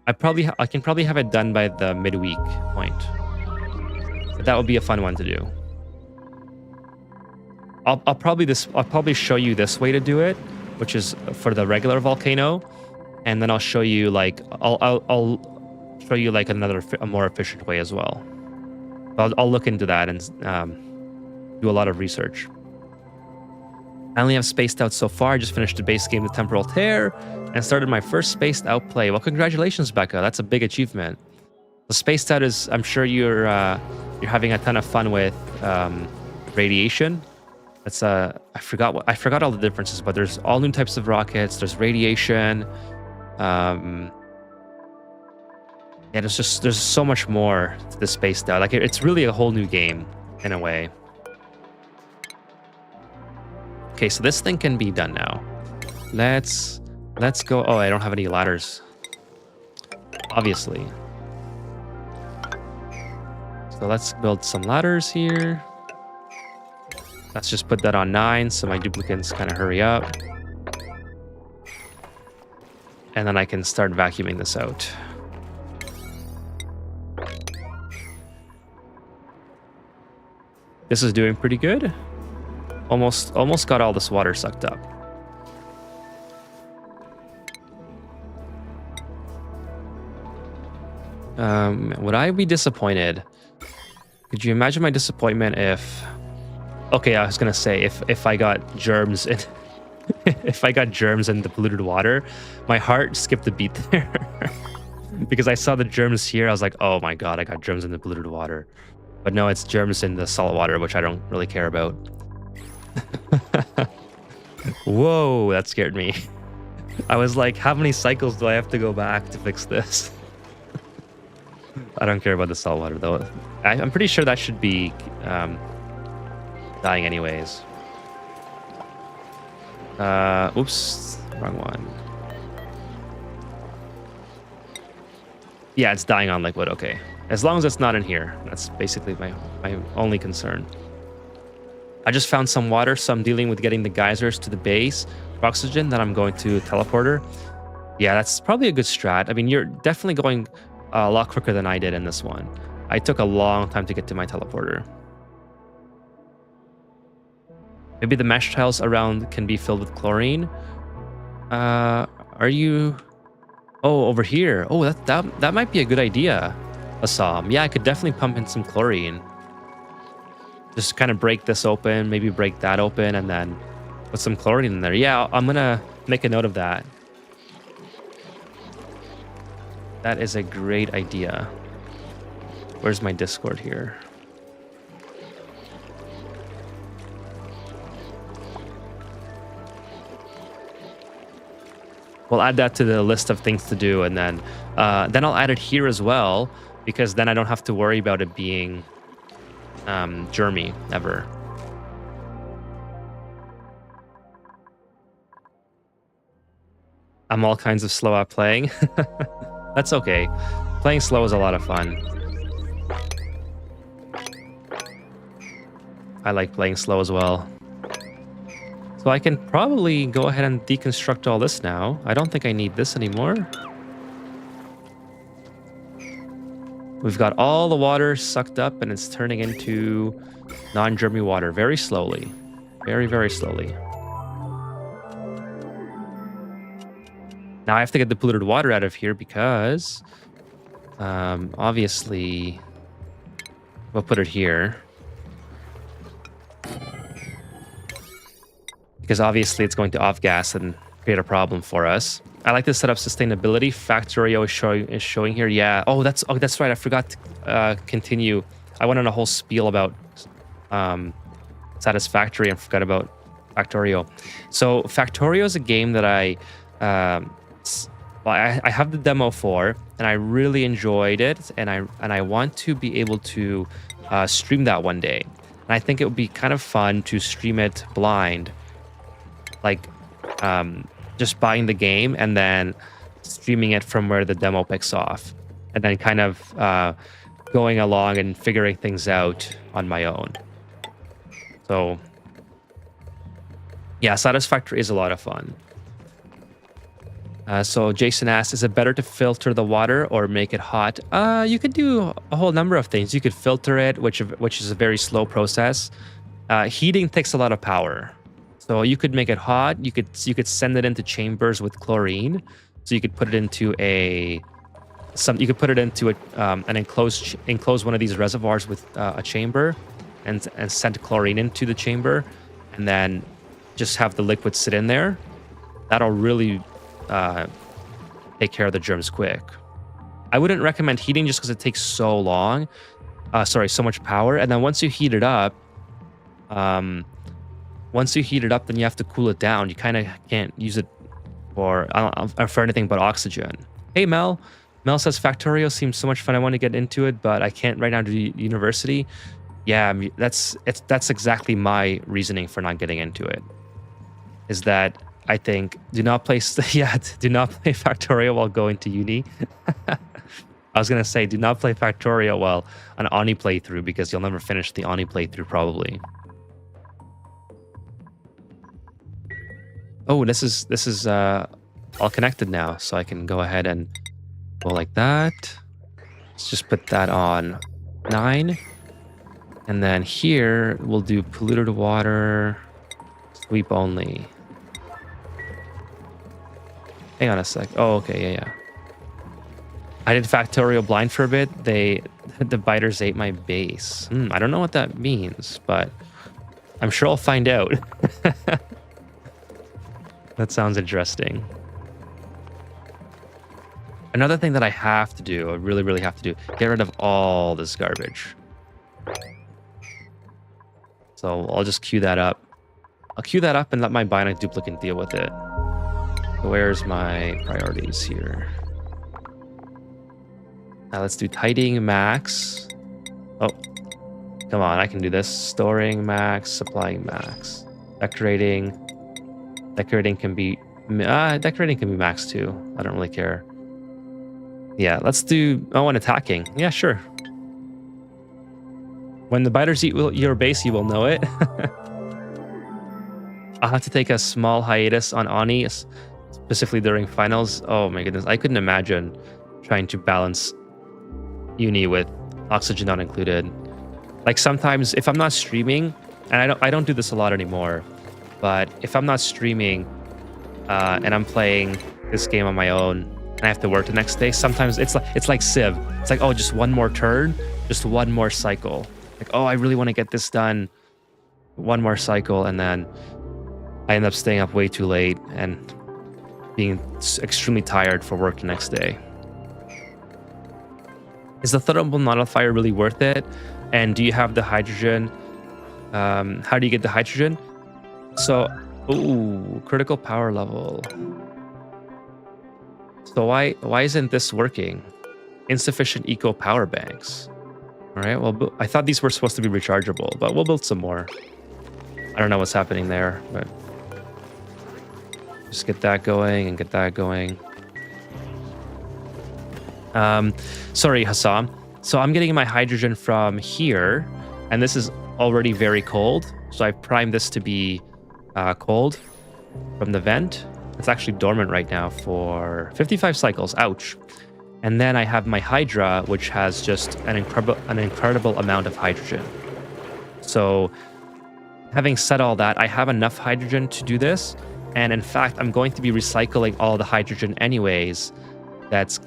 I can probably have it done by the midweek point. But that would be a fun one to do. I'll probably show you this way to do it, which is for the regular volcano, and then I'll show you like I'll show you like a more efficient way as well. I'll look into that and do a lot of research. I only have spaced out so far. I just finished the base game, the Temporal Tear, and started my first spaced out play. Well, congratulations, Becca. That's a big achievement. The spaced out is, I'm sure you're having a ton of fun with radiation. That's I forgot all the differences, but there's all new types of rockets. There's radiation. Yeah, there's so much more to the spaced out. Like it's really a whole new game in a way. Okay, so this thing can be done now. Let's go. Oh, I don't have any ladders, obviously. So let's build some ladders here. Let's just put that on 9 so my duplicates kind of hurry up. And then I can start vacuuming this out. This is doing pretty good. Almost got all this water sucked up. Would I be disappointed? Could you imagine my disappointment if... Okay, I was gonna say if I got germs in if I got germs in the polluted water, my heart skipped a beat there. Because I saw the germs here, I was like, oh my god, I got germs in the polluted water. But no, it's germs in the salt water, which I don't really care about. Whoa, that scared me. I was like, how many cycles do I have to go back to fix this? I don't care about the salt water though. I'm pretty sure that should be dying anyways. Oops, wrong one. Yeah, it's dying on liquid, okay. As long as it's not in here. That's basically my only concern. I just found some water, so I'm dealing with getting the geysers to the base for oxygen, then I'm going to teleporter. Yeah, that's probably a good strat. I mean, you're definitely going a lot quicker than I did in this one. I took a long time to get to my teleporter. Maybe the mesh tiles around can be filled with chlorine. Are you... Oh, over here. Oh, that might be a good idea, Assam. Yeah, I could definitely pump in some chlorine. Just kind of break this open, maybe break that open, and then put some chlorine in there. Yeah, I'm gonna make a note of that. That is a great idea. Where's my Discord here? We'll add that to the list of things to do, and then I'll add it here as well, because then I don't have to worry about it being germy ever. I'm all kinds of slow at playing. That's okay. Playing slow is a lot of fun. I like playing slow as well. So I can probably go ahead and deconstruct all this now. I don't think I need this anymore. We've got all the water sucked up and it's turning into non-germy water very slowly. Very, very slowly. Now I have to get the polluted water out of here because obviously we'll put it here. Because obviously it's going to off-gas and create a problem for us. I like to set up sustainability. Factorio is showing here. Yeah. Oh, that's right. I forgot to continue. I went on a whole spiel about Satisfactory and forgot about Factorio. So Factorio is a game that I have the demo for, and I really enjoyed it, and I want to be able to stream that one day. And I think it would be kind of fun to stream it blind. Like just buying the game and then streaming it from where the demo picks off, and then kind of going along and figuring things out on my own. So yeah, Satisfactory is a lot of fun. So Jason asks, is it better to filter the water or make it hot? You could do a whole number of things. You could filter it, which is a very slow process. Heating takes a lot of power. So you could make it hot. You could send it into chambers with chlorine. So you could put it into an enclosed one of these reservoirs with a chamber, and send chlorine into the chamber, and then just have the liquid sit in there. That'll really take care of the germs quick. I wouldn't recommend heating just because it takes so long. So much power. And then once you heat it up, then you have to cool it down. You kind of can't use it for anything but oxygen. Hey, Mel. Mel says Factorio seems so much fun. I want to get into it, but I can't right now to university. Yeah, that's exactly my reasoning for not getting into it. Is that I think do not play Factorio while going to uni. I was gonna say do not play Factorio while an Oni playthrough, because you'll never finish the Oni playthrough probably. Oh, this is all connected now, so I can go ahead and go like that. Let's just put that on 9. And then here we'll do polluted water, sweep only. Hang on a sec. Oh, okay, yeah. I did factorial blind for a bit. The biters ate my base. I don't know what that means, but I'm sure I'll find out. That sounds interesting. Another thing that I have to do, I really, really have to do, get rid of all this garbage. So I'll just queue that up. I'll queue that up and let my bionic duplicate deal with it. So where's my priorities here? Now let's do tidying max. Oh, come on, I can do this. Storing max, supplying max. Decorating. Decorating can be max too. I don't really care. Yeah, let's do... Oh, and attacking. Yeah, sure. When the biters eat your base, you will know it. I'll have to take a small hiatus on Ani, specifically during finals. Oh my goodness, I couldn't imagine trying to balance uni with oxygen not included. Like sometimes, if I'm not streaming, and I don't do this a lot anymore, but if I'm not streaming and I'm playing this game on my own, and I have to work the next day, sometimes it's like Civ. It's like, oh, just one more turn, just one more cycle. Like, oh, I really want to get this done. One more cycle, and then I end up staying up way too late and being extremely tired for work the next day. Is the thermal nullifier really worth it? And do you have the hydrogen? How do you get the hydrogen? So, ooh, critical power level. So why isn't this working? Insufficient eco power banks. All right, well, I thought these were supposed to be rechargeable, but we'll build some more. I don't know what's happening there, but just get that going and get that going. Sorry, Hassam. So I'm getting my hydrogen from here, and this is already very cold. So I primed this to be cold from the vent. It's actually dormant right now for 55 cycles. Ouch. And then I have my Hydra, which has just an incredible amount of hydrogen. So having said all that, I have enough hydrogen to do this. And in fact, I'm going to be recycling all the hydrogen anyways. That's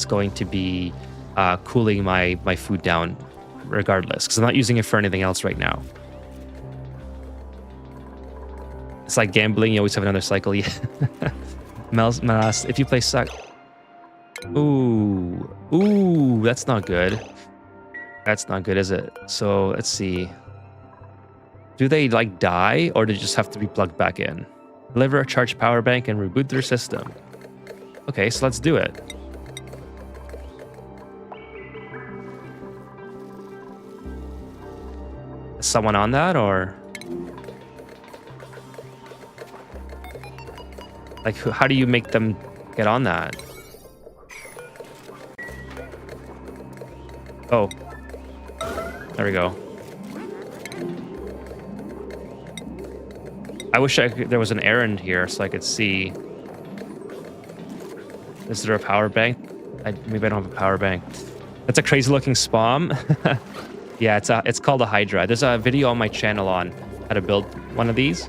going to be cooling my food down regardless, because I'm not using it for anything else right now. It's like gambling. You always have another cycle. Yeah. Melas, if you play suck. Ooh, that's not good. That's not good, is it? So let's see. Do they like die, or do they just have to be plugged back in? Deliver a charged power bank and reboot their system. Okay, so let's do it. Is someone on that, or like how do you make them get on that? Oh, there we go. I wish there was an errand here so I could see. Is there a power bank? Maybe I don't have a power bank. That's a crazy looking spawn. Yeah, it's called a Hydra. There's a video on my channel on how to build one of these.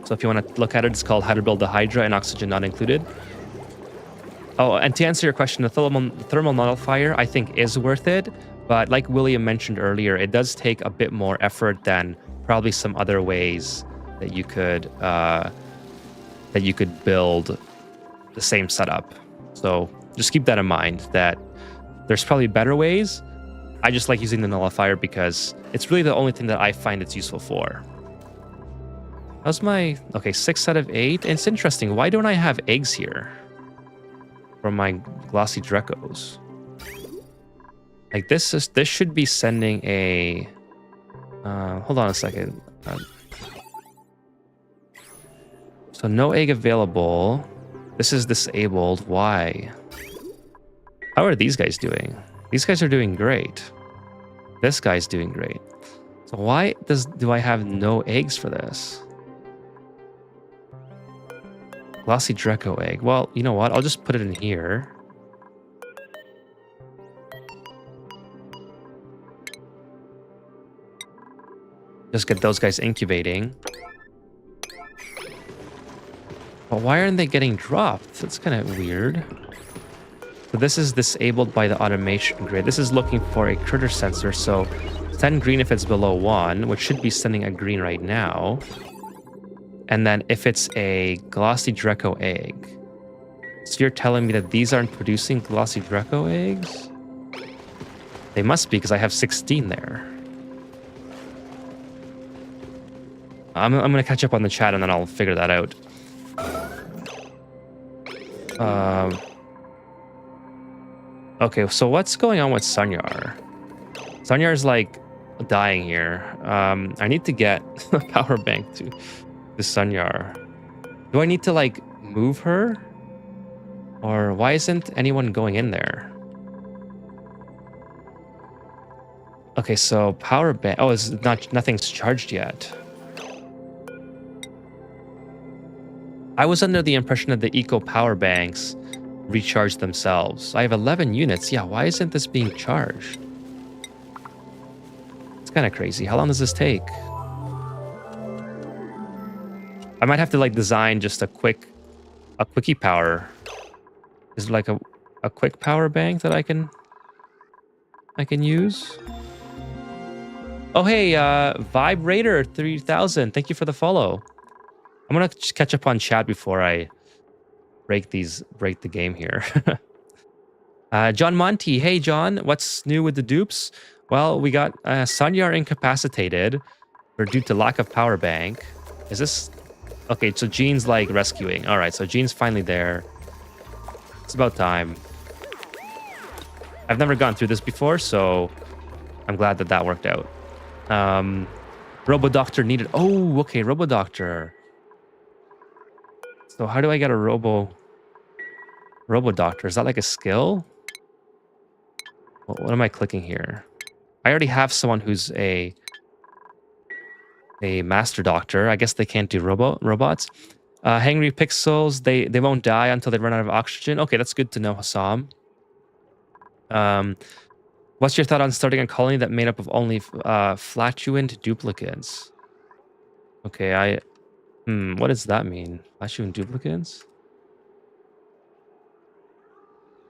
So if you want to look at it, it's called How to Build a Hydra and Oxygen Not Included. Oh, and to answer your question, the thermal nullifier I think is worth it, but like William mentioned earlier, it does take a bit more effort than probably some other ways that you could build the same setup. So just keep that in mind, that there's probably better ways. I just like using the nullifier because it's really the only thing that I find it's useful for. How's my... Okay, 6 out of 8. And it's interesting. Why don't I have eggs here from my glossy Drecos? Like this should be sending a... hold on a second. So no egg available. This is disabled. Why? How are these guys doing? These guys are doing great. This guy's doing great. So why do I have no eggs for this? Glossy Dreco egg. Well, you know what? I'll just put it in here. Just get those guys incubating. But why aren't they getting dropped? That's kind of weird. So this is disabled by the automation grid. This is looking for a critter sensor, so send green if it's below 1, which should be sending a green right now. And then if it's a glossy Draco egg. So you're telling me that these aren't producing glossy Draco eggs? They must be, because I have 16 there. I'm going to catch up on the chat and then I'll figure that out. Okay, so what's going on with Sunyar? Sunyar's like dying here. I need to get a power bank to Sunyar. Do I need to like move her? Or why isn't anyone going in there? Okay, so power bank. Oh, it's not, nothing's charged yet. I was under the impression that the eco power banks recharge themselves. I have 11 units. Yeah, why isn't this being charged? It's kind of crazy. How long does this take? I might have to like design just a quickie power. Is there like a quick power bank that I can use? Oh hey, Vibrator 3000. Thank you for the follow. I'm gonna catch up on chat before I break the game here. John Monty, hey John, what's new with the dupes? Well, we got Sunyar incapacitated due to lack of power bank. Is this okay? So Jean's like rescuing. All right, so Jean's finally there. It's about time. I've never gone through this before, so I'm glad that that worked out. Robo-Doctor needed. Oh, okay, Robo-Doctor. So how do I get a Robo-Doctor? Is that like a skill? What am I clicking here? I already have someone who's a Master Doctor. I guess they can't do robots. Hangry Pixels, they won't die until they run out of oxygen. Okay, that's good to know, Hassam. What's your thought on starting a colony that made up of only flatulent duplicates? Okay, what does that mean? Flatulent duplicates?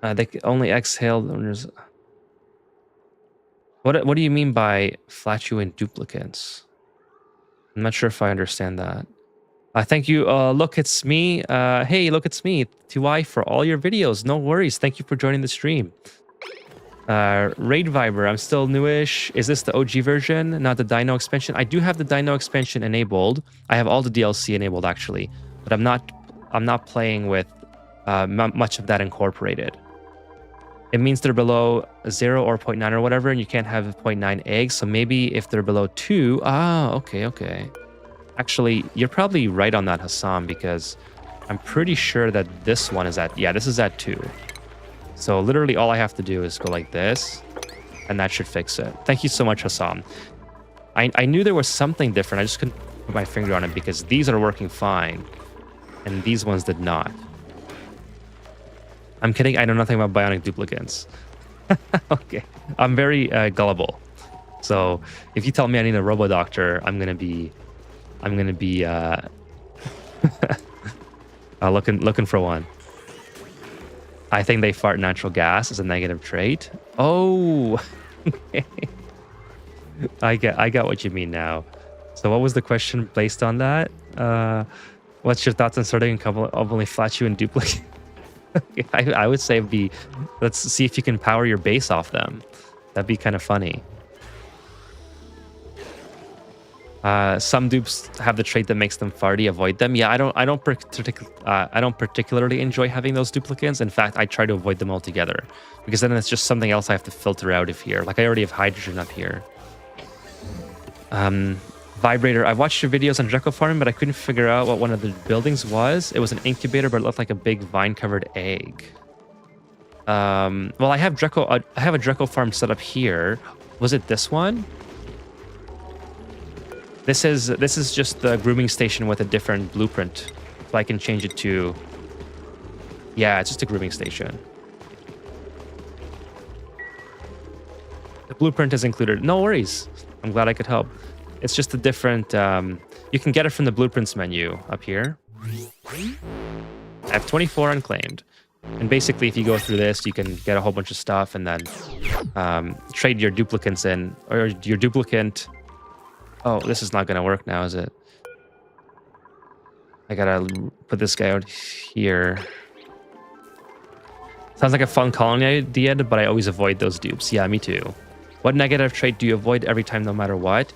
They can only exhale. What do you mean by flatulent duplicates? I'm not sure if I understand that. Thank you. Look, it's me. Hey, look, it's me. TY for all your videos. No worries. Thank you for joining the stream. Raid Viber, I'm still newish. Is this the OG version, not the Dino expansion? I do have the Dino expansion enabled. I have all the DLC enabled actually, but I'm not playing with much of that incorporated. It means they're below 0 or 0.9 or whatever, and you can't have 0.9 eggs. So maybe if they're below 2, okay. Actually, you're probably right on that, Hassam, because I'm pretty sure that this one is at, yeah, this is at 2. So literally all I have to do is go like this, and that should fix it. Thank you so much, Hassam. I knew there was something different. I just couldn't put my finger on it because these are working fine, and these ones did not. I'm kidding. I know nothing about bionic duplicates. Okay. I'm very gullible. So if you tell me I need a Robo-Doctor, I'm gonna be looking for one. I think they fart natural gas as a negative trait. Oh, okay. I got what you mean now. So what was the question based on that? What's your thoughts on starting a couple of only flatulent duplicate? I would say it'd be, let's see if you can power your base off them. That'd be kind of funny. Some dupes have the trait that makes them farty. Avoid them. Yeah, I don't particularly enjoy having those duplicates. In fact, I try to avoid them altogether because then it's just something else I have to filter out of here. Like I already have hydrogen up here. Vibrator. I watched your videos on Draco Farm, but I couldn't figure out what one of the buildings was. It was an incubator, but it looked like a big vine-covered egg. Well, I have a Draco Farm set up here. Was it this one? This is just the grooming station with a different blueprint. So I can change it to... Yeah, it's just a grooming station. The blueprint is included. No worries. I'm glad I could help. It's just a different... you can get it from the blueprints menu up here. I have 24 unclaimed. And basically, if you go through this, you can get a whole bunch of stuff and then trade your duplicants in, or your duplicant. Oh, this is not going to work now, is it? I gotta put this guy out here. Sounds like a fun colony idea, but I always avoid those dupes. Yeah, me too. What negative trait do you avoid every time, no matter what?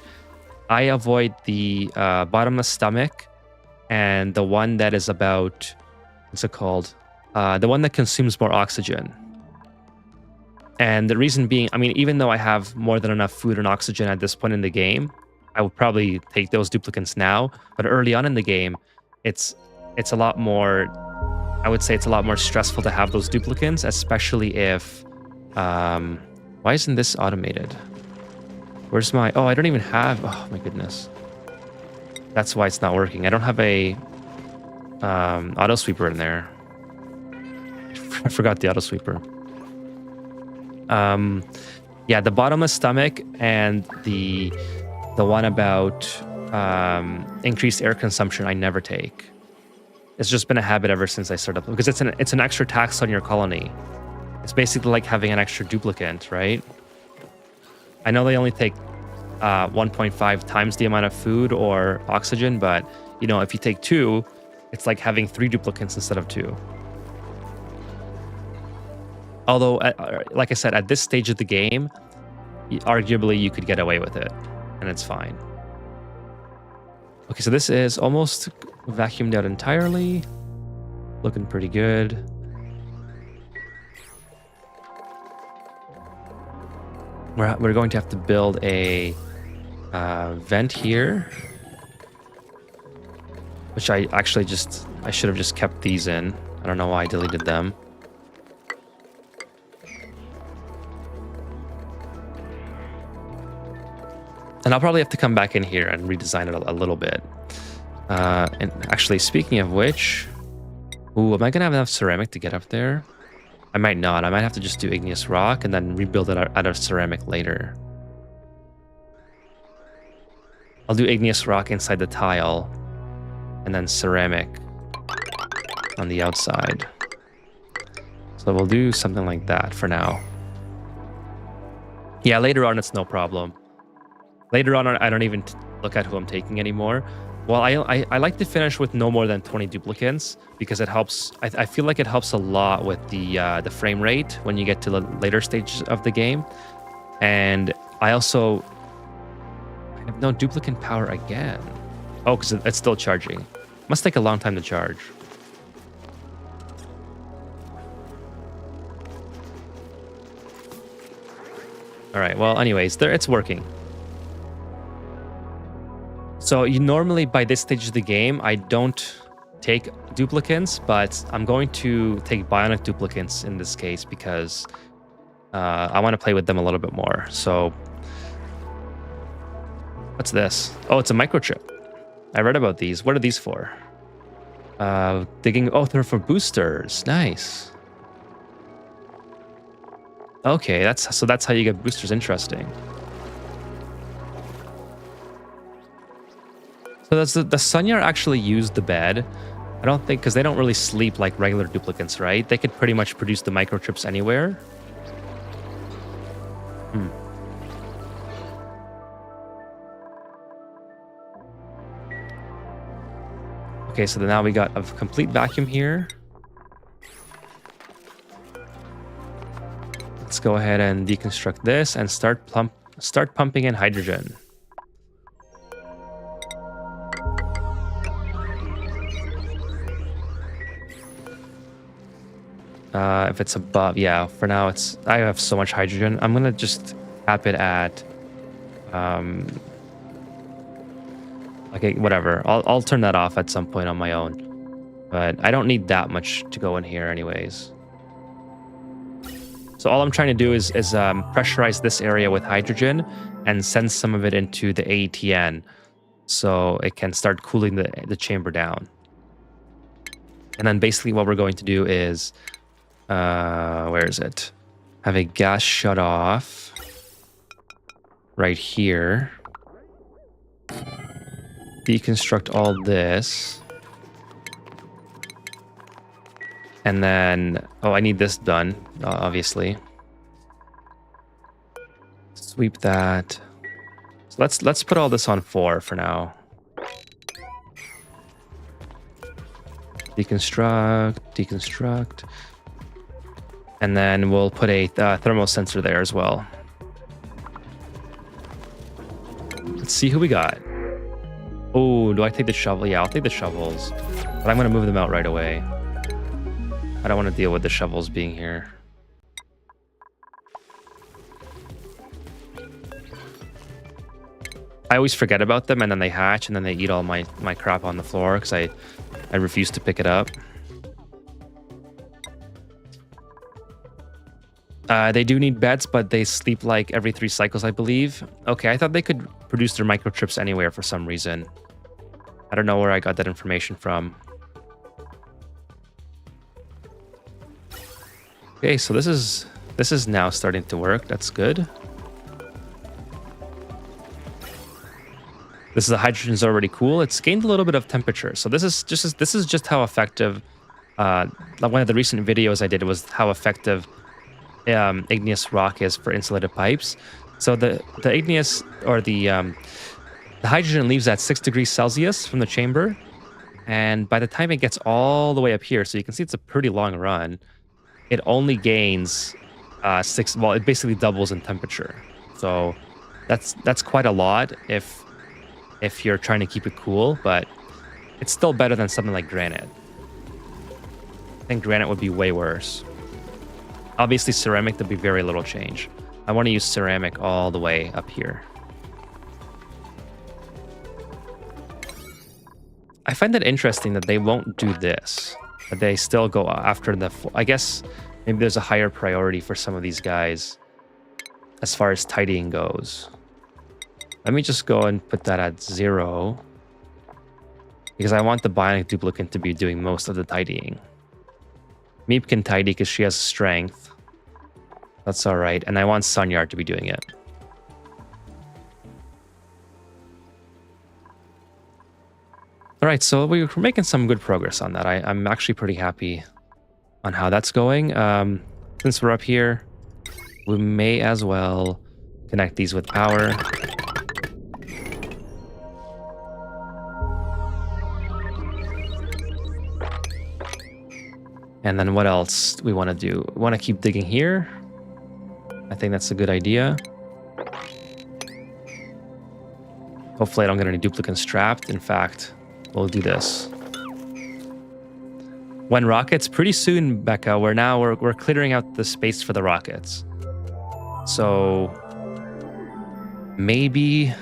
I avoid the bottomless stomach and the one that is about, what's it called? The one that consumes more oxygen. And the reason being, I mean, even though I have more than enough food and oxygen at this point in the game, I would probably take those duplicants now. But early on in the game, it's a lot more, I would say it's a lot more stressful to have those duplicants, especially if, why isn't this automated? Where's my, oh, I don't even have, oh my goodness. That's why it's not working. I don't have a auto sweeper in there. I forgot the auto sweeper. Yeah, the bottomless stomach and the one about increased air consumption I never take. It's just been a habit ever since I started, because it's an extra tax on your colony. It's basically like having an extra duplicant, right? I know they only take 1.5 times the amount of food or oxygen, but you know, if you take 2, it's like having 3 duplicants instead of 2. Although, like I said, at this stage of the game, arguably you could get away with it, and it's fine. Okay, so this is almost vacuumed out entirely. Looking pretty good. We're going to have to build a vent here, which I should have just kept these in. I don't know why I deleted them. And I'll probably have to come back in here and redesign it a little bit. And actually, speaking of which, ooh, am I gonna have enough ceramic to get up there? I might not. I might have to just do igneous rock and then rebuild it out of ceramic later. I'll do igneous rock inside the tile and then ceramic on the outside. So we'll do something like that for now. Yeah, later on it's no problem. Later on, I don't even look at who I'm taking anymore. Well, I like to finish with no more than 20 duplicants because it helps. I feel like it helps a lot with the frame rate when you get to the later stages of the game. And I also have no duplicant power again. Oh, because it's still charging. Must take a long time to charge. All right. Well, anyways, it's working. So you normally, by this stage of the game, I don't take duplicants, but I'm going to take bionic duplicants in this case because I want to play with them a little bit more. So what's this? Oh, it's a microchip. I read about these. What are these for? Digging. Oh, they're for boosters. Nice. Okay, that's how you get boosters. Interesting. So does the Sunyar actually use the bed? I don't think, because they don't really sleep like regular duplicants, right? They could pretty much produce the microchips anywhere. Okay, so now we got a complete vacuum here. Let's go ahead and deconstruct this and start pumping in hydrogen. If it's above, yeah, for now I have so much hydrogen. I'm gonna just cap it at, okay, whatever. I'll turn that off at some point on my own, but I don't need that much to go in here anyways. So all I'm trying to do is pressurize this area with hydrogen and send some of it into the AETN so it can start cooling the chamber down. And then basically what we're going to do is, where is it? Have a gas shut off right here. Deconstruct all this. And then, oh, I need this done, obviously. Sweep that. So let's put all this on 4 for now. Deconstruct, deconstruct. And then we'll put a thermal sensor there as well. Let's see who we got. Oh, do I take the shovel? Yeah, I'll take the shovels. But I'm going to move them out right away. I don't want to deal with the shovels being here. I always forget about them, and then they hatch, and then they eat all my crap on the floor because I refuse to pick it up. They do need beds, but they sleep like every 3 cycles, I believe. Okay, I thought they could produce their microchips anywhere for some reason. I don't know where I got that information from. Okay, so this is now starting to work. That's good. This is the hydrogen's already cool. It's gained a little bit of temperature. So this is just how effective. Like one of the recent videos I did was how effective igneous rock is for insulated pipes. So the igneous or the hydrogen leaves at 6 degrees Celsius from the chamber, and by the time it gets all the way up here, so you can see it's a pretty long run, it only gains 6. Well, it basically doubles in temperature. So that's quite a lot if you're trying to keep it cool, but it's still better than something like granite. I think granite would be way worse. Obviously, ceramic, there'd be very little change. I want to use ceramic all the way up here. I find it interesting that they won't do this, but they still go after the... I guess maybe there's a higher priority for some of these guys as far as tidying goes. Let me just go and put that at 0 because I want the bionic duplicant to be doing most of the tidying. Meep can tidy because she has strength. That's all right. And I want Sunyard to be doing it. All right, so we're making some good progress on that. I'm actually pretty happy on how that's going. Since we're up here, we may as well connect these with power. And then what else we want to do? We want to keep digging here. I think that's a good idea. Hopefully I don't get any duplicants trapped. In fact, we'll do this. When rockets, pretty soon, Becca, we're clearing out the space for the rockets. So maybe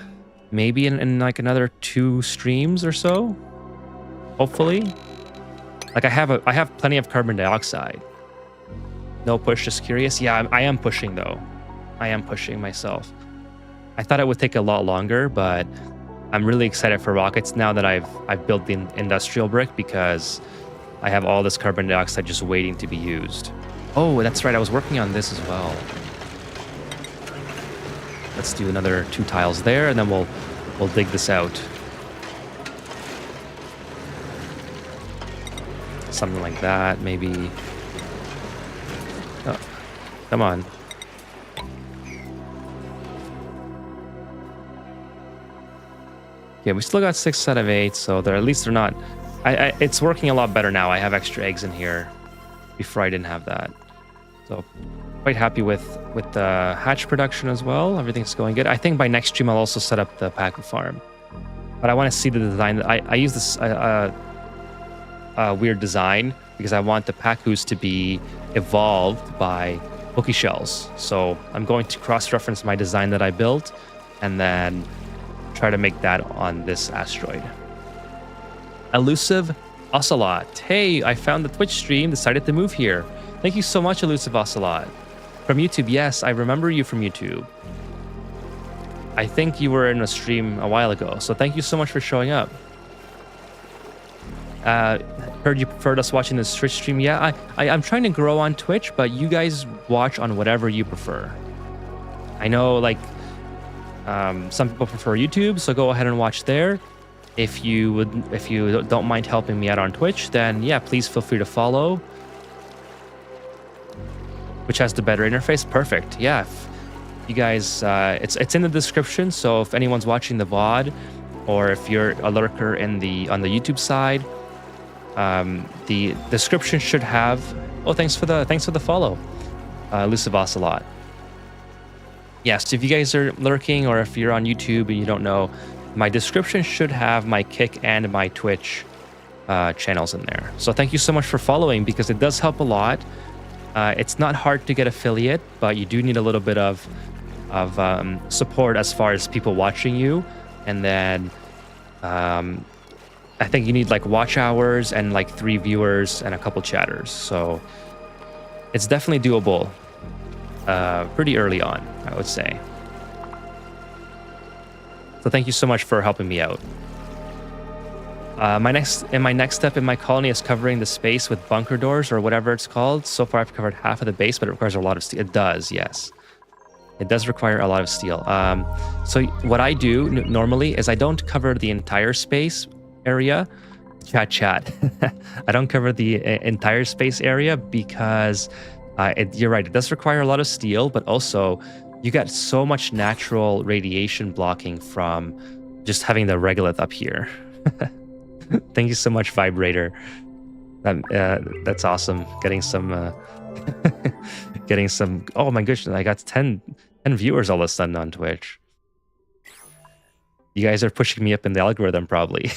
in like another 2 streams or so. Hopefully. Like I have plenty of carbon dioxide. No push, just curious. Yeah, I am pushing though. I am pushing myself. I thought it would take a lot longer, but I'm really excited for rockets now that I've built the industrial brick because I have all this carbon dioxide just waiting to be used. Oh, that's right. I was working on this as well. Let's do another 2 tiles there, and then we'll dig this out. Something like that, maybe. Oh, come on. Yeah, we still got 6 out of 8, so at least they're not... it's working a lot better now. I have extra eggs in here. Before I didn't have that. So quite happy with the hatch production as well. Everything's going good. I think by next stream I'll also set up the Pacu farm. But I want to see the design. I use this weird design because I want the Pacus to be evolved by Pokey Shells. So I'm going to cross-reference my design that I built and then try to make that on this asteroid. Elusive Ocelot. Hey, I found the Twitch stream, decided to move here. Thank you so much, Elusive Ocelot. From YouTube, yes, I remember you from YouTube. I think you were in a stream a while ago, so thank you so much for showing up. Heard you preferred us watching this Twitch stream. Yeah, I'm trying to grow on Twitch, but you guys watch on whatever you prefer. I know, like, some people prefer YouTube, so go ahead and watch there. If you don't mind helping me out on Twitch, then yeah, please feel free to follow. which has the better interface. Perfect. Yeah. If you guys, it's in the description. So if anyone's watching the VOD, or if you're a lurker on the YouTube side, the description should have. Oh, thanks for the follow, Elusive Ocelot. Yes, if you guys are lurking or if you're on YouTube and you don't know, my description should have my Kick and my Twitch channels in there. So thank you so much for following, because it does help a lot. It's not hard to get affiliate, but you do need a little bit of support as far as people watching you, and then I think you need like watch hours and like 3 viewers and a couple chatters. So it's definitely doable pretty early on, I would say. So thank you so much for helping me out. My next step in my colony is covering the space with bunker doors, or whatever it's called. So far I've covered half of the base, but it requires a lot of steel. It does, yes. It does require a lot of steel. So what I do normally is I don't cover the entire space area. Chat. I don't cover the entire space area because you're right. It does require a lot of steel, but also you get so much natural radiation blocking from just having the regolith up here. Thank you so much, Vibrator. That's awesome. Getting some. Oh my goodness! I got 10 viewers all of a sudden on Twitch. You guys are pushing me up in the algorithm, probably.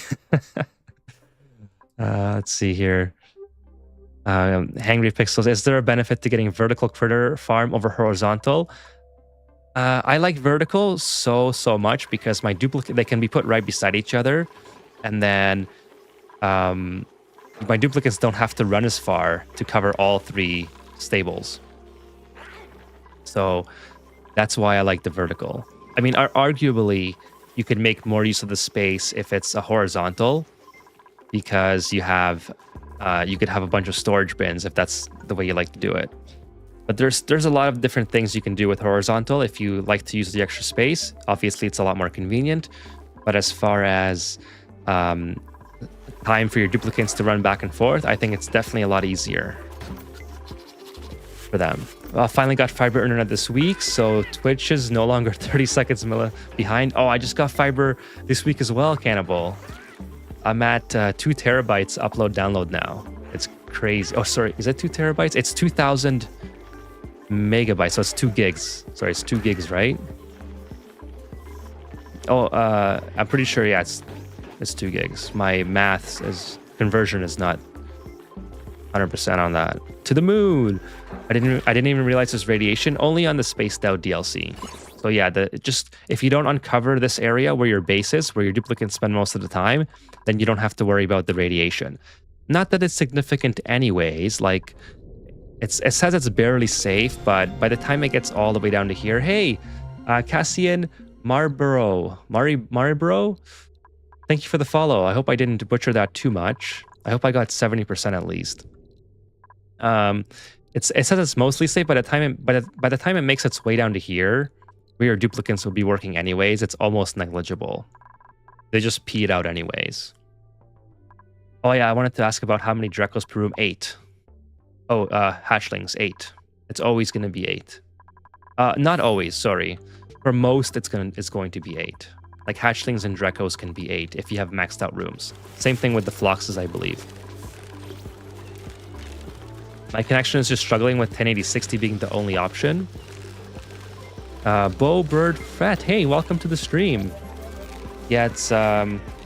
Let's see here. Hangry Pixels, is there a benefit to getting vertical critter farm over horizontal? I like vertical so much because my duplicate, they can be put right beside each other, and then my duplicates don't have to run as far to cover all 3 stables. So that's why I like the vertical. I mean, arguably, you could make more use of the space if it's a horizontal, because you could have a bunch of storage bins if that's the way you like to do it. But there's a lot of different things you can do with horizontal if you like to use the extra space. Obviously, it's a lot more convenient. But as far as time for your duplicates to run back and forth, I think it's definitely a lot easier for them. I finally got fiber internet this week, so Twitch is no longer 30 seconds behind. Oh, I just got fiber this week as well, Cannibal. I'm at 2 terabytes upload download now. It's crazy. Oh, sorry, is it 2 terabytes? It's 2,000 megabytes, so it's 2 gigs. Sorry, it's 2 gigs, right? Oh, I'm pretty sure, yeah, it's 2 gigs. My conversion is not 100% on that. To the moon. I didn't even realize there's radiation only on the Spaced Out DLC. So yeah, just if you don't uncover this area where your base is, where your duplicates spend most of the time, then you don't have to worry about the radiation. Not that it's significant anyways. Like it says it's barely safe, but by the time it gets all the way down to here, hey, Cassian Marlborough, thank you for the follow. I hope I didn't butcher that too much. I hope I got 70% at least. It says it's mostly safe. By the time it makes its way down to here, where your duplicates will be working anyways, it's almost negligible. They just pee it out anyways. Oh yeah, I wanted to ask about how many Drekos per room. 8. Oh, hatchlings, 8. It's always going to be 8. Not always, sorry. For most, it's going to be 8. Like hatchlings and Drekos can be 8 if you have maxed out rooms. Same thing with the Floxes, I believe. My connection is just struggling with 1080-60 being the only option. Bo Bird Fat, hey, welcome to the stream. Yeah, it's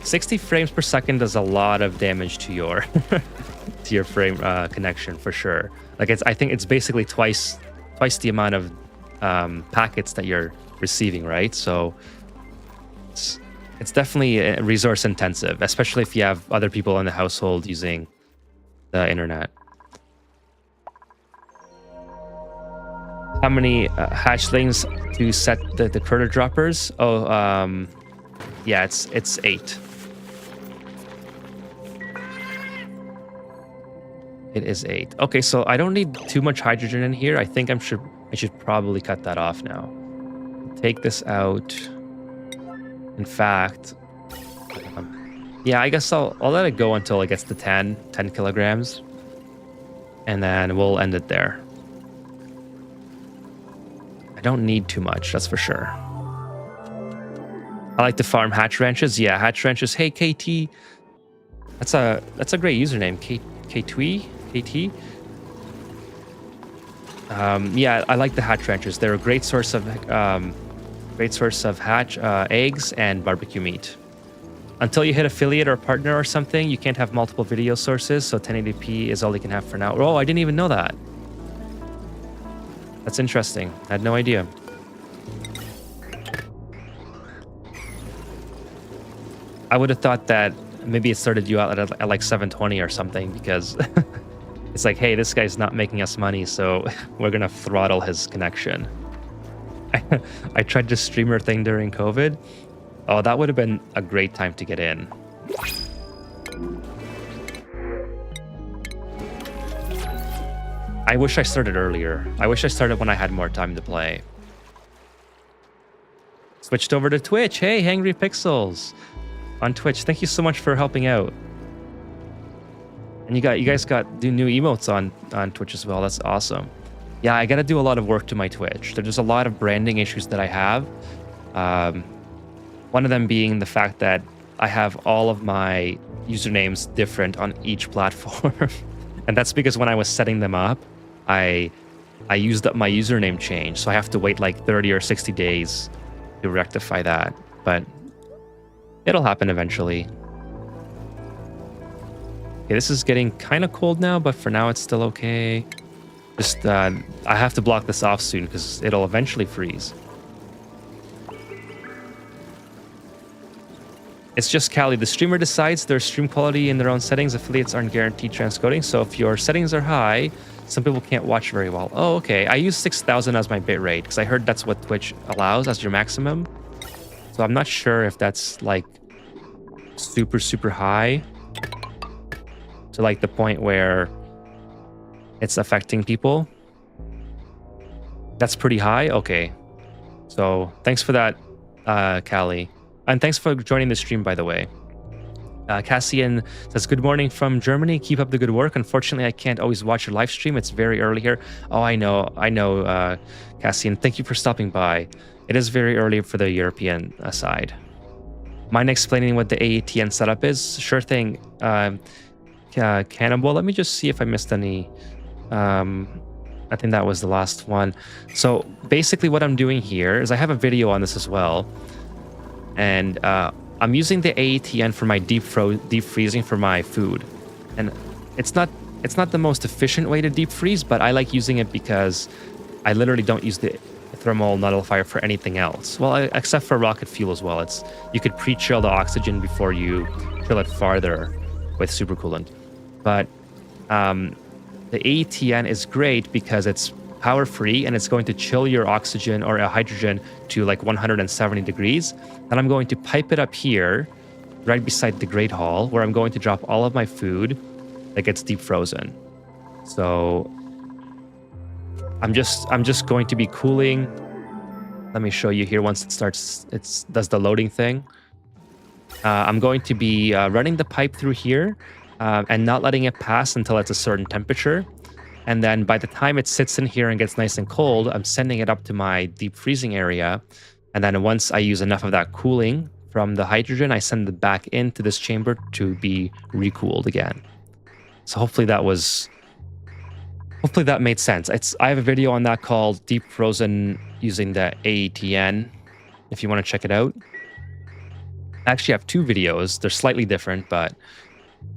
60 frames per second does a lot of damage to your to your frame connection for sure. Like I think it's basically twice the amount of packets that you're receiving, right? So it's definitely resource intensive, especially if you have other people in the household using the internet. How many hatchlings to set the critter droppers? Oh, yeah, it's 8. It is 8. Okay, so I don't need too much hydrogen in here. I think I should probably cut that off now. Take this out. In fact, yeah, I guess I'll let it go until it gets to 10 kilograms, and then we'll end it there. I don't need too much, that's for sure. I like to farm hatch ranches. Yeah, hatch ranches. Hey, KT. That's a great username. KT. Yeah, I like the hatch ranches. They're a great source of hatch eggs and barbecue meat. Until you hit affiliate or partner or something, you can't have multiple video sources, so 1080p is all you can have for now. Oh, I didn't even know that. That's interesting. I had no idea. I would have thought that maybe it started you out at like 720 or something, because it's like, hey, this guy's not making us money, so we're gonna throttle his connection. I tried the streamer thing during COVID. Oh, that would have been a great time to get in. I wish I started earlier. I wish I started when I had more time to play. Switched over to Twitch. Hey, Hangry Pixels on Twitch. Thank you so much for helping out. And you guys got new emotes on Twitch as well. That's awesome. Yeah, I got to do a lot of work to my Twitch. There's a lot of branding issues that I have. One of them being the fact that I have all of my usernames different on each platform. And that's because when I was setting them up, I used up my username change. So I have to wait like 30 or 60 days to rectify that. But it'll happen eventually. Okay, this is getting kind of cold now, but for now it's still okay. Just, I have to block this off soon because it'll eventually freeze. It's just Callie. The streamer decides their stream quality in their own settings. Affiliates aren't guaranteed transcoding. So if your settings are high, some people can't watch very well. Oh, okay. I use 6,000 as my bitrate because I heard that's what Twitch allows as your maximum. So I'm not sure if that's like super, super high to like the point where it's affecting people. That's pretty high. Okay. So thanks for that, Callie. And thanks for joining the stream, by the way. Cassian says, good morning from Germany. Keep up the good work. Unfortunately, I can't always watch your live stream. It's very early here. Oh, I know, Cassian. Thank you for stopping by. It is very early for the European side. Mind explaining what the AETN setup is? Sure thing. Cannibal, let me just see if I missed any. I think that was the last one. So basically what I'm doing here is I have a video on this as well. And I'm using the AETN for my deep freezing for my food. And it's not the most efficient way to deep freeze, but I like using it because I literally don't use the thermal nullifier for anything else. Well, except for rocket fuel as well. You could pre-chill the oxygen before you chill it farther with supercoolant. But the AETN is great because it's power free and it's going to chill your oxygen or hydrogen to like 170 degrees. And I'm going to pipe it up here right beside the Great Hall where I'm going to drop all of my food that gets deep frozen. So I'm just going to be cooling. Let me show you here once it starts, does the loading thing. I'm going to be running the pipe through here and not letting it pass until it's a certain temperature. And then by the time it sits in here and gets nice and cold, I'm sending it up to my deep freezing area. And then once I use enough of that cooling from the hydrogen, I send it back into this chamber to be recooled again. So hopefully that made sense. I have a video on that called Deep Frozen using the AETN, if you want to check it out. I actually have two videos. They're slightly different, but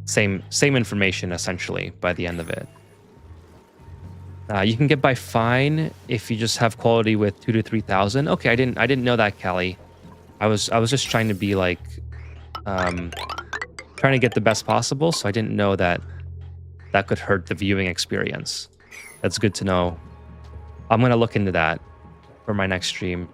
same information essentially by the end of it. You can get by fine if you just have quality with 2,000 to 3,000. Okay, I didn't know that, Callie. I was just trying to be like trying to get the best possible, so I didn't know that could hurt the viewing experience. That's good to know. I'm gonna look into that for my next stream.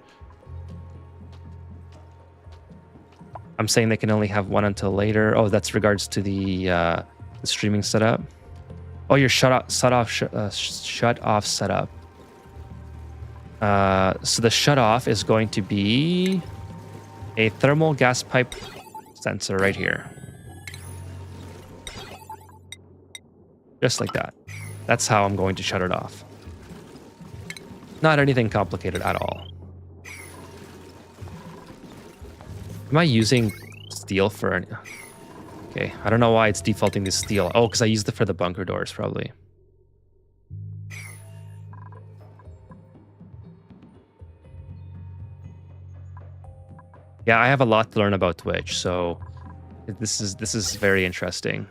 I'm saying they can only have one until later. Oh, that's regards to the streaming setup. Oh, your shut off setup. So the shut off is going to be a thermal gas pipe sensor right here. Just like that. That's how I'm going to shut it off. Not anything complicated at all. Am I using steel for any... Okay, I don't know why it's defaulting to steel. Oh, because I used it for the bunker doors, probably. Yeah, I have a lot to learn about Twitch, so this is very interesting.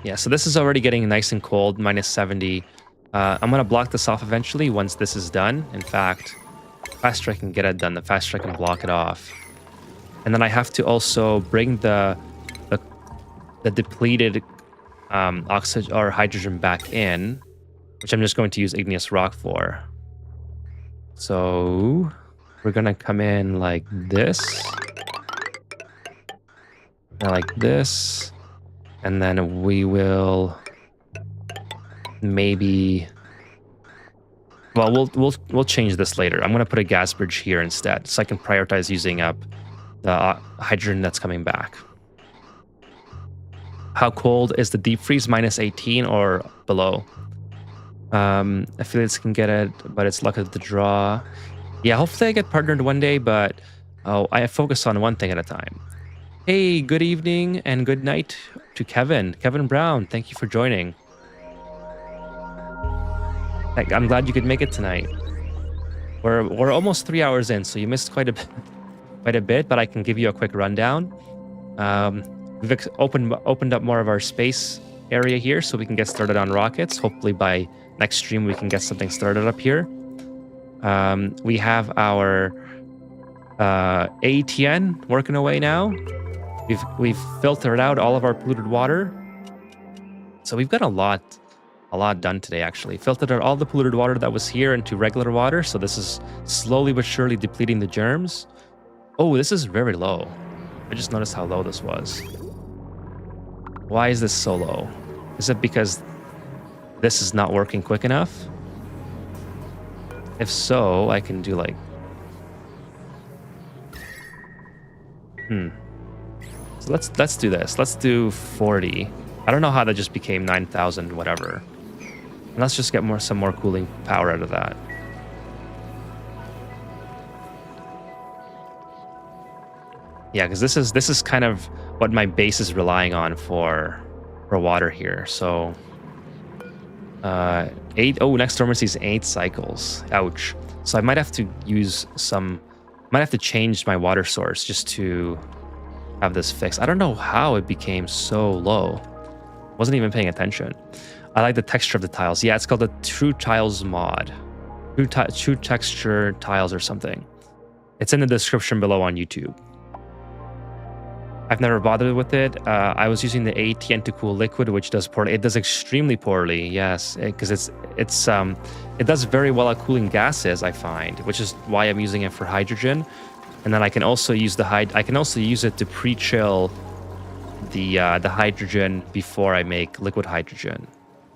Yeah, so this is already getting nice and cold, minus 70. I'm going to block this off eventually once this is done. In fact, the faster I can get it done, the faster I can block it off. And then I have to also bring the depleted oxygen or hydrogen back in, which I'm just going to use igneous rock for. So we're going to come in like this. And like this. And then we will maybe... Well, we'll change this later. I'm going to put a gas bridge here instead, so I can prioritize using up the hydrogen that's coming back. How cold is the deep freeze? Minus 18 or below? Affiliates can get it, but it's luck of the draw. Yeah, hopefully I get partnered one day, but I focus on one thing at a time. Hey, good evening and good night to Kevin. Kevin Brown, thank you for joining. I'm glad you could make it tonight. We're almost 3 hours in, so you missed quite a bit, but I can give you a quick rundown. We've opened up more of our space area here, so we can get started on rockets. Hopefully by next stream we can get something started up here. We have our AETN working away now. We've filtered out all of our polluted water, so we've got a lot done today. Actually, filtered out all the polluted water that was here into regular water. So this is slowly but surely depleting the germs. Oh, this is very low. I just noticed how low this was. Why is this so low? Is it because this is not working quick enough? If so, I can do like... So let's do this. Let's do 40. I don't know how that just became 9,000 whatever. And let's just get some more cooling power out of that. Yeah, because this is kind of what my base is relying on for water here. So 8. Oh, next dormancy is 8 cycles. Ouch. So I might have to change my water source just to have this fixed. I don't know how it became so low. Wasn't even paying attention. I like the texture of the tiles. Yeah, it's called the True Tiles mod. True Texture Tiles or something. It's in the description below on YouTube. I've never bothered with it. I was using the AETN to cool liquid, which does poorly. It does extremely poorly, yes, because it does very well at cooling gases, I find, which is why I'm using it for hydrogen. And then I can also use it to pre-chill the hydrogen before I make liquid hydrogen.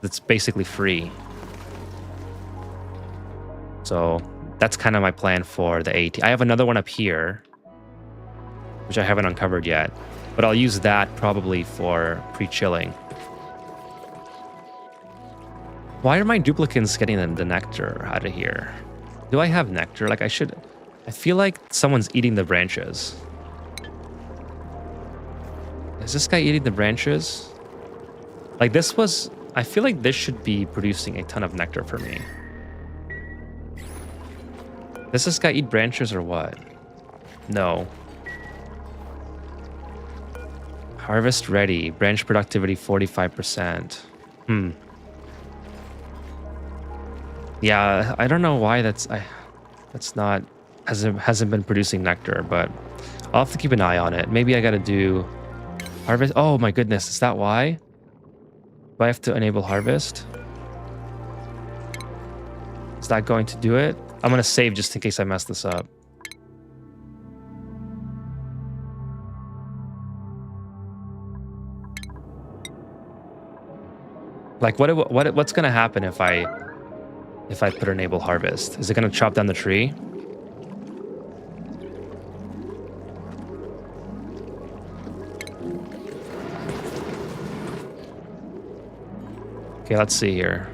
It's basically free. So that's kind of my plan for the AT. I have another one up here, which I haven't uncovered yet, but I'll use that probably for pre-chilling. Why are my duplicants getting the nectar out of here? Do I have nectar? Like I feel like someone's eating the branches. Is this guy eating the branches? Like I feel like this should be producing a ton of nectar for me. Does this guy eat branches or what? No. Harvest ready. Branch productivity 45%. Yeah, I don't know why hasn't been producing nectar, but I'll have to keep an eye on it. Maybe I gotta do harvest. Oh my goodness, is that why? Do I have to enable harvest? Is that going to do it? I'm gonna save just in case I mess this up. Like what's gonna happen if I put enable harvest? Is it gonna chop down the tree? Okay, let's see here.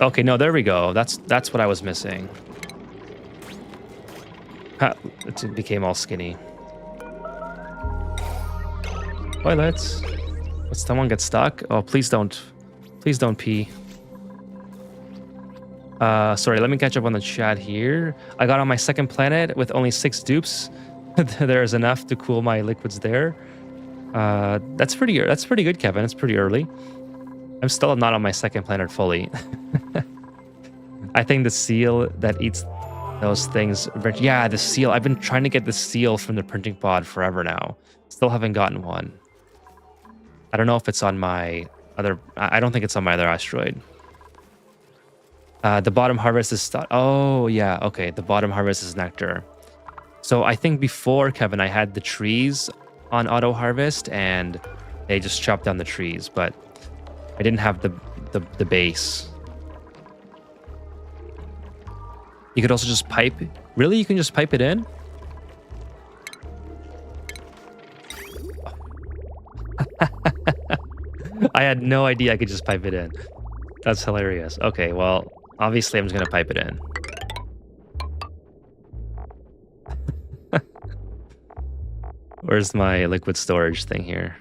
Okay, no, there we go. That's what I was missing. Ha, it became all skinny. Toilets. Would someone get stuck? Oh, please don't pee. Sorry, let me catch up on the chat here. I got on my second planet with only 6 dupes. There's enough to cool my liquids there. That's pretty good, Kevin. It's pretty early. I'm still not on my second planet fully. I think the seal that eats those things. Yeah, the seal. I've been trying to get the seal from the printing pod forever now. Still haven't gotten one. I don't know if it's on my other... I don't think it's on my other asteroid. The bottom harvest is... Oh, yeah. Okay, the bottom harvest is nectar. So I think before, Kevin, I had the trees on auto harvest and they just chopped down the trees, but I didn't have the base. You could also just pipe. Really? You can just pipe it in? I had no idea I could just pipe it in. That's hilarious. Okay, well, obviously I'm just gonna pipe it in. Where's my liquid storage thing here?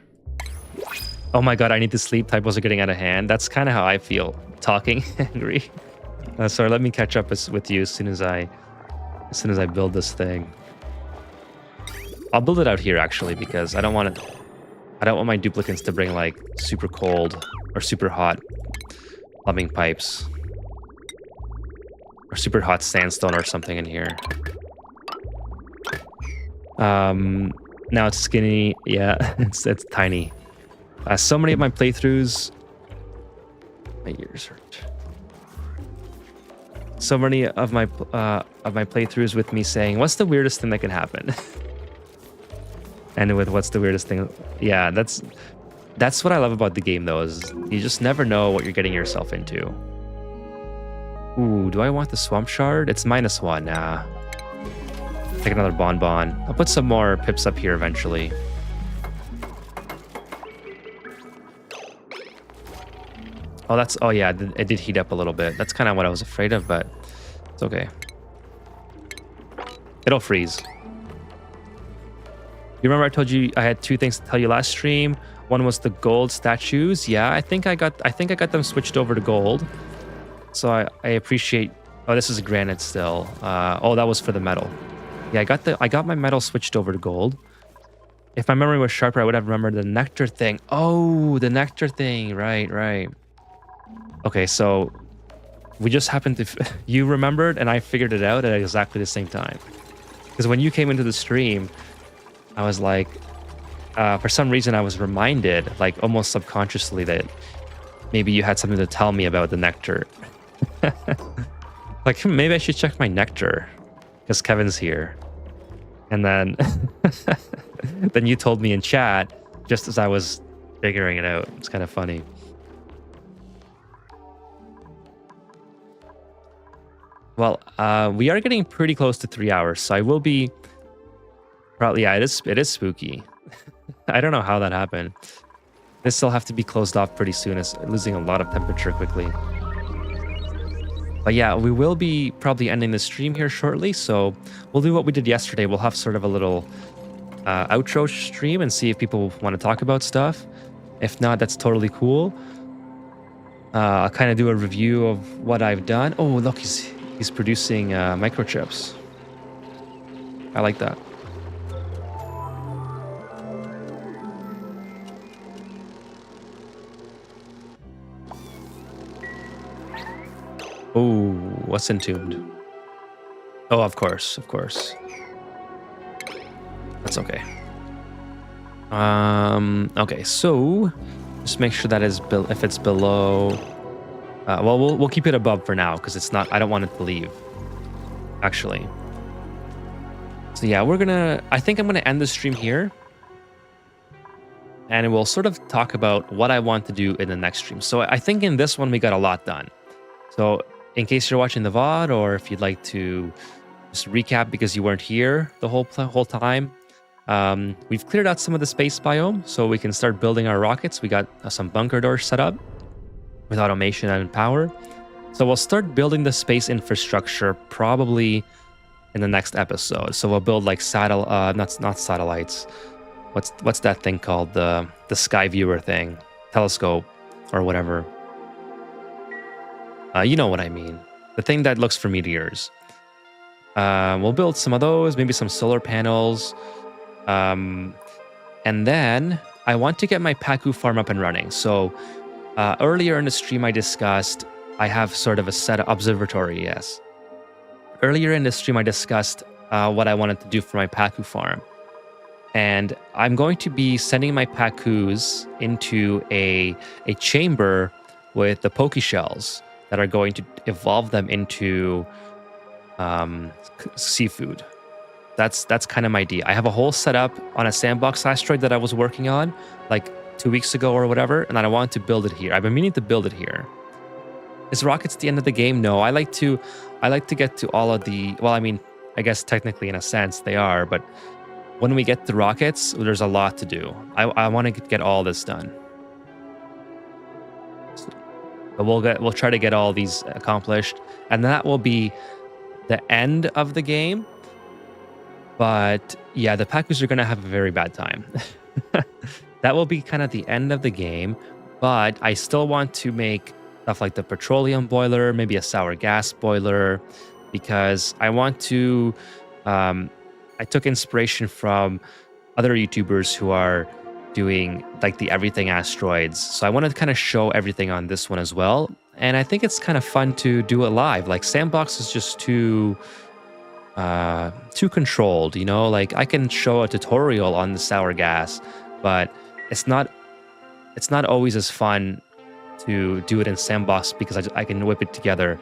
Oh my god, I need to sleep. Typos are getting out of hand. That's kind of how I feel talking angry. Sorry, let me catch up with you as soon as I build this thing. I'll build it out here actually because I don't want my duplicates to bring like super cold or super hot plumbing pipes or super hot sandstone or something in here. Now it's skinny. Yeah, it's tiny. So many of my playthroughs, my ears hurt. So many of my playthroughs with me saying, "What's the weirdest thing that can happen?" And with "What's the weirdest thing?" Yeah, that's what I love about the game, though, is you just never know what you're getting yourself into. Ooh, do I want the swamp shard? It's -1. Nah. Take another bonbon. I'll put some more pips up here eventually. Oh yeah, it did heat up a little bit. That's kind of what I was afraid of, but it's okay. It'll freeze. You remember I told you I had 2 things to tell you last stream? One was the gold statues. Yeah, I think I got them switched over to gold. So I appreciate. Oh, this is granite still. Oh, that was for the metal. Yeah, I got my metal switched over to gold. If my memory was sharper, I would have remembered the nectar thing. Oh, the nectar thing. Right. Okay, so we just happened to... You remembered and I figured it out at exactly the same time. Because when you came into the stream, I was like... for some reason, I was reminded, like almost subconsciously, that maybe you had something to tell me about the nectar. Like, maybe I should check my nectar. Because Kevin's here. And then... then you told me in chat, just as I was figuring it out. It's kind of funny. Well, we are getting pretty close to 3 hours, so I will be... Probably, yeah, it is spooky. I don't know how that happened. This will have to be closed off pretty soon. It's losing a lot of temperature quickly. But yeah, we will be probably ending the stream here shortly, so we'll do what we did yesterday. We'll have sort of a little outro stream and see if people want to talk about stuff. If not, that's totally cool. I'll kind of do a review of what I've done. Oh, look, he's producing microchips. I like that. Oh, what's entombed? Oh, of course. That's okay. Okay, so just make sure that is if it's below. Well, we'll keep it above for now because it's not. I don't want it to leave. Actually. So yeah, I think I'm gonna end the stream here, and we'll sort of talk about what I want to do in the next stream. So I think in this one we got a lot done. So in case you're watching the VOD, or if you'd like to just recap because you weren't here the whole time, We've cleared out some of the space biome, so we can start building our rockets. We got some bunker doors set up with automation and power. So we'll start building the space infrastructure probably in the next episode. So we'll build like not satellites. What's that thing called? The sky viewer thing, telescope, or whatever. You know what I mean. The thing that looks for meteors. We'll build some of those, maybe some solar panels. And then I want to get my Pacu farm up and running. So earlier in the stream I discussed, I have sort of a set of observatory, yes. Earlier in the stream I discussed what I wanted to do for my Pacu farm. And I'm going to be sending my Pacus into a chamber with the Poke Shells that are going to evolve them into seafood. That's kind of my idea. I have a whole setup on a sandbox asteroid that I was working on like 2 weeks ago or whatever, and I want to build it here. I've been meaning to build it here. Is rockets the end of the game? No, I like to get to all of the, well, I mean, I guess technically in a sense they are, but when we get to rockets, there's a lot to do. I want to get all this done. So we'll try to get all these accomplished, and that will be the end of the game. But yeah, the Pacus are going to have a very bad time. That will be kind of the end of the game, but I still want to make stuff like the petroleum boiler, maybe a sour gas boiler, because I want to... I took inspiration from other YouTubers who are doing like the everything asteroids. So I want to kind of show everything on this one as well. And I think it's kind of fun to do it live. Like Sandbox is just too controlled, you know? Like I can show a tutorial on the sour gas, but it's not always as fun to do it in Sandbox because I can whip it together.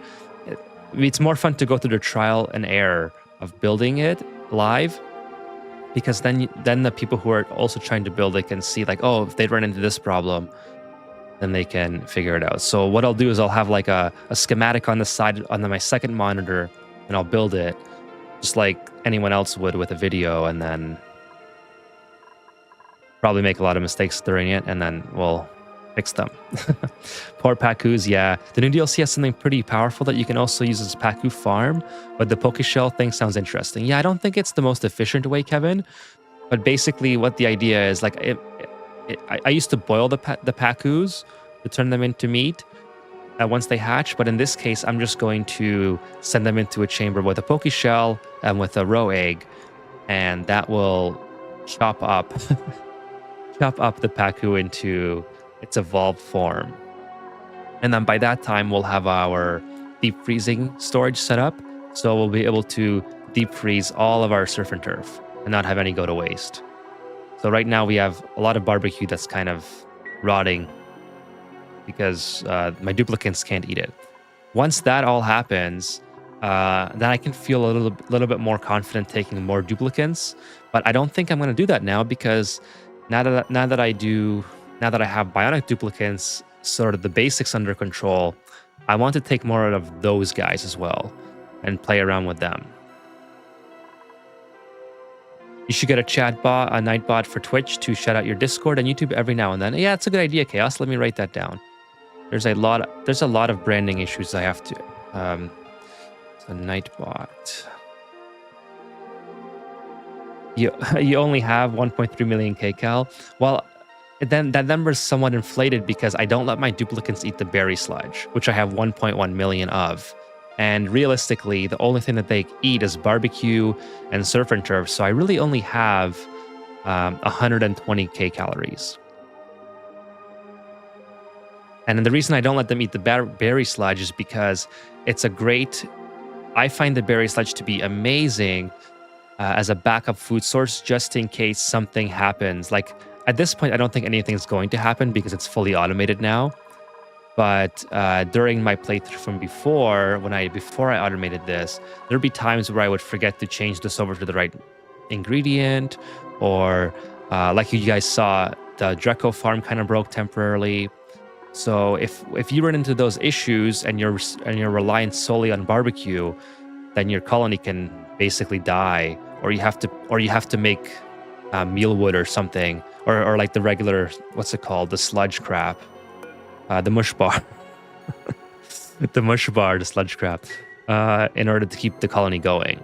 It's more fun to go through the trial and error of building it live, because then the people who are also trying to build it can see like, oh, if they run into this problem, then they can figure it out. So what I'll do is I'll have like a schematic on the side on my second monitor, and I'll build it just like anyone else would with a video, and then probably make a lot of mistakes during it, and then we'll fix them. Poor Pacus, yeah. The new DLC has something pretty powerful that you can also use as Pacu farm, but the Pokeshell thing sounds interesting. Yeah, I don't think it's the most efficient way, Kevin, but basically what the idea is, like, I used to boil the Pacus to turn them into meat once they hatch, but in this case, I'm just going to send them into a chamber with a Pokeshell and with a roe egg, and that will chop up the Pacu into its evolved form. And then by that time, we'll have our deep freezing storage set up. So we'll be able to deep freeze all of our surf and turf and not have any go to waste. So right now we have a lot of barbecue that's kind of rotting because my duplicants can't eat it. Once that all happens, then I can feel a little bit more confident taking more duplicants. But I don't think I'm going to do that now, because now that I have bionic duplicants, sort of the basics under control, I want to take more out of those guys as well and play around with them. You should get a night bot for Twitch to shout out your Discord and YouTube every now and then. Yeah, it's a good idea, Chaos. Let me write that down. There's a lot of branding issues I have to. So Nightbot. You only have 1.3 million kcal. Well, then that number is somewhat inflated because I don't let my duplicants eat the berry sludge, which I have 1.1 million of. And realistically, the only thing that they eat is barbecue and surf and turf. So I really only have 120 kcals. And the reason I don't let them eat the berry sludge is because it's a great... I find the berry sludge to be amazing as a backup food source, just in case something happens. Like, at this point, I don't think anything's going to happen because it's fully automated now. But during my playthrough from before I automated this, there'd be times where I would forget to change this over to the right ingredient, or like you guys saw, the Dreco farm kind of broke temporarily. So if you run into those issues and you're reliant solely on barbecue, then your colony can basically die, or you have to make mealwood or something, or like the regular, what's it called, the sludge crap, the mush bar, the sludge crap, in order to keep the colony going.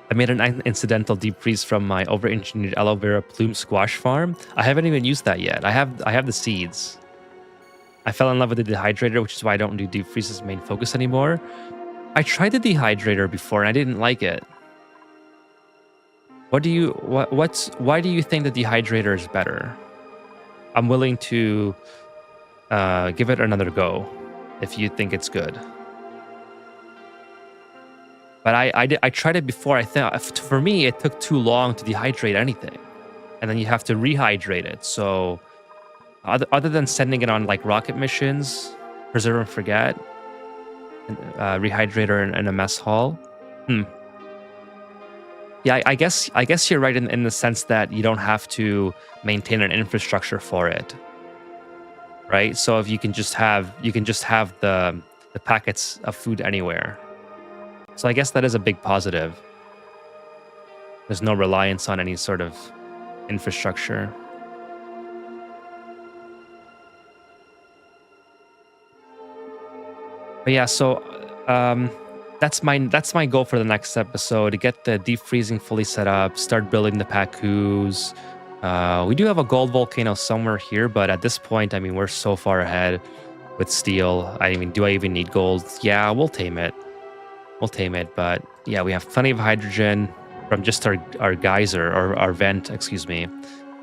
I made an incidental deep freeze from my over-engineered aloe vera plume squash farm. I haven't even used that yet. I have the seeds. I fell in love with the dehydrator, which is why I don't do deep freeze as main focus anymore. I tried the dehydrator before and I didn't like it. Why do you think the dehydrator is better? I'm willing to give it another go if you think it's good. But I tried it before. I thought, for me, it took too long to dehydrate anything, and then you have to rehydrate it. So other than sending it on like rocket missions, preserve and forget, rehydrator in a mess hall. Yeah, I guess you're right in the sense that you don't have to maintain an infrastructure for it, right? So if you can just have the packets of food anywhere. So I guess that is a big positive. There's no reliance on any sort of infrastructure. But yeah, so that's my goal for the next episode, to get the deep freezing fully set up, start building the Pacus. We do have a gold volcano somewhere here, but at this point, I mean, we're so far ahead with steel. I mean, do I even need gold? Yeah, we'll tame it. But yeah, we have plenty of hydrogen from just our geyser, or our vent, excuse me.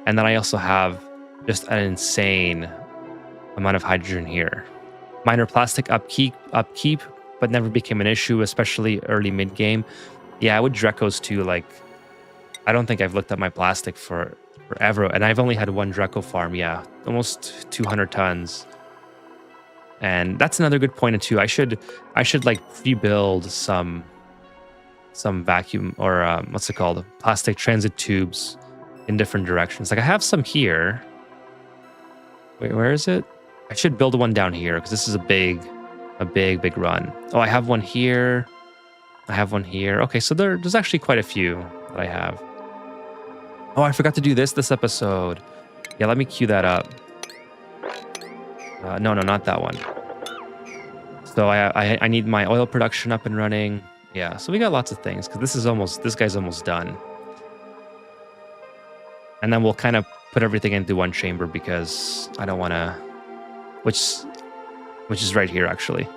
And then I also have just an insane amount of hydrogen here. Minor plastic upkeep, but never became an issue, especially early mid-game. Yeah, with Drecos too, like, I don't think I've looked at my plastic for forever, and I've only had one Dreco farm, yeah, almost 200 tons. And that's another good point too. I should like rebuild some vacuum, or what's it called, plastic transit tubes in different directions. Like I have some here. Wait, where is it? I should build one down here because this is a big run. Oh, I have one here. I have one here. Okay, so there's actually quite a few that I have. Oh, I forgot to do this episode. Yeah, let me queue that up. No, not that one. So I need my oil production up and running. Yeah, so we got lots of things because this guy's almost done. And then we'll kind of put everything into one chamber because I don't want to, which is right here actually.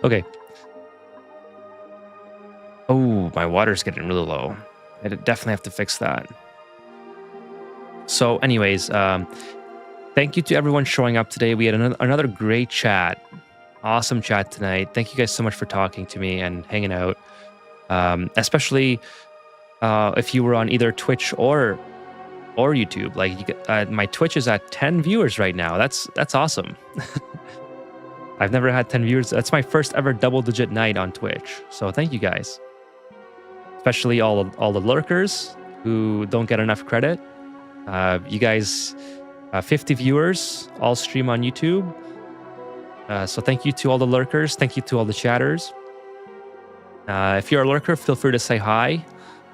Okay. Oh, my water's getting really low. I definitely have to fix that. So anyways, thank you to everyone showing up today. We had another great chat. Awesome chat tonight. Thank you guys so much for talking to me and hanging out. Especially if you were on either Twitch or YouTube. Like my Twitch is at 10 viewers right now. That's awesome. I've never had 10 viewers. That's my first ever double-digit night on Twitch. So thank you guys. Especially all the lurkers who don't get enough credit. You guys, 50 viewers, all stream on YouTube. So thank you to all the lurkers. Thank you to all the chatters. If you're a lurker, feel free to say hi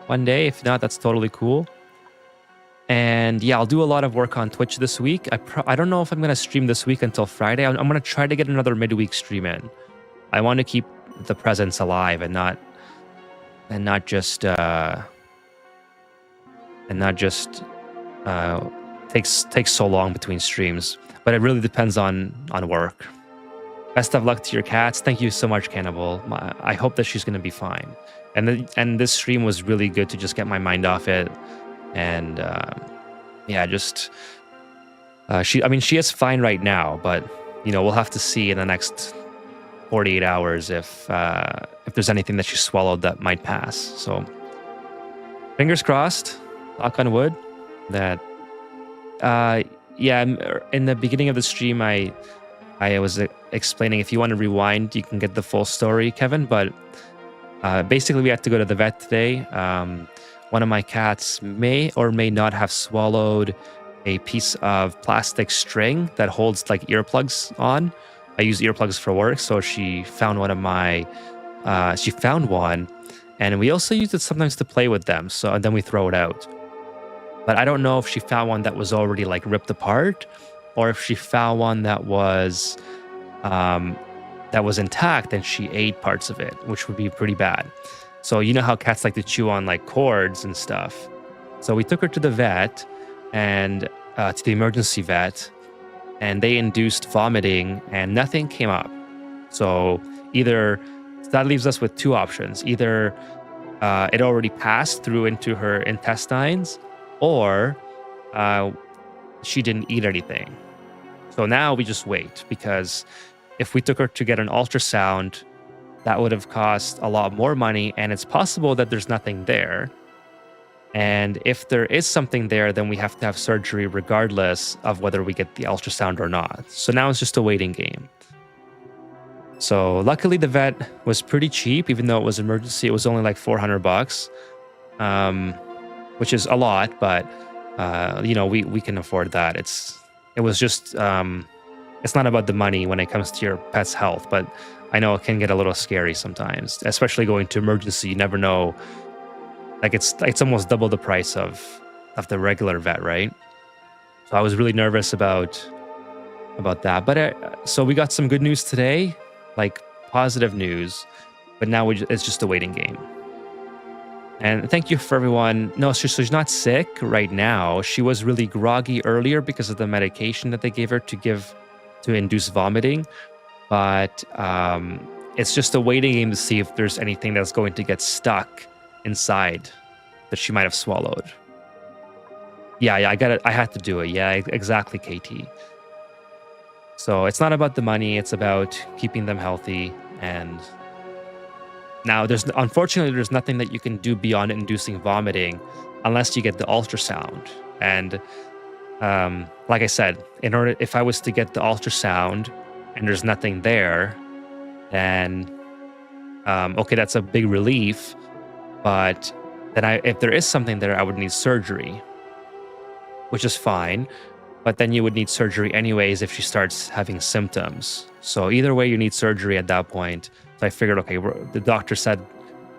one day. If not, that's totally cool. And yeah, I'll do a lot of work on Twitch this week. I don't know if I'm going to stream this week until Friday. I'm going to try to get another midweek stream in. I want to keep the presence alive and not just takes so long between streams. But it really depends on work. Best of luck to your cats. Thank you so much, Cannibal. I hope that she's going to be fine. And this stream was really good to just get my mind off it. And yeah, just she is fine right now, but you know, we'll have to see in the next 48 hours if there's anything that she swallowed that might pass. So fingers crossed, knock on wood, that yeah, in the beginning of the stream I was explaining, if you want to rewind, you can get the full story, Kevin, but basically we had to go to the vet today. One of my cats may or may not have swallowed a piece of plastic string that holds like earplugs on. I use earplugs for work, so she found one, and we also use it sometimes to play with them. So and then we throw it out. But I don't know if she found one that was already like ripped apart, or if she found one um, that was intact and she ate parts of it, which would be pretty bad. So you know how cats like to chew on like cords and stuff. So we took her to the vet and to the emergency vet, and they induced vomiting and nothing came up. So either that leaves us with two options: either it already passed through into her intestines, or uh, she didn't eat anything. So now we just wait, because if we took her to get an ultrasound, that would have cost a lot more money, and it's possible that there's nothing there. And if there is something there, then we have to have surgery regardless of whether we get the ultrasound or not. So now it's just a waiting game. So luckily the vet was pretty cheap, even though it was emergency. It was only like $400, which is a lot, but we can afford that. It was just it's not about the money when it comes to your pet's health, but I know it can get a little scary sometimes, especially going to emergency. You never know. Like it's almost double the price of the regular vet, right? So I was really nervous about that. But so we got some good news today, like positive news. But now it's just a waiting game. And thank you for everyone. No, so she's not sick right now. She was really groggy earlier because of the medication that they gave her to induce vomiting. But it's just a waiting game to see if there's anything that's going to get stuck inside that she might have swallowed. Yeah, I got it. I had to do it. Yeah, exactly, KT. So it's not about the money. It's about keeping them healthy. And now unfortunately, there's nothing that you can do beyond inducing vomiting unless you get the ultrasound. And like I said, if I was to get the ultrasound and there's nothing there, then okay, that's a big relief. But then if there is something there, I would need surgery, which is fine. But then you would need surgery anyways if she starts having symptoms. So either way, you need surgery at that point. So I figured, okay, the doctor said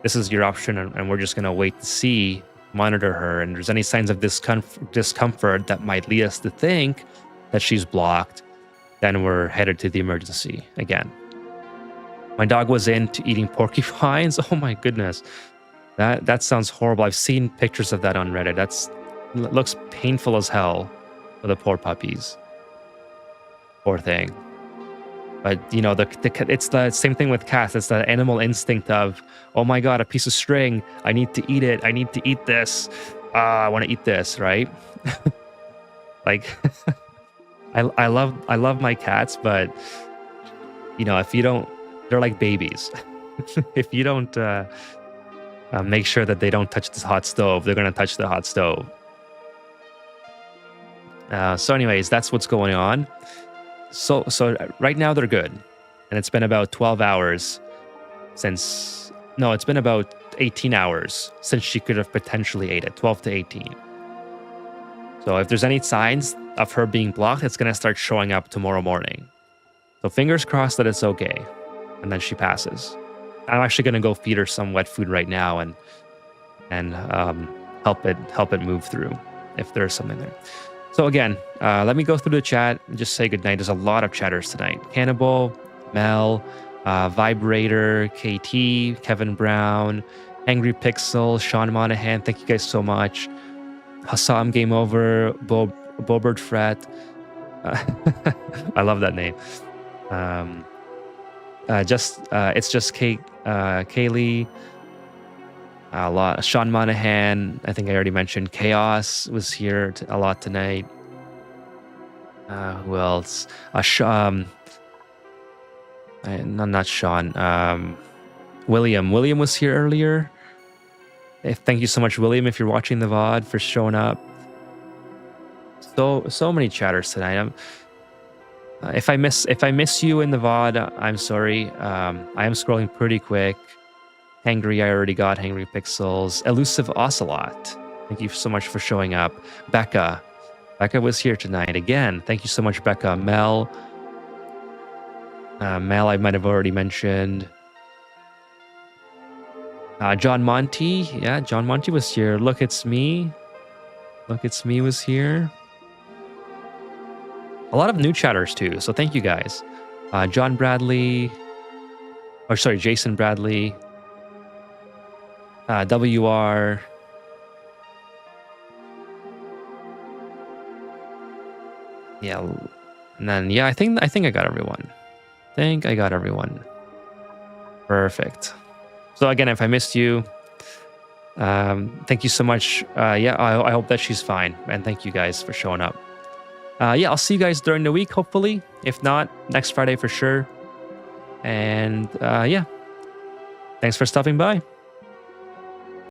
this is your option, and we're just going to wait to see, monitor her. And if there's any signs of discomfort that might lead us to think that she's blocked, then we're headed to the emergency again. My dog was into eating porcupines. Oh my goodness. That sounds horrible. I've seen pictures of that on Reddit. It looks painful as hell for the poor puppies. Poor thing. But it's the same thing with cats. It's the animal instinct of, oh my god, a piece of string. I need to eat it. I need to eat this. I want to eat this, right? Like, I love my cats, but if you don't, they're like babies. If you don't make sure that they don't touch this hot stove, they're gonna touch the hot stove. So anyways, that's what's going on. So right now they're good. And it's been about 12 hours it's been about 18 hours since she could have potentially ate it, 12 to 18. So if there's any signs of her being blocked, it's going to start showing up tomorrow morning. So fingers crossed that it's okay. And then she passes. I'm actually going to go feed her some wet food right now and help it move through if there's something there. So again, let me go through the chat and just say goodnight. There's a lot of chatters tonight. Cannibal, Mel, Vibrator, KT, Kevin Brown, Angry Pixel, Sean Monahan. Thank you guys so much. Hassam Game Over, Bobert Fret. I love that name. It's just Kaylee. A lot. Sean Monahan, I think I already mentioned. Chaos was here a lot tonight. Who else? Not Sean. William. William was here earlier. Thank you so much, William, if you're watching the VOD, for showing up. So many chatters tonight. If I miss you in the VOD, I'm sorry. I am scrolling pretty quick. Hangry, I already got Hangry Pixels. Elusive Ocelot, thank you so much for showing up. Becca was here tonight again. Thank you so much, Becca. Mel, I might have already mentioned. John Monty, yeah, John Monty was here. Look, it's me. Look, it's me was here. A lot of new chatters too, so thank you guys. John Bradley, or sorry, Jason Bradley, WR. Yeah, and then yeah, I think I got everyone. Perfect. So again, if I missed you, thank you so much. Yeah, I hope that she's fine, and thank you guys for showing up. Yeah, I'll see you guys during the week, hopefully. If not, next Friday for sure. And yeah, thanks for stopping by.